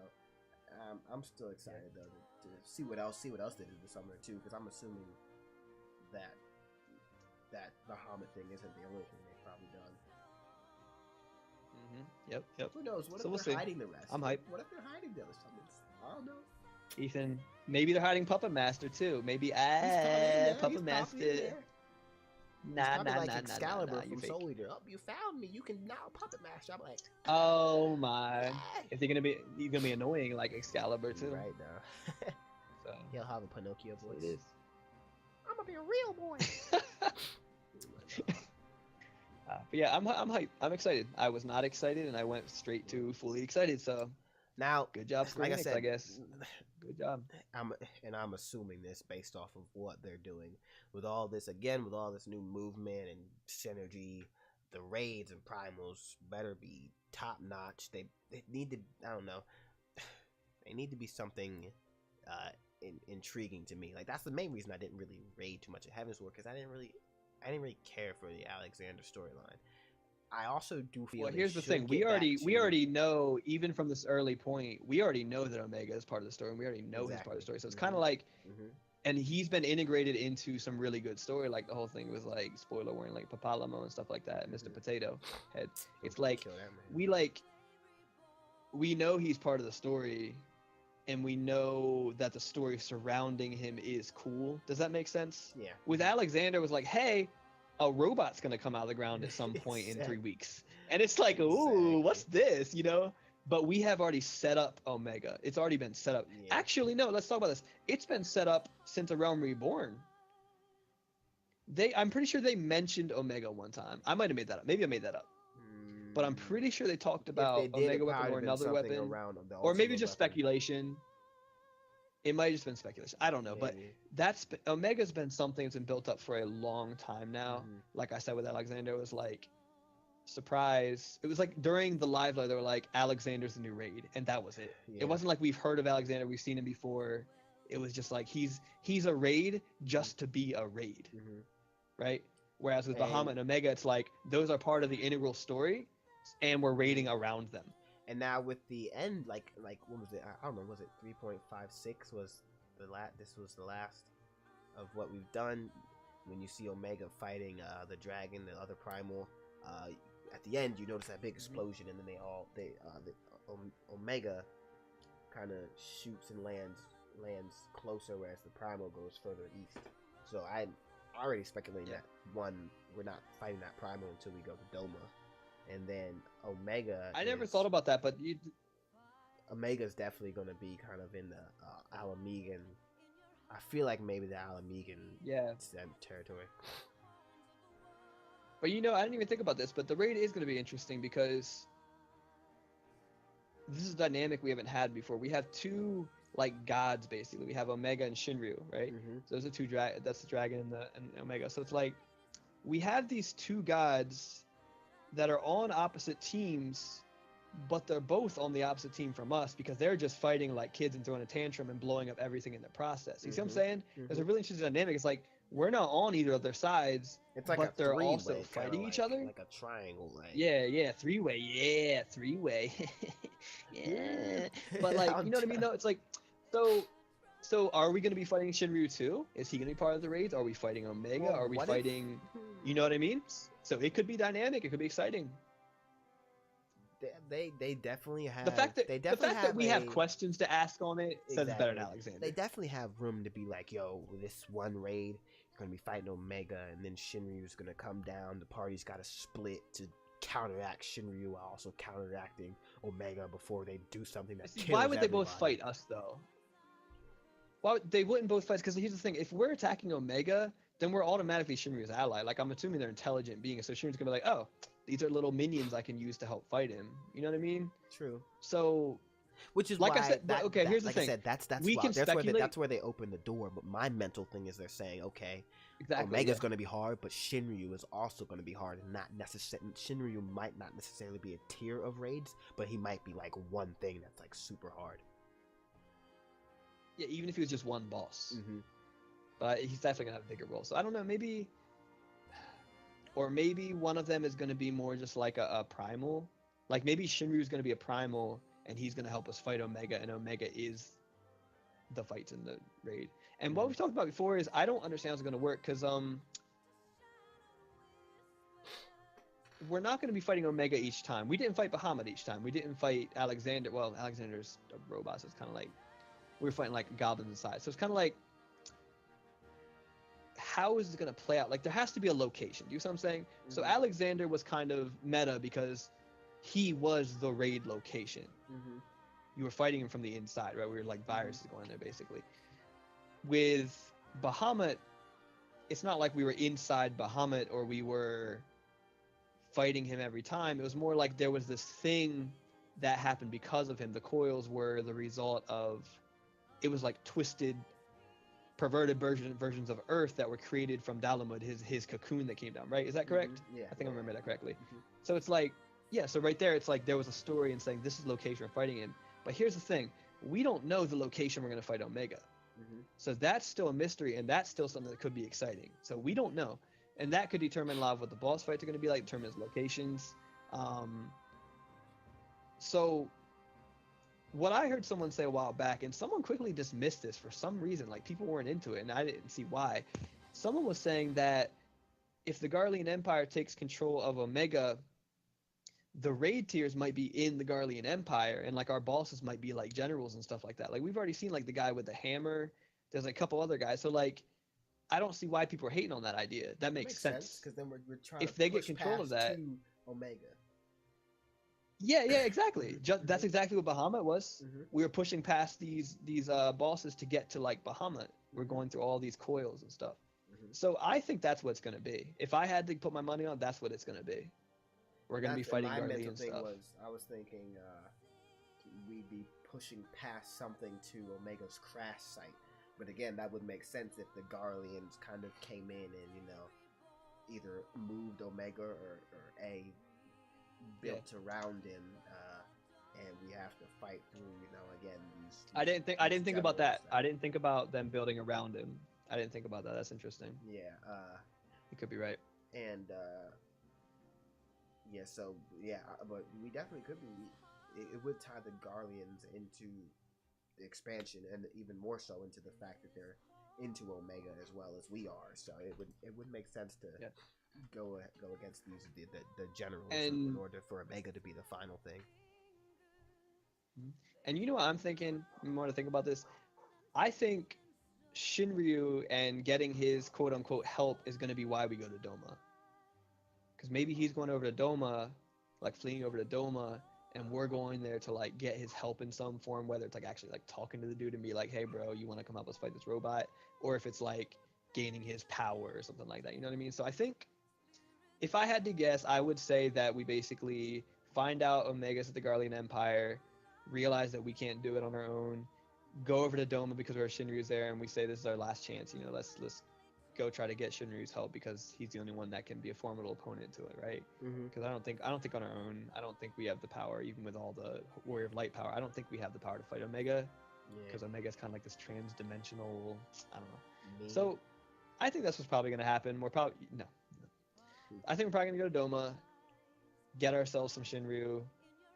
Speaker 1: I'm still excited though to see what else they did this summer too, because I'm assuming that Bahamut thing isn't the only thing they've probably done.
Speaker 2: Yep.
Speaker 1: Who knows? What
Speaker 2: So
Speaker 1: if
Speaker 2: we'll
Speaker 1: they're
Speaker 2: see.
Speaker 1: hiding the rest?
Speaker 2: I'm hyped.
Speaker 1: What if they're hiding the other summons? I don't know.
Speaker 2: Ethan, maybe they're hiding Puppet Master too. Maybe Puppet Master. Nah,
Speaker 1: like Excalibur
Speaker 2: you
Speaker 1: from
Speaker 2: fake.
Speaker 1: Soul Eater. Oh, you found me. You can now Puppet Master. I'm like,
Speaker 2: Oh my!
Speaker 1: "Hey."
Speaker 2: If you're gonna be annoying like Excalibur too.
Speaker 1: Right now.
Speaker 2: So
Speaker 1: He'll have a Pinocchio
Speaker 2: that's what
Speaker 1: voice.
Speaker 2: it is.
Speaker 1: I'm gonna be a real boy.
Speaker 2: But yeah, I'm hyped. I'm excited. I was not excited, and I went straight to fully excited. So
Speaker 1: Now,
Speaker 2: good job, Square
Speaker 1: like I
Speaker 2: Enix,
Speaker 1: said,
Speaker 2: I guess. Good job.
Speaker 1: I'm assuming this based off of what they're doing with all this new movement and synergy. The raids and primals better be top notch. They need to, I don't know, they need to be something intriguing to me. Like that's the main reason I didn't really raid too much at Heaven's War, because I didn't really care for the Alexander storyline. I also do feel.
Speaker 2: Well, here's the thing: we already know, even from this early point, we already know that Omega is part of the story, and we already know he's part of the story. So it's kind of like, and he's been integrated into some really good story, like the whole thing with like spoiler warning, like Papalamo and stuff like that, Mr. Potato Head. It's like we know he's part of the story, and we know that the story surrounding him is cool. Does that make sense?
Speaker 1: Yeah.
Speaker 2: With Alexander, it was like, hey, a robot's gonna come out of the ground at some point in 3 weeks, and it's like, ooh, what's this, you know? But we have already set up Omega. It's already been set up.
Speaker 1: Yeah.
Speaker 2: Actually, no, let's talk about this. It's been set up since A Realm Reborn. I'm pretty sure they mentioned Omega one time. I might have made that up. Maybe I made that up. But I'm pretty sure they talked about Omega weapon or another weapon, or maybe just speculation. It might have just been speculation. I don't know, but Omega's been something that's been built up for a long time now. Like I said with Alexander, it was like, surprise. It was like during the live letter, they were like, Alexander's the new raid, and that was it.
Speaker 1: Yeah.
Speaker 2: It wasn't like we've heard of Alexander, we've seen him before. It was just like he's a raid just to be a raid, right? Whereas with Bahamut and Omega, it's like those are part of the integral story, and we're raiding around them.
Speaker 1: And now with the end, like what was it? I don't know. Was it 3.56? Was this was the last of what we've done? When you see Omega fighting the dragon, the other primal, at the end you notice that big explosion, and then Omega kind of shoots and lands closer, whereas the primal goes further east. So I already speculating that we're not fighting that primal until we go to Doma. And then Omega.
Speaker 2: I never thought about that, but
Speaker 1: Omega's definitely going to be kind of in the Alamegan. I feel like maybe the Alamegan territory.
Speaker 2: But I didn't even think about this, but the raid is going to be interesting because this is a dynamic we haven't had before. We have two like gods basically. We have Omega and Shinryu, right? So those are two that's the dragon and Omega. So it's like we have these two gods that are on opposite teams, but they're both on the opposite team from us because they're just fighting like kids and throwing a tantrum and blowing up everything in the process. You see what I'm saying? There's a really interesting dynamic. It's like we're not on either of their sides,
Speaker 1: it's like
Speaker 2: but they're also fighting each other.
Speaker 1: Like a triangle. Like...
Speaker 2: Yeah, three-way. Yeah. But like, you know what I mean though? It's like, so are we going to be fighting Shinryu too? Is he going to be part of the raids? Are we fighting Omega? Are we fighting... You know what I mean? So it could be dynamic. It could be exciting.
Speaker 1: They definitely have...
Speaker 2: The fact that we have questions to ask on it says it's better than Alexander.
Speaker 1: They definitely have room to be like, yo, this one raid, you're going to be fighting Omega, and then Shinryu's going to come down. The party's got to split to counteract Shinryu while also counteracting Omega before they do something that kills
Speaker 2: Why would they
Speaker 1: everybody.
Speaker 2: both fight us, though? They wouldn't both fight, because here's the thing. If we're attacking Omega, then we're automatically Shinryu's ally. Like, I'm assuming they're intelligent beings, so Shinryu's going to be like, oh, these are little minions I can use to help fight him. You know what I mean?
Speaker 1: True.
Speaker 2: So
Speaker 1: Which is
Speaker 2: Like
Speaker 1: why
Speaker 2: I said,
Speaker 1: that,
Speaker 2: okay, here's the
Speaker 1: like
Speaker 2: thing.
Speaker 1: I said, that's
Speaker 2: We
Speaker 1: why
Speaker 2: can speculate.
Speaker 1: that's where they open the door. But my mental thing is they're saying, okay,
Speaker 2: Exactly.
Speaker 1: Omega's going to be hard, but Shinryu is also going to be hard, and not necessarily Shinryu might not necessarily be a tier of raids, but he might be like one thing that's like super hard.
Speaker 2: Yeah, even if he was just one boss.
Speaker 1: Mm-hmm.
Speaker 2: But he's definitely gonna have a bigger role. So I don't know, maybe, or maybe one of them is gonna be more just like a primal. Like maybe Shinryu's gonna be a primal, and he's gonna help us fight Omega, and Omega is the fights in the raid. And what we've talked about before is I don't understand how it's gonna work because we're not gonna be fighting Omega each time. We didn't fight Bahamut each time. We didn't fight Alexander. Well, Alexander's a robot, so it's kind of like we were fighting like goblins inside. So it's kind of like, how is it going to play out? Like, there has to be a location. Do you see what I'm saying?
Speaker 1: Mm-hmm.
Speaker 2: So Alexander was kind of meta because he was the raid location.
Speaker 1: Mm-hmm.
Speaker 2: You were fighting him from the inside, right? We were like viruses going there, basically. With Bahamut, it's not like we were inside Bahamut or we were fighting him every time. It was more like there was this thing that happened because of him. The coils were the result of, it was like twisted, perverted versions of Earth that were created from Dalamud, his cocoon that came down, right? Is that correct?
Speaker 1: Yeah.
Speaker 2: I think I remember that correctly.
Speaker 1: Mm-hmm.
Speaker 2: So it's like, yeah, so right there, it's like there was a story and saying this is the location we're fighting in. But here's the thing, we don't know the location we're going to fight Omega.
Speaker 1: Mm-hmm.
Speaker 2: So that's still a mystery, and that's still something that could be exciting. So we don't know. And that could determine a lot of what the boss fights are going to be like, determine his locations. So what I heard someone say a while back, and someone quickly dismissed this for some reason, like people weren't into it, and I didn't see why. Someone was saying that if the Garlean Empire takes control of Omega, the raid tiers might be in the Garlean Empire, and like our bosses might be like generals and stuff like that. Like we've already seen like the guy with the hammer. There's like a couple other guys. So like, I don't see why people are hating on that idea. That makes sense.
Speaker 1: Because then we're trying
Speaker 2: if
Speaker 1: to
Speaker 2: they
Speaker 1: push
Speaker 2: get control of that,
Speaker 1: to Omega.
Speaker 2: Yeah, exactly. That's exactly what Bahamut was.
Speaker 1: Mm-hmm.
Speaker 2: We were pushing past these bosses to get to like Bahamut. We're going through all these coils and stuff. Mm-hmm. So I think that's what it's gonna be. If I had to put my money on, that's what it's gonna be. We're gonna be fighting Garlean and stuff.
Speaker 1: I was thinking we'd be pushing past something to Omega's crash site. But again, that would make sense if the Garleans kind of came in and, either moved Omega or built around him, and we have to fight through, again, these
Speaker 2: I didn't think about that.
Speaker 1: Stuff.
Speaker 2: I didn't think about them building around him. I didn't think about that. That's interesting.
Speaker 1: Yeah.
Speaker 2: You could be right.
Speaker 1: And but we definitely could be. It would tie the Garleans into the expansion, and even more so into the fact that they're into Omega as well as we are. So it would make sense to go against the generals in order for Omega to be the final thing.
Speaker 2: And you know what I'm thinking? More to think about this. I think Shinryu and getting his quote unquote help is going to be why we go to Doma. Because maybe he's going over to Doma, like fleeing over to Doma, and we're going there to like get his help in some form, whether it's like actually like talking to the dude and be like, hey bro, you want to come help us fight this robot, or if it's like gaining his power or something like that. You know what I mean? So I think if I had to guess, I would say that we basically find out Omega's at the Garlean Empire, realize that we can't do it on our own, go over to Doma because our Shinryu's there, and we say this is our last chance. Let's go try to get Shinryu's help because he's the only one that can be a formidable opponent to it, right? Because I don't think on our own, I don't think we have the power, even with all the Warrior of Light power. I don't think we have the power to fight Omega, because Omega is kind of like this trans-dimensional. I don't know. So I think that's what's probably going to happen. I think we're probably going to go to Doma, get ourselves some Shinryu,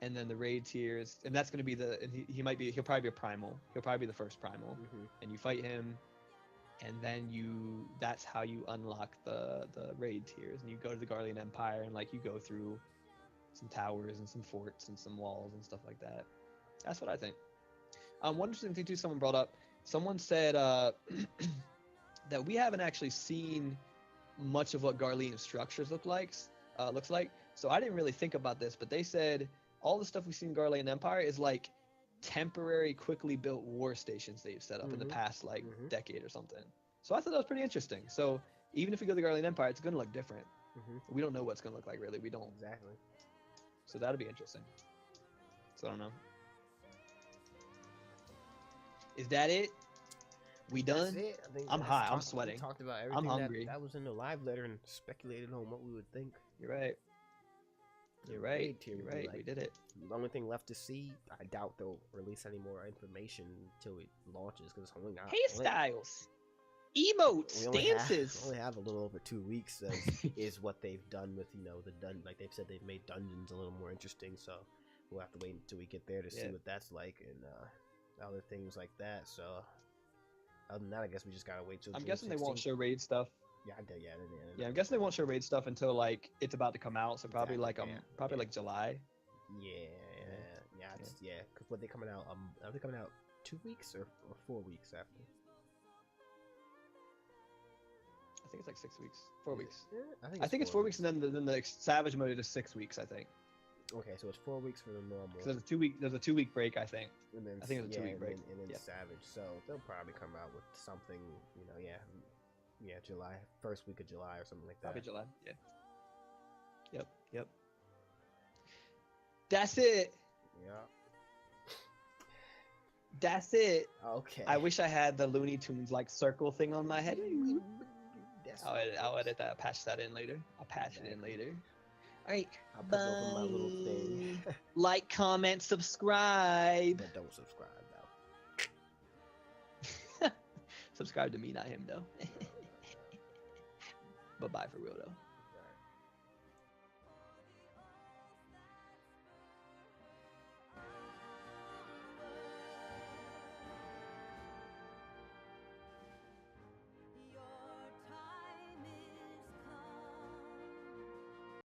Speaker 2: and then the raid tiers, and that's going to be he'll probably be a primal. He'll probably be the first primal, and you fight him. And then that's how you unlock the raid tiers, and you go to the Garlean Empire, and like you go through some towers and some forts and some walls and stuff like that. That's what I think. One interesting thing too, someone brought up. Someone said that we haven't actually seen much of what Garlean structures looks like. So I didn't really think about this, but they said all the stuff we see in Garlean Empire is like temporary, quickly built war stations they've set up in the past decade or something. So I thought that was pretty interesting. So even if we go to the Garlean Empire, it's going to look different. We don't know what it's going to look like, really. We don't.
Speaker 1: Exactly.
Speaker 2: So that'll be interesting. So I don't know. Is that it? We
Speaker 1: That's
Speaker 2: done?
Speaker 1: it. I think
Speaker 2: I'm
Speaker 1: that's
Speaker 2: hot. I'm
Speaker 1: we
Speaker 2: sweating.
Speaker 1: talked about
Speaker 2: I'm
Speaker 1: everything
Speaker 2: hungry.
Speaker 1: that was in the live letter and speculated on what we would think.
Speaker 2: You're right. You're right.
Speaker 1: Raid tier
Speaker 2: You're
Speaker 1: would be
Speaker 2: right.
Speaker 1: like-
Speaker 2: We did it.
Speaker 1: The only thing left to see, I doubt they'll release any more information until it launches because it's only not.
Speaker 2: Hairstyles, emotes,
Speaker 1: We only
Speaker 2: dances.
Speaker 1: only have a little over 2 weeks is what they've done with the like they've said they've made dungeons a little more interesting, so we'll have to wait until we get there to see what that's like and other things like that. So other than that, I guess we just gotta wait till.
Speaker 2: I'm
Speaker 1: June
Speaker 2: guessing they won't
Speaker 1: 16th.
Speaker 2: show raid stuff.
Speaker 1: Yeah,
Speaker 2: Yeah, I'm guessing they won't show raid stuff until like it's about to come out. So probably
Speaker 1: Exactly,
Speaker 2: like like July.
Speaker 1: Yeah. Because what they coming out? Are they coming out 2 weeks or 4 weeks after?
Speaker 2: I think it's like 6 weeks, 4 weeks.
Speaker 1: Yeah,
Speaker 2: I think it's 4 weeks, and then the Savage mode is 6 weeks. I think.
Speaker 1: Okay, so it's 4 weeks for the normal.
Speaker 2: So there's a 2 week break. I think.
Speaker 1: And then
Speaker 2: I think it's a 2 week break.
Speaker 1: And then Savage. So they'll probably come out with something, July, first week of July or something like that.
Speaker 2: Probably July. Yeah. Yep. That's it.
Speaker 1: Yeah.
Speaker 2: That's it.
Speaker 1: Okay.
Speaker 2: I wish I had the Looney Tunes like circle thing on my head. I'll edit that. I'll patch that in later. I'll patch it in later. All right.
Speaker 1: I'll put it over my little thing.
Speaker 2: Like, comment, subscribe.
Speaker 1: But don't subscribe though.
Speaker 2: Subscribe to me, not him, though. But bye for real, though.